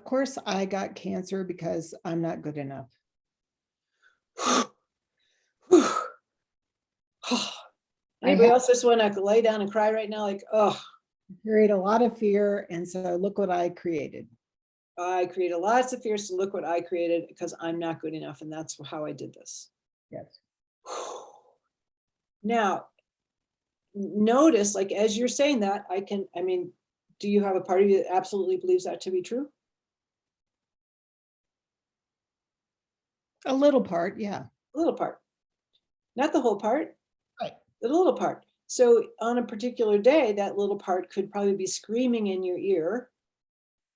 course, I got cancer because I'm not good enough. Anybody else just want to lay down and cry right now? Like, oh, Create a lot of fear, and so look what I created. I created lots of fears, so look what I created because I'm not good enough, and that's how I did this. Yes. Now, notice, like, as you're saying that, do you have a part of you that absolutely believes that to be true? A little part, yeah. A little part. Not the whole part. Right. The little part. So on a particular day, that little part could probably be screaming in your ear.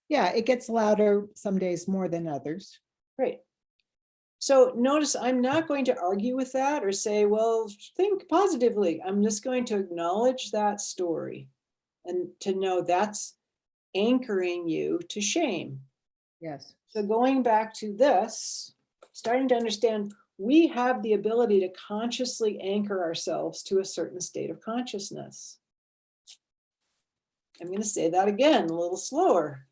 Yeah, it gets louder some days more than others. Right. So notice I'm not going to argue with that or say, well, think positively. I'm just going to acknowledge that story and to know that's anchoring you to shame. Yes. So going back to this, starting to understand we have the ability to consciously anchor ourselves to a certain state of consciousness. I'm going to say that again, a little slower.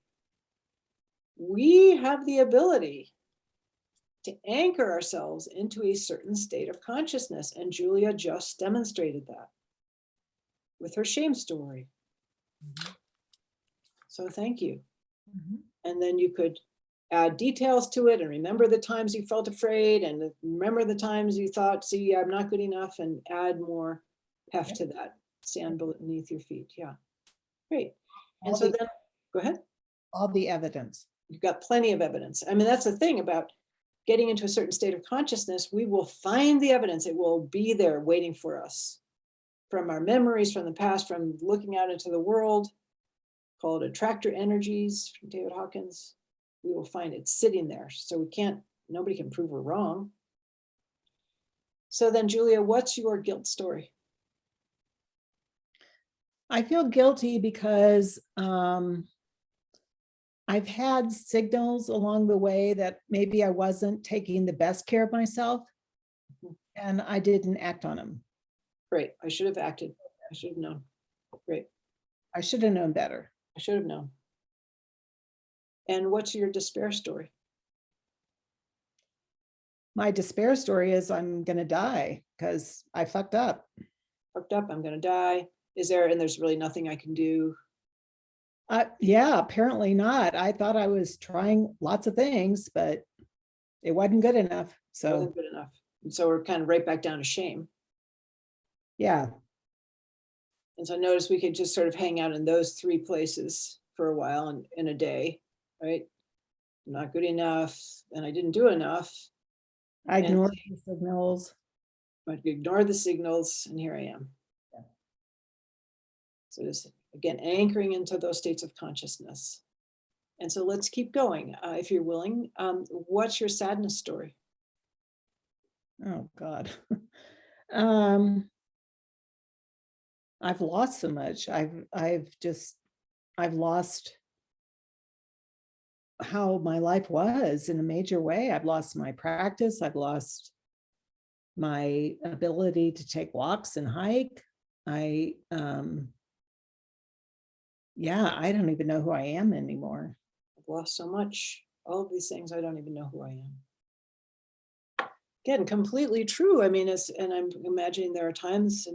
We have the ability to anchor ourselves into a certain state of consciousness. And Julia just demonstrated that with her shame story. So thank you. And then you could add details to it and remember the times you felt afraid and remember the times you thought, see, I'm not good enough, and add more heft to that sand beneath your feet. Yeah, great. And so then, go ahead. All the evidence. You've got plenty of evidence. I mean, that's the thing about getting into a certain state of consciousness. We will find the evidence. It will be there waiting for us from our memories, from the past, from looking out into the world, called attractor energies from David Hawkins. We will find it sitting there. So nobody can prove we're wrong. So then, Julia, what's your guilt story? I feel guilty because I've had signals along the way that maybe I wasn't taking the best care of myself, and I didn't act on them. Great. I should have acted. I should have known. Great. I should have known better. I should have known. And what's your despair story? My despair story is I'm going to die because I fucked up. Fucked up. I'm going to die. And there's really nothing I can do. Yeah, apparently not. I thought I was trying lots of things, but it wasn't good enough. It So wasn't good enough. And so we're kind of right back down to shame. yeah, And so notice we could just sort of hang out in those three places for a while and in a day, right? I'm not good enough, and I didn't do enough. I And ignored the signals. I ignored the signals, and here I am. Yeah. So just again, anchoring into those states of consciousness. And so let's keep going. If you're willing, what's your sadness story? Oh God. I've lost so much. I've lost how my life was in a major way. I've lost my practice. I've lost my ability to take walks and hike. I don't even know who I am anymore. I've lost so much. All of these things, I don't even know who I am. Again, completely true. I mean, and I'm imagining there are times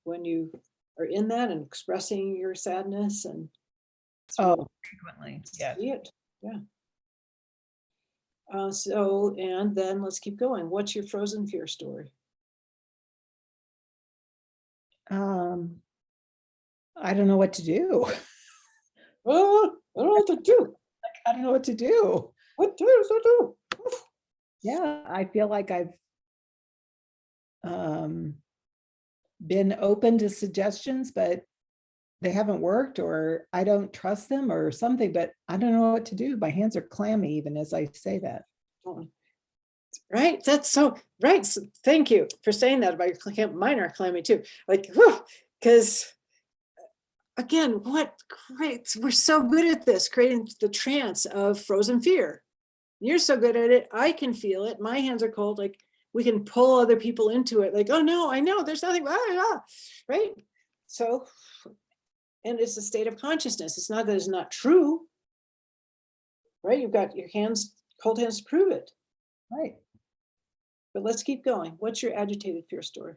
when you are in that and expressing your sadness and Frequently. Yeah. see it. Yeah. And then let's keep going. What's your frozen fear story? I don't know what to do. Oh, I don't know what to do. I don't know what to do. What do I do? Yeah, I feel like I've been open to suggestions, but they haven't worked, or I don't trust them or something, but I don't know what to do. My hands are clammy even as I say that. Right. That's so right. So thank you for saying that about your mine are clammy too. Like, because again, what great. We're so good at this, creating the trance of frozen fear. You're so good at it. I can feel it. My hands are cold. Like we can pull other people into it. Like, oh no, I know there's nothing, right? So, and it's a state of consciousness. It's not that it's not true, right? You've got your hands, cold hands to prove it. Right. But let's keep going. What's your agitated fear story?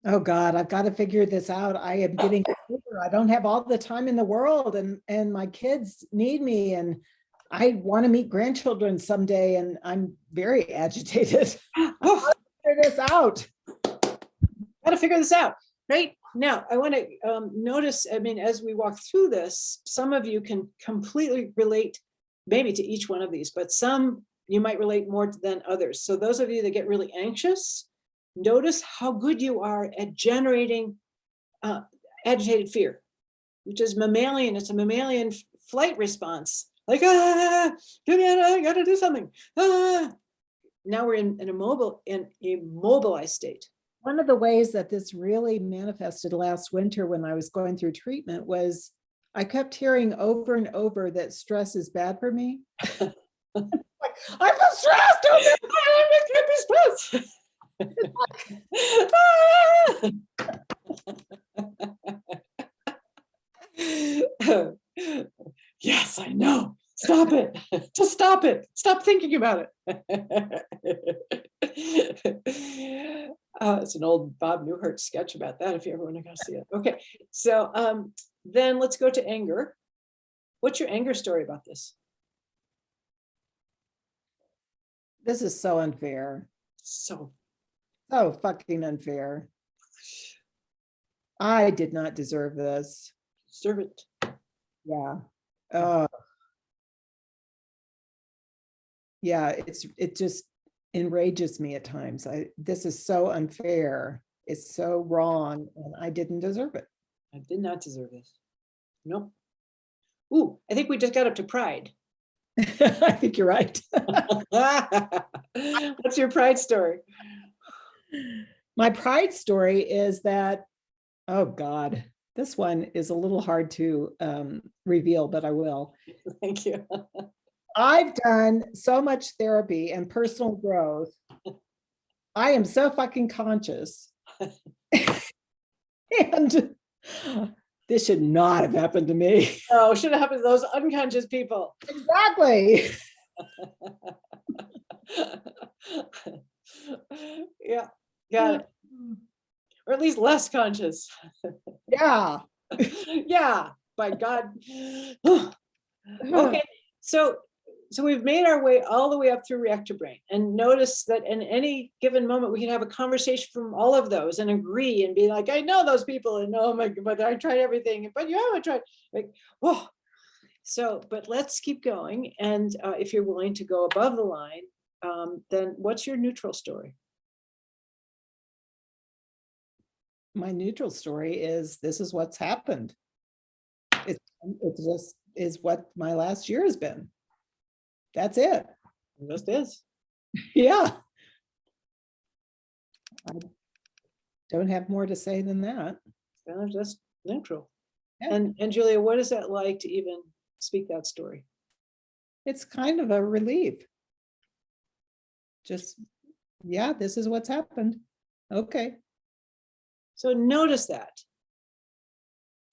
Oh God, I've got to figure this out. I am getting older. I don't have all the time in the world, and my kids need me, and I want to meet grandchildren someday, and I'm very agitated. Oh, Figure this out. got to figure this out, right? Now, I want to notice, I mean, as we walk through this, some of you can completely relate maybe to each one of these, but some you might relate more than others. So those of you that get really anxious, notice how good you are at generating agitated fear, which is mammalian. It's a mammalian flight response. Like, ah, get me out, I gotta do something. Ah. Now we're in an immobilized state. One of the ways that this really manifested last winter when I was going through treatment was I kept hearing over and over that stress is bad for me. Like, I feel stressed. I can't be stressed. Yes, I know. Stop it. Just stop it. Stop thinking about it. It's an old Bob Newhart sketch about that if you ever want to go see it. Okay, so then let's go to anger. What's your anger story about this? This is so unfair. So fucking unfair. I did not deserve this. Deserve it. Yeah. Yeah, it just enrages me at times. This is so unfair. It's so wrong, and I didn't deserve it. I did not deserve this. Nope. Ooh, I think we just got up to pride. I think you're right. What's your pride story? My pride story is that, oh God, this one is a little hard to reveal, but I will. Thank you. I've done so much therapy and personal growth. I am so fucking conscious. And this should not have happened to me. No, it should have happened to those unconscious people. Exactly. Yeah, got it. Or at least less conscious. Yeah. Yeah, by God. Okay, so we've made our way all the way up through reactor brain, and notice that in any given moment we can have a conversation from all of those and agree and be like, I know those people, and oh my God, but I tried everything, but you haven't tried. Like, whoa. So, but let's keep going. And if you're willing to go above the line, then what's your neutral story? My neutral story is this is what's happened. It just is what my last year has been. That's it. It just is. Yeah. I don't have more to say than that. Kind of just neutral. Yeah. And Julia, what is that like to even speak that story? It's kind of a relief. Just, yeah, this is what's happened. Okay. So notice that.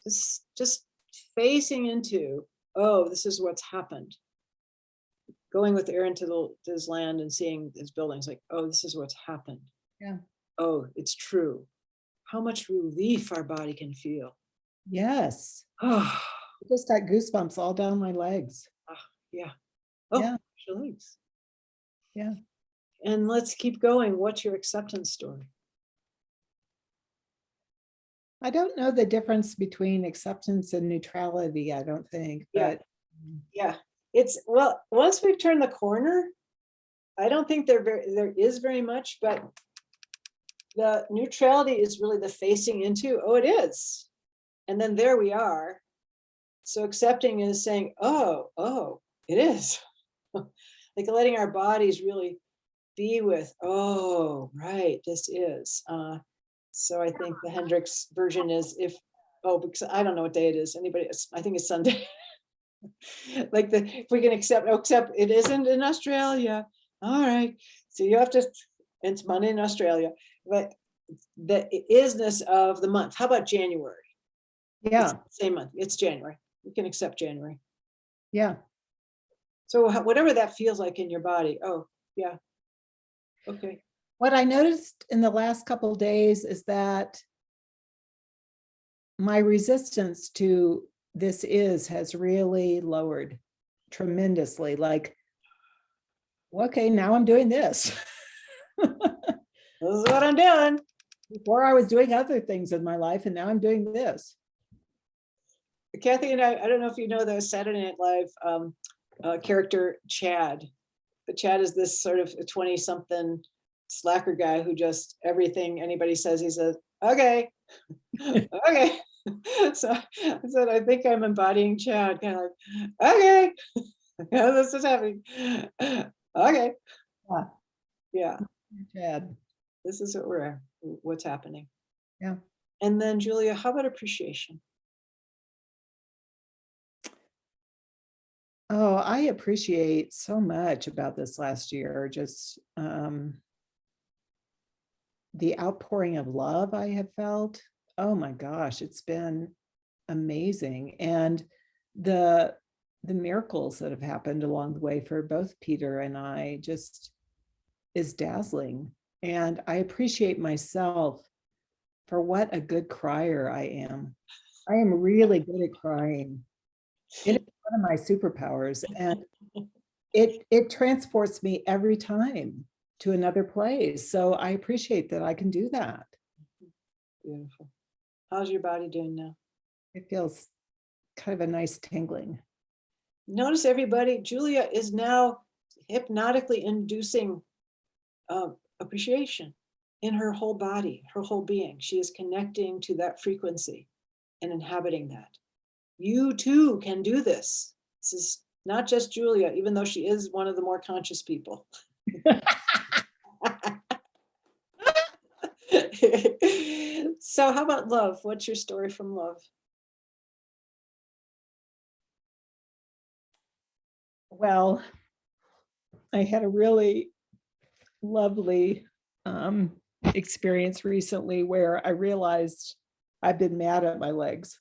Just facing into, oh, this is what's happened. Going with Aaron to his land and seeing his buildings, like, oh, this is what's happened. Yeah. Oh, it's true. How much relief our body can feel. Yes. Oh, I just got goosebumps all down my legs. Yeah. Oh, yeah. Your legs. Yeah. And let's keep going. What's your acceptance story? I don't know the difference between acceptance and neutrality, I don't think. But yeah. It's, well, once we've turned the corner, I don't think there is very much, but the neutrality is really the facing into, oh, it is. And then there we are. So accepting is saying, oh, it is. Like letting our bodies really be with, oh, right, this is. So I think the Hendricks version is because I don't know what day it is. Anybody, I think it's Sunday. Like if we can accept it isn't in Australia. All right. So you have to, it's Monday in Australia, but the isness of the month. How about January? Yeah. Same month. It's January. We can accept January. Yeah. So whatever that feels like in your body. Oh, yeah. Okay. What I noticed in the last couple of days is that my resistance to this has really lowered tremendously. Like, okay, now I'm doing this. This is what I'm doing. Before I was doing other things in my life, and now I'm doing this. Kathy and I don't know if you know the Saturday Night Live character Chad. But Chad is this sort of 20-something slacker guy who just everything anybody says, he says, okay, Okay. So I said, I think I'm embodying Chad, kind of like, okay, this is happening. Okay. Yeah. Yeah, Chad. this is what's happening. Yeah. And then Julia, how about appreciation? Oh, I appreciate so much about this last year, just the outpouring of love I have felt. Oh my gosh, it's been amazing. And the miracles that have happened along the way for both Peter and I just is dazzling. And I appreciate myself for what a good crier I am. I am really good at crying. It is one of my superpowers, and it transports me every time to another place. So I appreciate that I can do that. Beautiful. How's your body doing now? It feels kind of a nice tingling. Notice everybody, Julia is now hypnotically inducing appreciation in her whole body, her whole being. She is connecting to that frequency and inhabiting that. You too can do this. This is not just Julia, even though she is one of the more conscious people. So how about love? What's your story from love? Well, I had a really lovely experience recently where I realized I've been mad at my legs.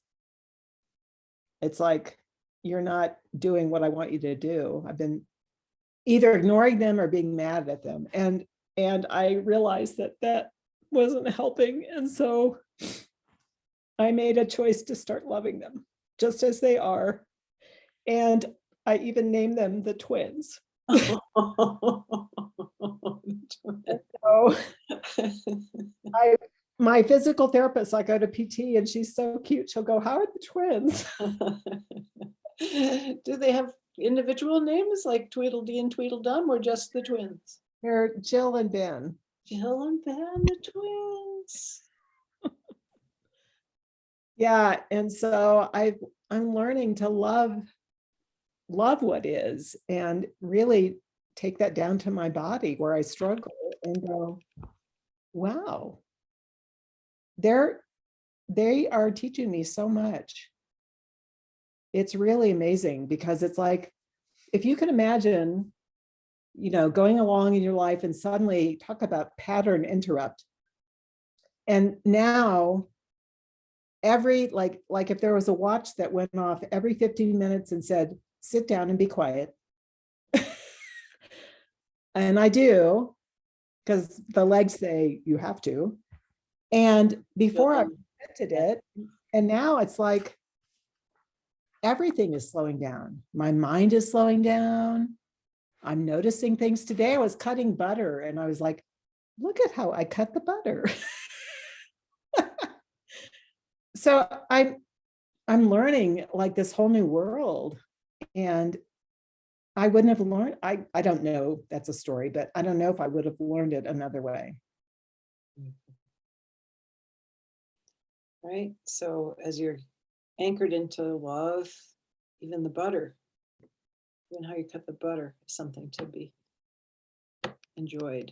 It's like, you're not doing what I want you to do. I've been either ignoring them or being mad at them. And I realized that that wasn't helping. And so I made a choice to start loving them just as they are. And I even named them the twins. So my physical therapist, I go to PT and she's so cute. She'll go, how are the twins? Do they have individual names like Tweedledee and Tweedledum, or just the twins? They're Jill and Ben. Jill and Ben, the twins. Yeah. And so I'm learning to love what is, and really take that down to my body where I struggle and go, wow, they are teaching me so much. It's really amazing, because it's like, if you can imagine, going along in your life and suddenly talk about pattern interrupt. And now every, like if there was a watch that went off every 15 minutes and said, sit down and be quiet. And I do, because the legs say you have to. And before I invented it, and now it's like everything is slowing down. My mind is slowing down. I'm noticing things. Today I was cutting butter and I was like, look at how I cut the butter. So I'm learning like this whole new world, and I wouldn't have learned, I don't know, that's a story, but I don't know if I would have learned it another way. Right? So as you're anchored into love, even the butter, even how you cut the butter is something to be enjoyed.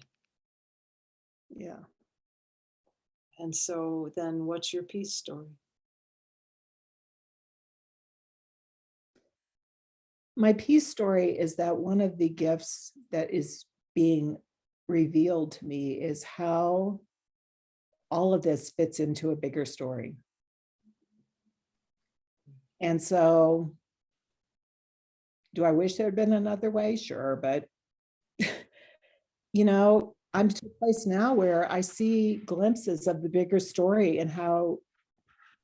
Yeah. And so then what's your peace story? My peace story is that one of the gifts that is being revealed to me is how all of this fits into a bigger story. And so, do I wish there had been another way? Sure, but I'm to a place now where I see glimpses of the bigger story and how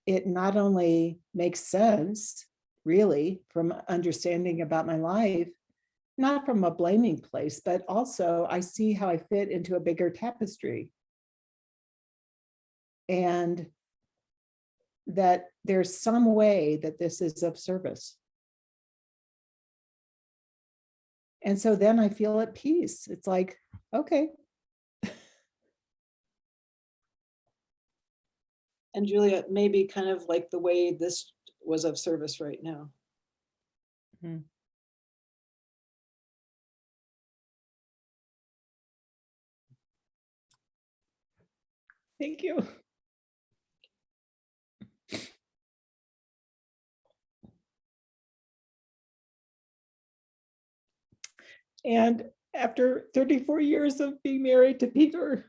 it not only makes sense, really, from understanding about my life, not from a blaming place, but also I see how I fit into a bigger tapestry. And that there's some way that this is of service. And so then I feel at peace. It's like, okay. And Julia, maybe kind of like the way this was of service right now. Thank you. And after 34 years of being married to Peter,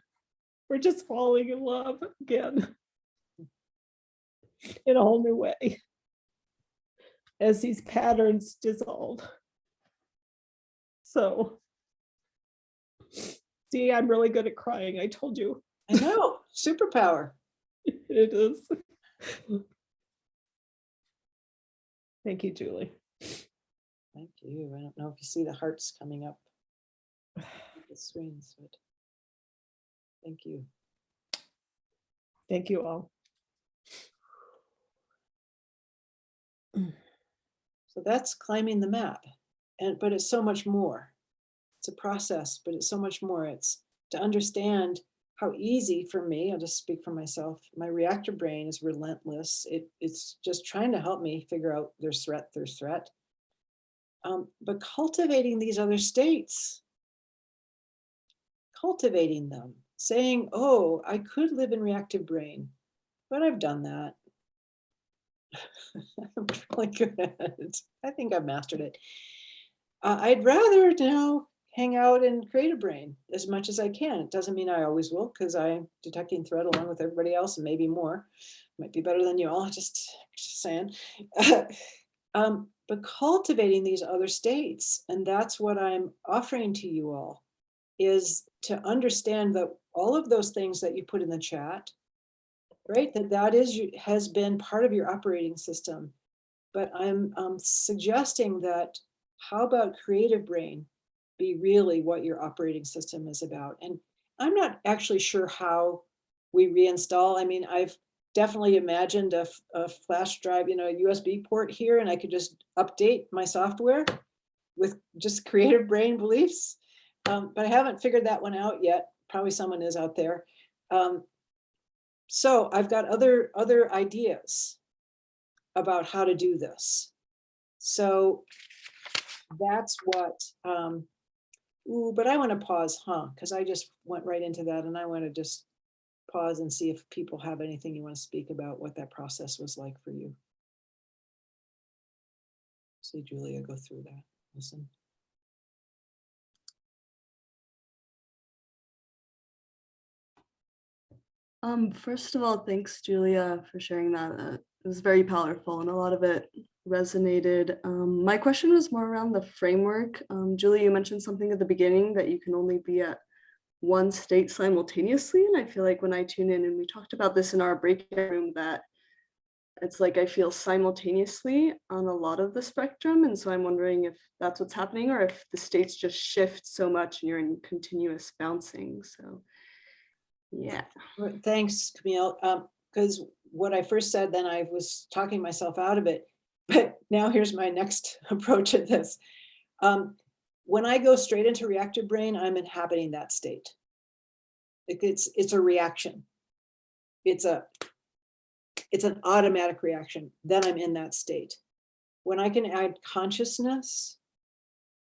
we're just falling in love again in a whole new way as these patterns dissolve. So, see, I'm really good at crying. I told you. I know, superpower. It is. Thank you, Julie. Thank you. I don't know if you see the hearts coming up the screens, but thank you. Thank you all. So that's climbing the map, but it's so much more. It's a process, but it's so much more. It's to understand how easy for me, I'll just speak for myself, my reactor brain is relentless. It's just trying to help me figure out there's threat. But cultivating these other states, cultivating them, saying, oh, I could live in reactive brain, but I've done that. I'm really good at it. I think I've mastered it. I'd rather now hang out in creative brain as much as I can. It doesn't mean I always will, because I'm detecting threat along with everybody else and maybe more. Might be better than you all, just saying. But cultivating these other states, and that's what I'm offering to you all, is to understand that all of those things that you put in the chat, right, that has been part of your operating system. But I'm suggesting that how about creative brain be really what your operating system is about? And I'm not actually sure how we reinstall. I mean, I've definitely imagined a flash drive, a USB port here, and I could just update my software with just creative brain beliefs. But I haven't figured that one out yet. Probably someone is out there. So I've got other ideas about how to do this. So that's what, but I want to pause, because I just went right into that, and I want to just pause and see if people have anything you want to speak about what that process was like for you. See Julia go through that. Listen. First of all, thanks, Julia, for sharing that. It was very powerful and a lot of it resonated. My question was more around the framework. Julia, you mentioned something at the beginning that you can only be at one state simultaneously. And I feel like when I tune in, and we talked about this in our breakout room, that it's like I feel simultaneously on a lot of the spectrum. And so I'm wondering if that's what's happening, or if the states just shift so much and you're in continuous bouncing. So yeah. Thanks, Camille. Because what I first said, then I was talking myself out of it. But now here's my next approach at this. When I go straight into reactive brain, I'm inhabiting that state. It's a reaction. It's an automatic reaction. Then I'm in that state. When I can add consciousness,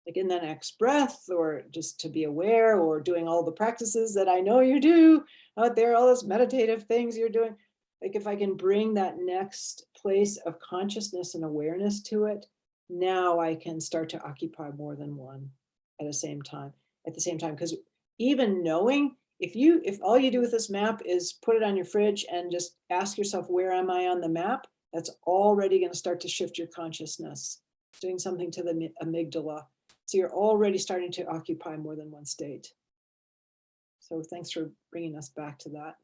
like in the next breath, or just to be aware, or doing all the practices that I know you do out there, all those meditative things you're doing, like if I can bring that next place of consciousness and awareness to it, now I can start to occupy more than one at the same time. Because even knowing, if all you do with this map is put it on your fridge and just ask yourself, where am I on the map? That's already going to start to shift your consciousness, doing something to the amygdala. So you're already starting to occupy more than one state. So thanks for bringing us back to that.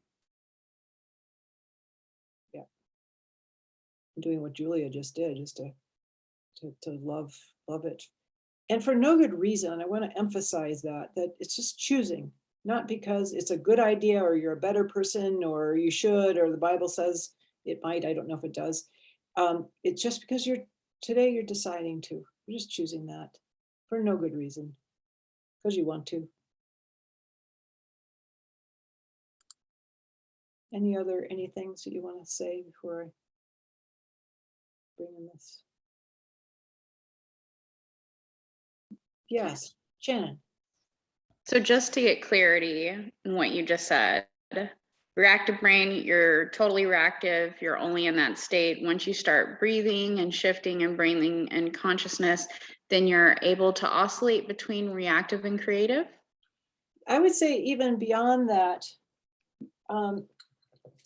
Yeah. I'm doing what Julia just did, just to love it. And for no good reason. And I want to emphasize that it's just choosing, not because it's a good idea or you're a better person or you should, or the Bible says it might, I don't know if it does. It's just because today you're deciding to, you're just choosing that. For no good reason, because you want to. Any things that you want to say before I bring in this? Yes, Shannon. So just to get clarity in what you just said, reactive brain, you're totally reactive. You're only in that state. Once you start breathing and shifting and breathing and consciousness, then you're able to oscillate between reactive and creative. I would say even beyond that,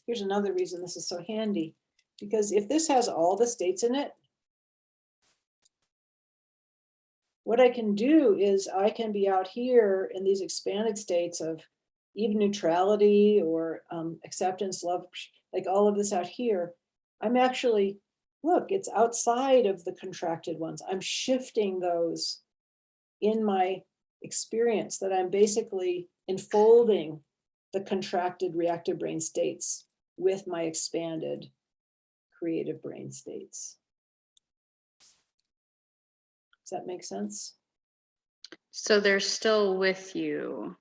here's another reason this is so handy, because if this has all the states in it, what I can do is I can be out here in these expanded states of even neutrality or acceptance, love, like all of this out here. I'm actually, look, it's outside of the contracted ones. I'm shifting those in my experience, that I'm basically enfolding the contracted reactive brain states with my expanded creative brain states. Does that make sense? So they're still with you.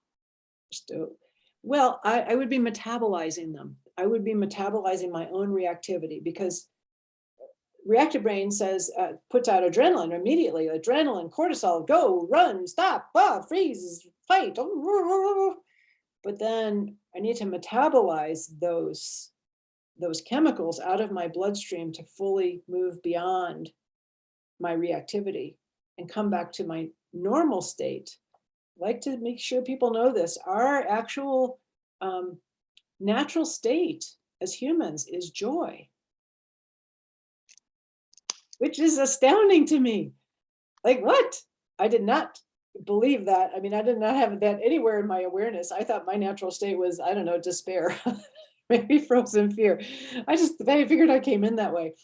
Well, I would be metabolizing them. I would be metabolizing my own reactivity, because reactive brain says, puts out adrenaline immediately, adrenaline, cortisol, go, run, stop, freeze, fight. But then I need to metabolize those chemicals out of my bloodstream to fully move beyond my reactivity and come back to my normal state. I like to make sure people know this. Our actual natural state as humans is joy, which is astounding to me. Like, what? I did not believe that. I mean, I did not have that anywhere in my awareness. I thought my natural state was, I don't know, despair, maybe frozen fear. I figured I came in that way.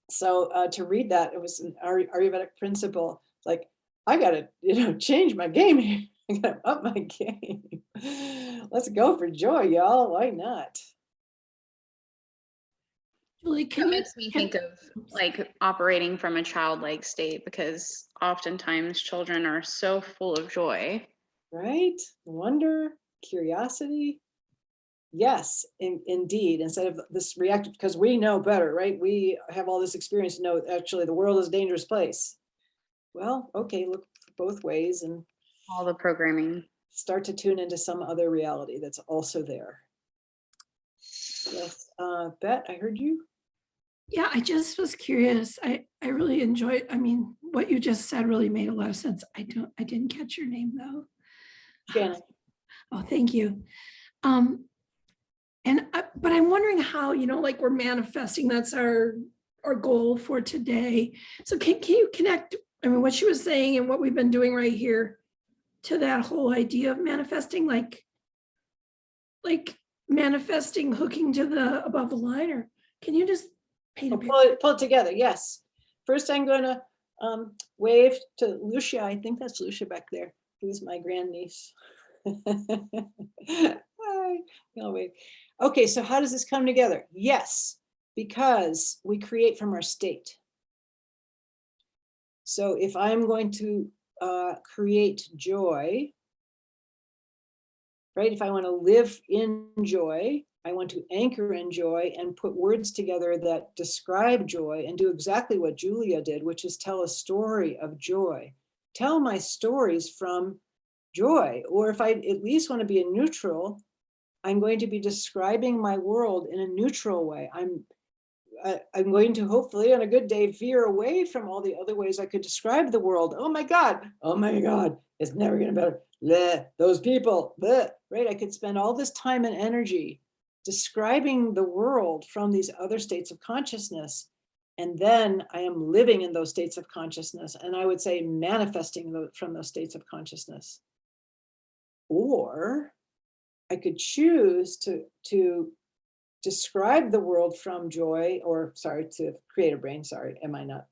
So to read that, it was an Ayurvedic principle. Like, I gotta, change my game here. I gotta up my game. Let's go for joy, y'all. Why not? Julie, That can you, makes me think of like operating from a childlike state, because oftentimes children are so full of joy. Right? Wonder, curiosity. Yes, indeed. Instead of this reactive, because we know better, right? We have all this experience to know actually the world is a dangerous place. Well, okay, look both ways and All the programming. start to tune into some other reality that's also there. Yes, Bet, I heard you. yeah, I just was curious. I really enjoyed, I mean, what you just said really made a lot of sense. I didn't catch your name though. Janet. Oh, thank you. But I'm wondering how, like we're manifesting, that's our goal for today. So can you connect, I mean, what she was saying and what we've been doing right here to that whole idea of manifesting, like manifesting, hooking to the above the line, or can you just paint a picture? Pull it together, yes. First, I'm gonna wave to Lucia. I think that's Lucia back there, who's my grandniece. Hi, I'll wave. Okay, so how does this come together? Yes, because we create from our state. So if I'm going to create joy, right? If I want to live in joy, I want to anchor in joy and put words together that describe joy and do exactly what Julia did, which is tell a story of joy. Tell my stories from joy. Or if I at least want to be a neutral, I'm going to be describing my world in a neutral way. I'm going to hopefully on a good day veer away from all the other ways I could describe the world. Oh my God, it's never gonna be better. Bleh, those people, bleh, right? I could spend all this time and energy describing the world from these other states of consciousness. And then I am living in those states of consciousness. And I would say manifesting from those states of consciousness. Or I could choose to describe the world from joy, or sorry, to creative brain. Sorry, am I not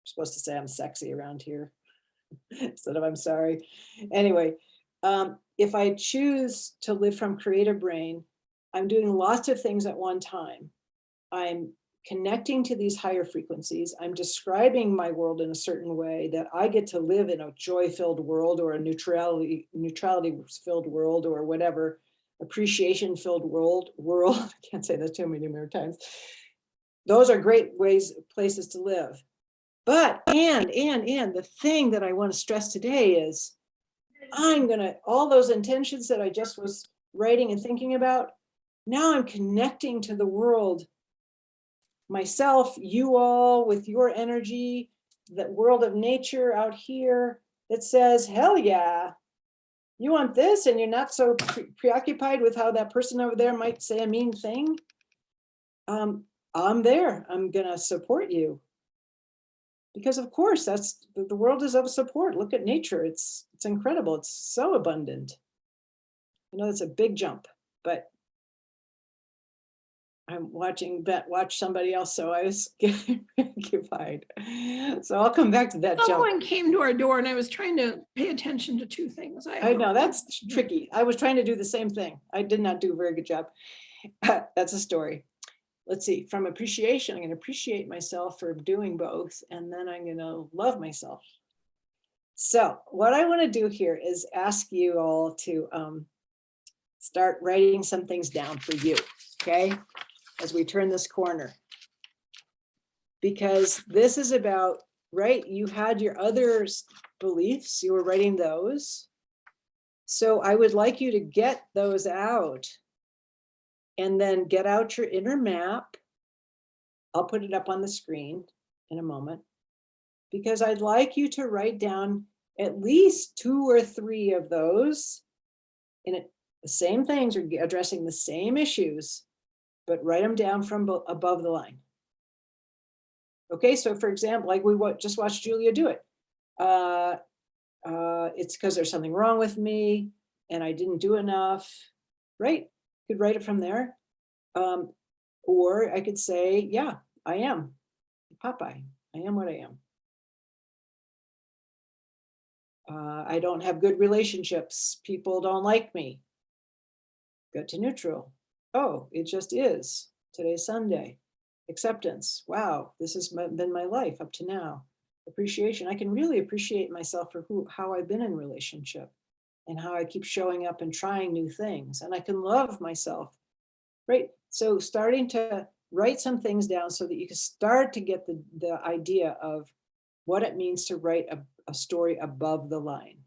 supposed to say I'm sexy around here instead of I'm sorry? Anyway, if I choose to live from creative brain, I'm doing lots of things at one time. I'm connecting to these higher frequencies. I'm describing my world in a certain way that I get to live in a joy-filled world or a neutrality-filled world or whatever appreciation filled world. I can't say that too many more times. Those are great places to live. But, and the thing that I want to stress today is all those intentions that I just was writing and thinking about, now I'm connecting to the world, myself, you all, with your energy, that world of nature out here that says, hell yeah, you want this, and you're not so preoccupied with how that person over there might say a mean thing. I'm there. I'm gonna support you. Because of course, that's the world is of support. Look at nature. It's incredible. It's so abundant. I know that's a big jump, but I'm watching Bet watch somebody else, so I was getting occupied. So I'll come back to that jump. Someone came to our door and I was trying to pay attention to two things. I know that's tricky. I was trying to do the same thing. I did not do a very good job. That's a story. Let's see, from appreciation, I'm going to appreciate myself for doing both, and then I'm going to love myself. So what I want to do here is ask you all to start writing some things down for you, okay, as we turn this corner. Because this is about, right, you had your other beliefs, you were writing those. So I would like you to get those out and then get out your inner map. I'll put it up on the screen in a moment, because I'd like you to write down at least 2 or 3 of those in it, the same things, or addressing the same issues, but write them down from above the line. Okay, so for example, like we just watched Julia do it. It's because there's something wrong with me and I didn't do enough, right? Could write it from there. Or I could say, yeah, I am Popeye. I am what I am. I don't have good relationships. People don't like me. Go to neutral. Oh, it just is. Today's Sunday. Acceptance. Wow, this has been my life up to now. Appreciation. I can really appreciate myself for how I've been in relationship and how I keep showing up and trying new things. And I can love myself. Right. So starting to write some things down so that you can start to get the idea of what it means to write a story above the line.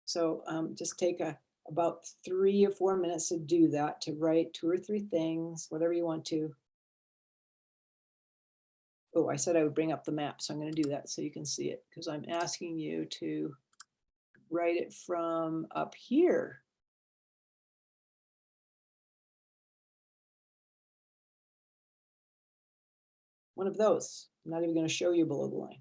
So just take about 3 or 4 minutes to do that, to write 2 or 3 things, whatever you want to. Oh, I said I would bring up the map, so I'm going to do that so you can see it, because I'm asking you to write it from up here. One of those. I'm not even going to show you below the line.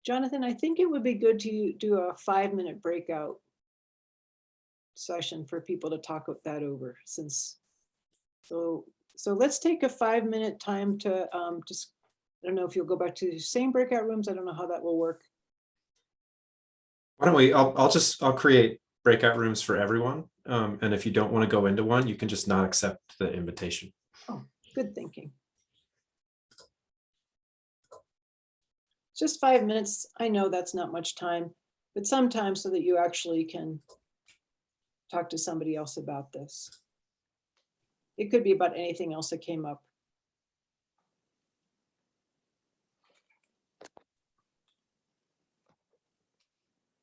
Jonathan, I think it would be good to do a 5-minute breakout session for people to talk that over, since, so let's take a 5-minute time to just, I don't know if you'll go back to the same breakout rooms. I don't know how that will work. Why don't we, I'll create breakout rooms for everyone. And if you don't want to go into one, you can just not accept the invitation. Oh, good thinking. Just 5 minutes. I know that's not much time, but sometimes so that you actually can talk to somebody else about this. It could be about anything else that came up.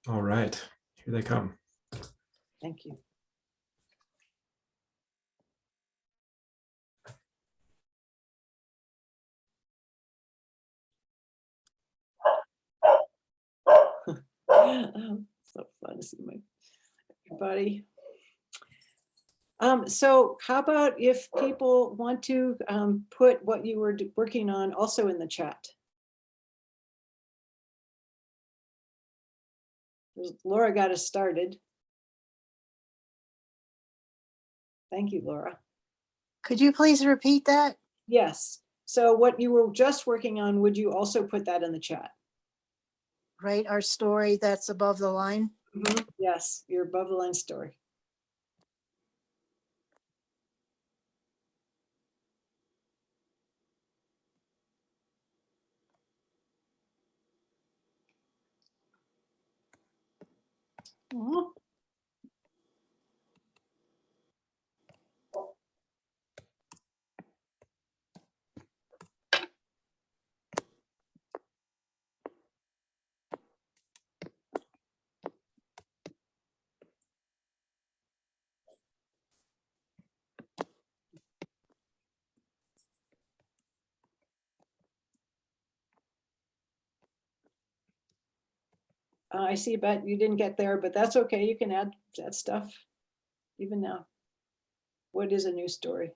All right, here they come. Thank you. So fun to see everybody. So how about if people want to put what you were working on also in the chat? Laura got us started. Thank you, Laura. Could you please repeat that? Yes. So what you were just working on, would you also put that in the chat? Right, our story that's above the line. Mm-hmm. Yes, your above the line story. Aw. I see, but you didn't get there, but that's okay. You can add that stuff even now. What is a new story?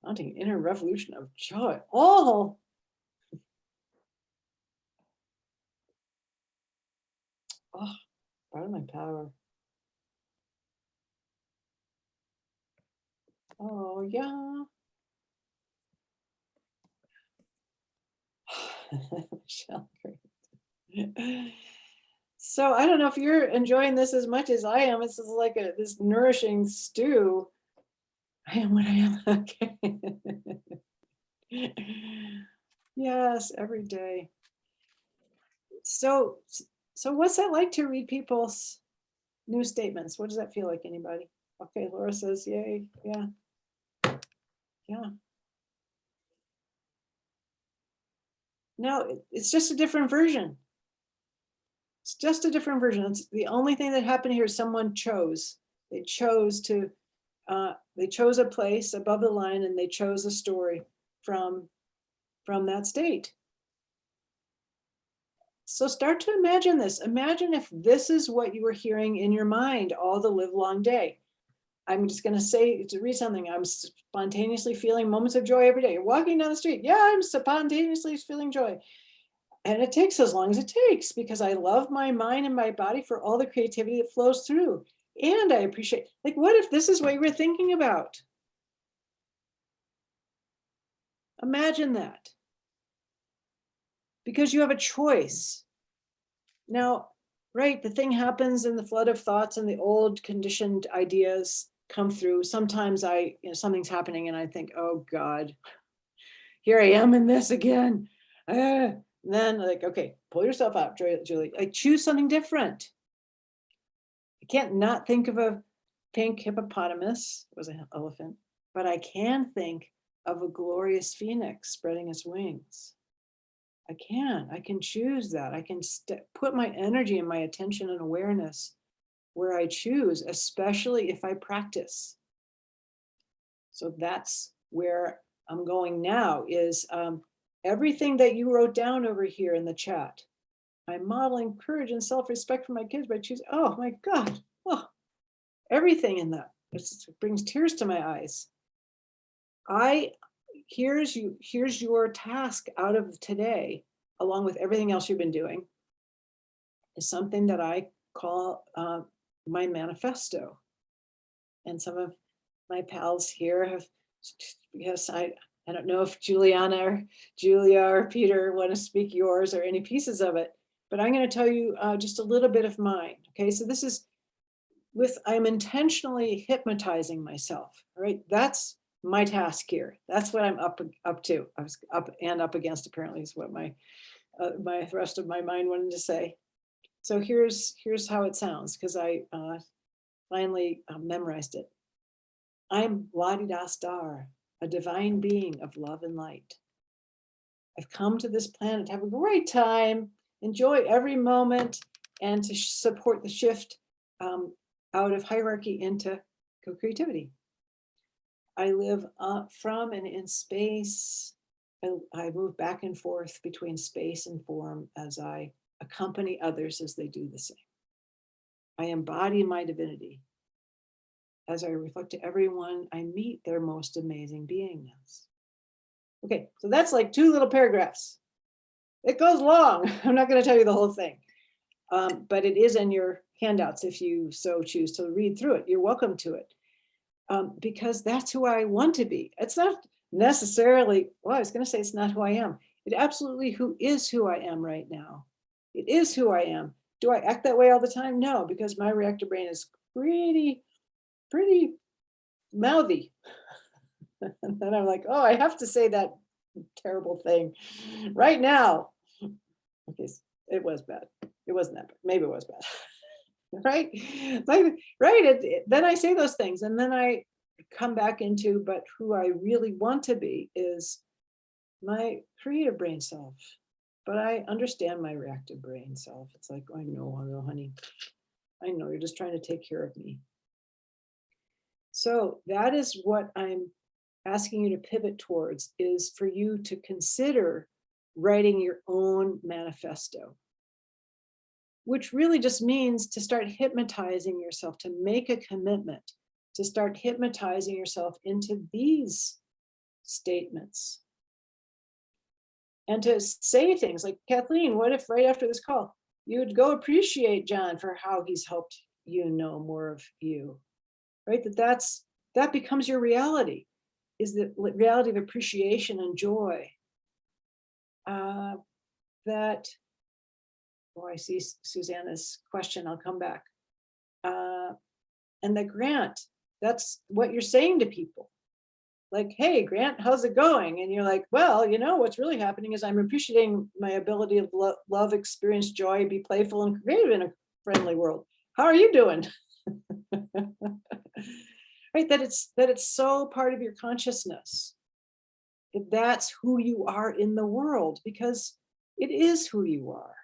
Mounting inner revolution of joy. Oh, part of my power. Oh, yeah. Michelle, great. So I don't know if you're enjoying this as much as I am. This is like this nourishing stew. I am what I am. Okay. Yes, every day. So what's that like to read people's new statements? What does that feel like, anybody? Okay, Laura says, yay, yeah. Yeah. No, it's just a different version. It's just a different version. It's the only thing that happened here is someone chose. They chose to, they chose a place above the line, and they chose a story from that state. So start to imagine this. Imagine if this is what you were hearing in your mind all the live long day. I'm just going to say, to read something, I'm spontaneously feeling moments of joy every day. You're walking down the street. Yeah, I'm spontaneously feeling joy. And it takes as long as it takes, because I love my mind and my body for all the creativity that flows through. And I appreciate, like, what if this is what you were thinking about? Imagine that. Because you have a choice. Now, right, the thing happens in the flood of thoughts, and the old conditioned ideas come through. Sometimes something's happening and I think, oh God, here I am in this again. Then like, okay, pull yourself out, Julie. Like, choose something different. I can't not think of a pink hippopotamus. It was an elephant, but I can think of a glorious phoenix spreading its wings. I can choose that. I can put my energy and my attention and awareness where I choose, especially if I practice. So that's where I'm going now, is everything that you wrote down over here in the chat. I'm modeling courage and self-respect for my kids by choosing, oh my God, oh, everything in that. It brings tears to my eyes. here's your task out of today, along with everything else you've been doing, is something that I call my manifesto. And some of my pals here have, yes, I don't know if Juliana or Julia or Peter want to speak yours or any pieces of it, but I'm going to tell you just a little bit of mine. Okay, so this is I'm intentionally hypnotizing myself, right? That's my task here. That's what I'm up to. I was up against, apparently, is what my rest of my mind wanted to say. So here's how it sounds, because I finally memorized it. I'm La-di-da star, a divine being of love and light. I've come to this planet to have a great time, enjoy every moment, and to support the shift out of hierarchy into co-creativity. I live from and in space. I move back and forth between space and form as I accompany others as they do the same. I embody my divinity. As I reflect to everyone I meet their most amazing beingness. Okay, so that's like 2 little paragraphs. It goes long. I'm not going to tell you the whole thing, but it is in your handouts if you so choose to read through it. You're welcome to it, because that's who I want to be. It's not necessarily, well, I was going to say it's not who I am. It absolutely is who I am right now. It is who I am. Do I act that way all the time? No, because my reactive brain is pretty mouthy. And then I'm like, oh, I have to say that terrible thing right now. Okay, it was bad. It wasn't that bad. Maybe it was bad. Right? Then I say those things, and then I come back into, but who I really want to be is my creative brain self. But I understand my reactive brain self. It's like, I know, honey. I know you're just trying to take care of me. So that is what I'm asking you to pivot towards, is for you to consider writing your own manifesto, which really just means to start hypnotizing yourself, to make a commitment, to start hypnotizing yourself into these statements. And to say things like, Kathleen, what if right after this call, you would go appreciate John for how he's helped you know more of you, right? That becomes your reality, is the reality of appreciation and joy. I see Susanna's question, I'll come back. And the Grant, that's what you're saying to people. Like, hey, Grant, how's it going? And you're like, well, what's really happening is I'm appreciating my ability to love, experience joy, be playful and creative in a friendly world. How are you doing? Right, that it's so part of your consciousness. That's who you are in the world, because it is who you are.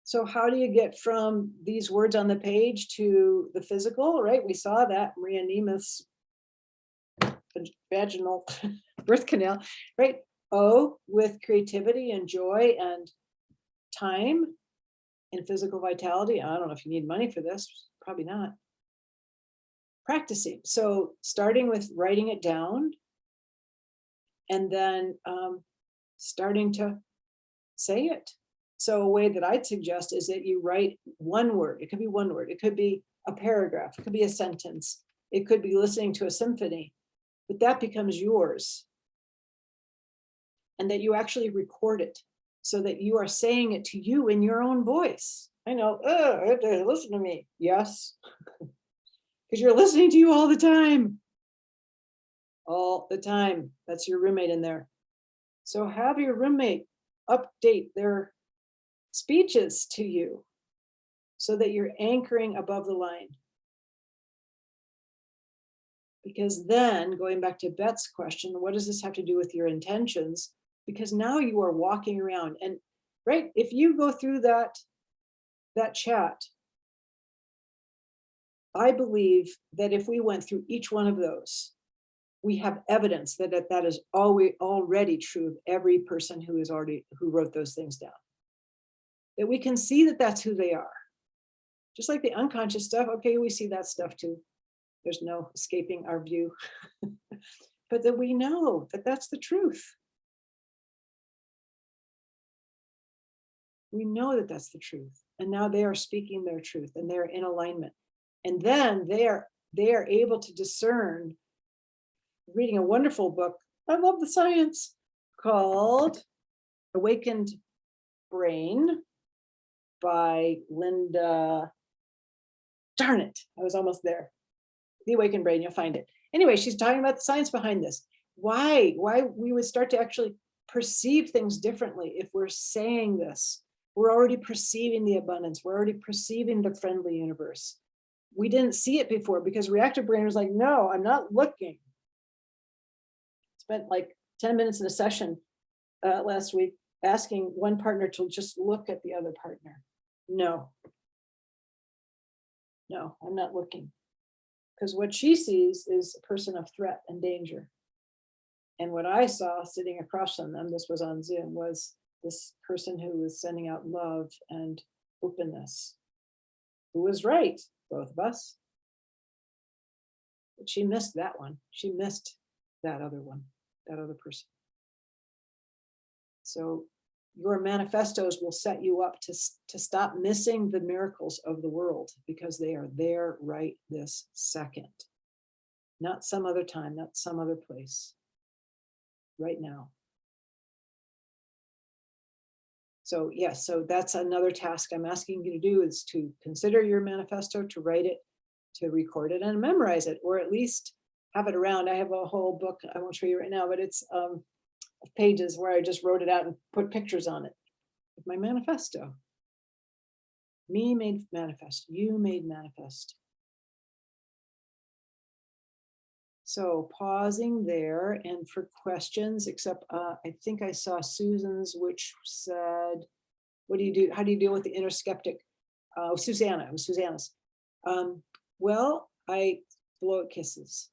So how do you get from these words on the page to the physical, right? We saw that Maria Nemeth's vaginal birth canal, right? O with creativity and joy and time and physical vitality. I don't know if you need money for this, probably not. Practicing. So starting with writing it down, and then starting to say it. So a way that I'd suggest is that you write one word. It could be one word. It could be a paragraph. It could be a sentence. It could be listening to a symphony, but that becomes yours. And that you actually record it so that you are saying it to you in your own voice. I know, listen to me. Yes. Because you're listening to you all the time. All the time. That's your roommate in there. So have your roommate update their speeches to you so that you're anchoring above the line. Because then, going back to Bet's question, what does this have to do with your intentions? Because now you are walking around, and right, if you go through that chat, I believe that if we went through each one of those, we have evidence that that is already true of every person who wrote those things down. That we can see that that's who they are. Just like the unconscious stuff, okay, we see that stuff too. There's no escaping our view. but that we know that that's the truth. We know that that's the truth. And now they are speaking their truth and they're in alignment. And then they are able to discern, reading a wonderful book. I love the science, called Awakened Brain by Linda. Darn it, I was almost there. The Awakened Brain, you'll find it. Anyway, she's talking about the science behind this. Why we would start to actually perceive things differently if we're saying this. We're already perceiving the abundance. We're already perceiving the friendly universe. We didn't see it before because reactive brain was like, no, I'm not looking. Spent like 10 minutes in a session last week asking one partner to just look at the other partner. No, I'm not looking. Because what she sees is a person of threat and danger. And what I saw sitting across from them, this was on Zoom, was this person who was sending out love and openness, who was right, both of us. But she missed that one. She missed that other one, that other person. So your manifestos will set you up to stop missing the miracles of the world, because they are there right this second. Not some other time, not some other place. Right now. So yes, so that's another task I'm asking you to do, is to consider your manifesto, to write it, to record it and memorize it, or at least have it around. I have a whole book, I won't show you right now, but it's pages where I just wrote it out and put pictures on it. With my manifesto. Me made manifest, you made manifest. So pausing there, and for questions, except I think I saw Susan's, which said, what do you do? How do you deal with the inner skeptic? Susanna, it was Susanna's. Well, I blow it kisses.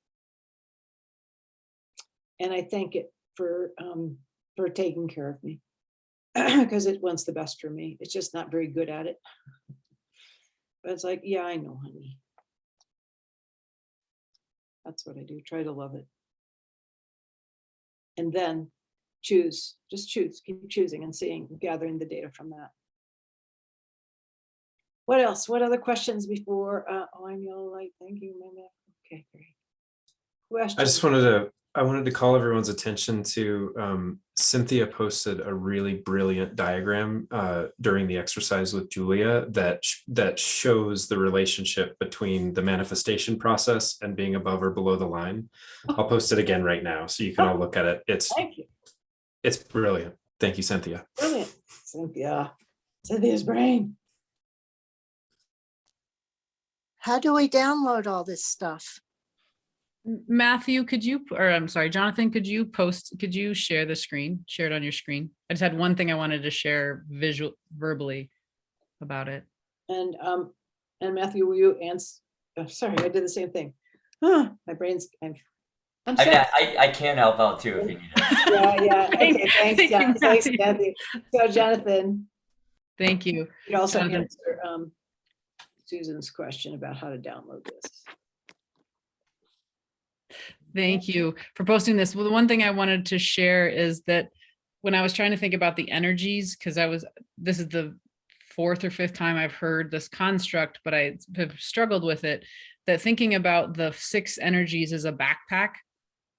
And I thank it for taking care of me, because it wants the best for me. It's just not very good at it. But it's like, yeah, I know, honey. That's what I do. Try to love it. And then choose, just choose, keep choosing and seeing, gathering the data from that. What else? What other questions before? Oh, I'm yellow light. Thank you, Mama. Okay, great. Questions? I wanted to call everyone's attention to Cynthia posted a really brilliant diagram during the exercise with Julia that shows the relationship between the manifestation process and being above or below the line. I'll post it again right now so you can all look at it. Thank you. It's brilliant. Thank you, Cynthia. Brilliant. Cynthia's brain. How do we download all this stuff? Matthew, I'm sorry, Jonathan, could you share the screen, share it on your screen? I just had one thing I wanted to share verbally about it. And Matthew, will you answer? Oh, sorry, I did the same thing. My brain's, I'm sorry. I can help out too if you need it. Yeah. Okay, thanks, Thank you, Thanks, Matthew. Matthew. So Jonathan. Thank you. You also Jonathan. answer Susan's question about how to download this. Thank you for posting this. Well, the one thing I wanted to share is that when I was trying to think about the energies, because this is the 4th or 5th time I've heard this construct, but I have struggled with it, that thinking about the 6 energies as a backpack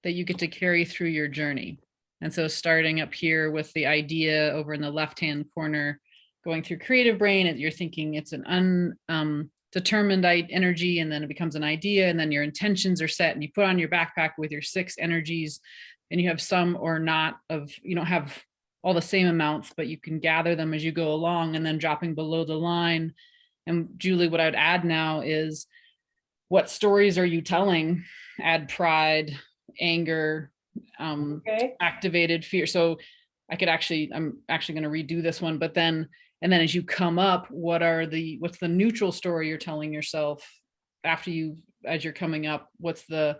that you get to carry through your journey. And so starting up here with the idea over in the left-hand corner, going through creative brain, you're thinking it's an determined energy, and then it becomes an idea, and then your intentions are set, and you put on your backpack with your 6 energies, and you have some or not of, you don't have all the same amounts, but you can gather them as you go along, and then dropping below the line. And Julie, what I'd add now is, what stories are you telling? Add pride, anger, activated fear. So I'm actually going to redo this one, but then, and then as you come up, what's the neutral story you're telling yourself as you're coming up? What's your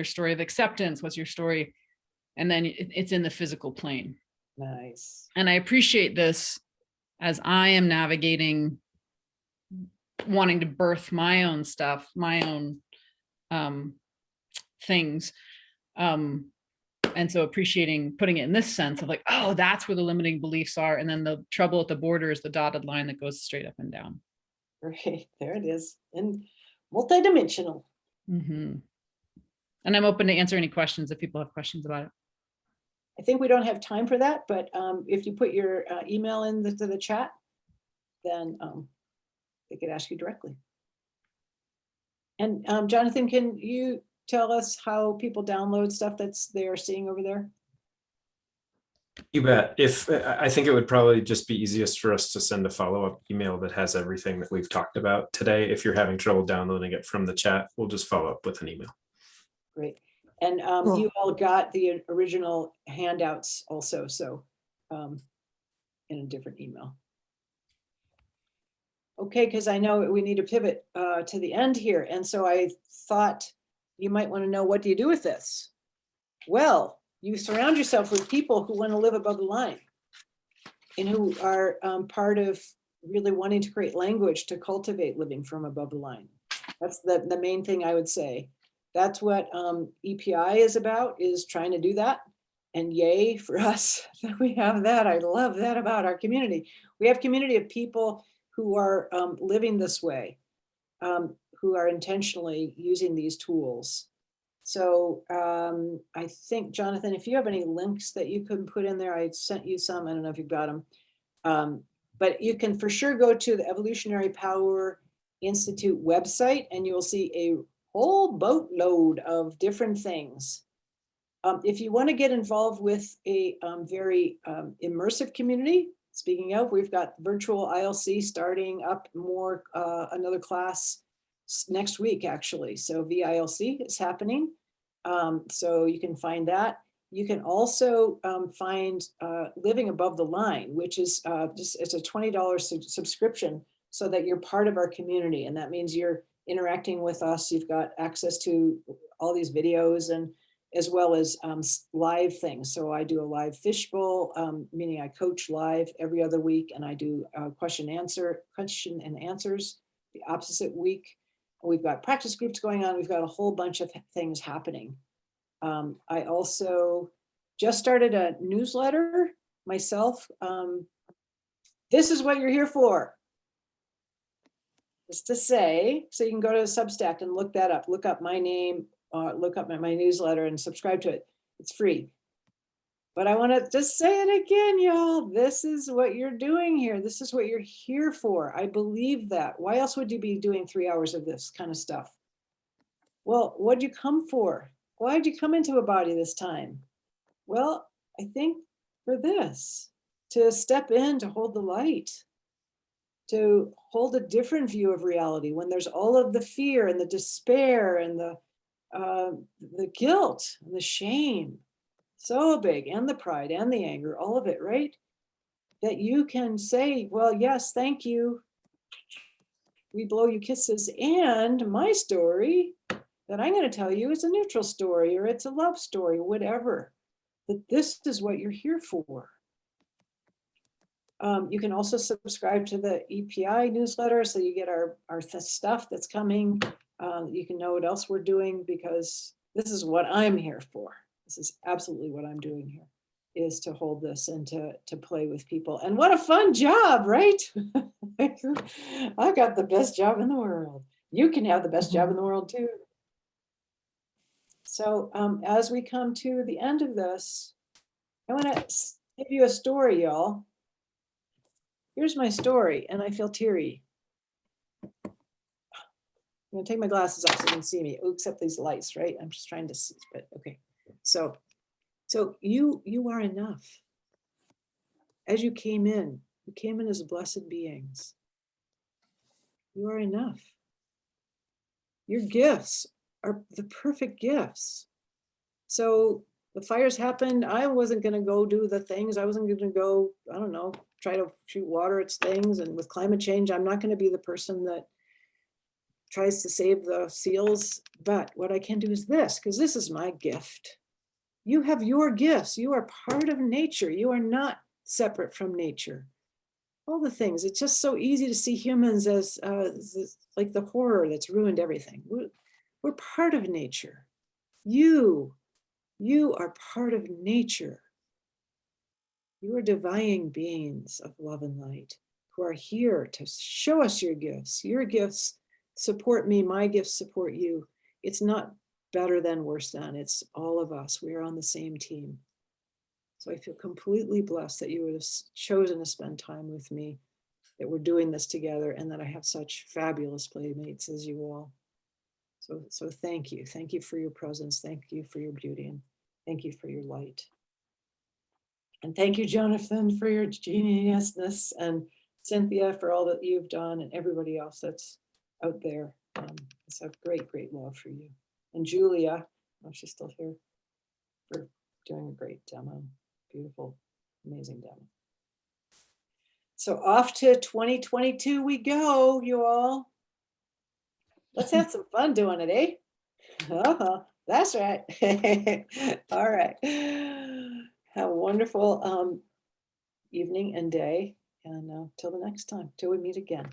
story of acceptance? What's your story? And then it's in the physical plane. Nice. And I appreciate this as I am navigating, wanting to birth my own stuff, my own things. And so appreciating putting it in this sense of like, oh, that's where the limiting beliefs are. And then the trouble at the border is the dotted line that goes straight up and down. Right, there it is, and multidimensional. Mm-hmm. And I'm open to answer any questions if people have questions about it. I think we don't have time for that, but if you put your email into the chat, then they could ask you directly. And Jonathan, can you tell us how people download stuff that's they're seeing over there? You bet. If I think it would probably just be easiest for us to send a follow-up email that has everything that we've talked about today. If you're having trouble downloading it from the chat, we'll just follow up with an email. Great. And you all got the original handouts also, so in a different email. Okay, because I know we need to pivot to the end here. And so I thought you might want to know, what do you do with this? Well, you surround yourself with people who want to live above the line and who are part of really wanting to create language to cultivate living from above the line. That's the main thing I would say. That's what EPI is about, is trying to do that. And yay for us that we have that. I love that about our community. We have community of people who are living this way, who are intentionally using these tools. So I think, Jonathan, if you have any links that you can put in there, I sent you some, I don't know if you've got them. But you can for sure go to the Evolutionary Power Institute website and you will see a whole boatload of different things. If you want to get involved with a very immersive community, speaking of, we've got virtual ILC starting up more, another class next week, actually. So VILC is happening. So you can find that. You can also find Living Above the Line, which is it's a $20 subscription so that you're part of our community. And that means you're interacting with us. You've got access to all these videos and as well as live things. So I do a live fishbowl, meaning I coach live every other week, and I do question and answers the opposite week. We've got practice groups going on. We've got a whole bunch of things happening. I also just started a newsletter myself. This is what you're here for. Just to say, so you can go to Substack and look that up. Look up my name, look up my newsletter and subscribe to it. It's free. But I want to just say it again, y'all. This is what you're doing here. This is what you're here for. I believe that. Why else would you be doing 3 hours of this kind of stuff? Well, what'd you come for? Why'd you come into a body this time? Well, I think for this, to step in, to hold the light, to hold a different view of reality when there's all of the fear and the despair and the guilt and the shame, so big, and the pride and the anger, all of it, right? That you can say, well, yes, thank you. We blow you kisses. And my story that I'm going to tell you is a neutral story, or it's a love story, or whatever. That this is what you're here for. You can also subscribe to the EPI newsletter so you get our stuff that's coming. You can know what else we're doing, because this is what I'm here for. This is absolutely what I'm doing here, is to hold this and to play with people. And what a fun job, right? I got the best job in the world. You can have the best job in the world too. So as we come to the end of this, I want to give you a story, y'all. Here's my story, and I feel teary. I'm gonna take my glasses off so you can see me. Oh, except these lights, right? I'm just trying to see, but okay. So you are enough. As you came in as blessed beings. You are enough. Your gifts are the perfect gifts. So the fires happened. I wasn't going to go do the things. I wasn't going to go, I don't know, try to shoot water at things. And with climate change, I'm not going to be the person that tries to save the seals. But what I can do is this, because this is my gift. You have your gifts. You are part of nature. You are not separate from nature. All the things. It's just so easy to see humans as like the horror that's ruined everything. We're part of nature. You are part of nature. You are divine beings of love and light who are here to show us your gifts. Your gifts support me, my gifts support you. It's not better than, worse than, it's all of us. We are on the same team. So I feel completely blessed that you would have chosen to spend time with me, that we're doing this together, and that I have such fabulous playmates as you all. So thank you. Thank you for your presence. Thank you for your beauty, and thank you for your light. And thank you, Jonathan, for your geniusness, and Cynthia for all that you've done, and everybody else that's out there. It's a great, great love for you. And Julia, oh, she's still here, for doing a great demo. Beautiful, amazing demo. So off to 2022 we go, you all. Let's have some fun doing it, eh? That's right. All right. Have a wonderful evening and day, and till the next time, till we meet again.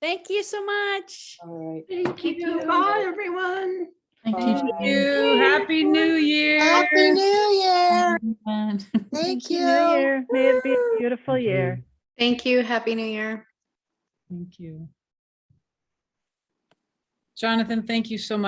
Thank you so much. All right. Thank you. Bye, everyone. Thank Bye. you. Happy New Year. Happy New Year. everyone. Thank New you. Year. May it be a beautiful year. Thank you. Happy New Year. Thank you. Jonathan, thank you so much.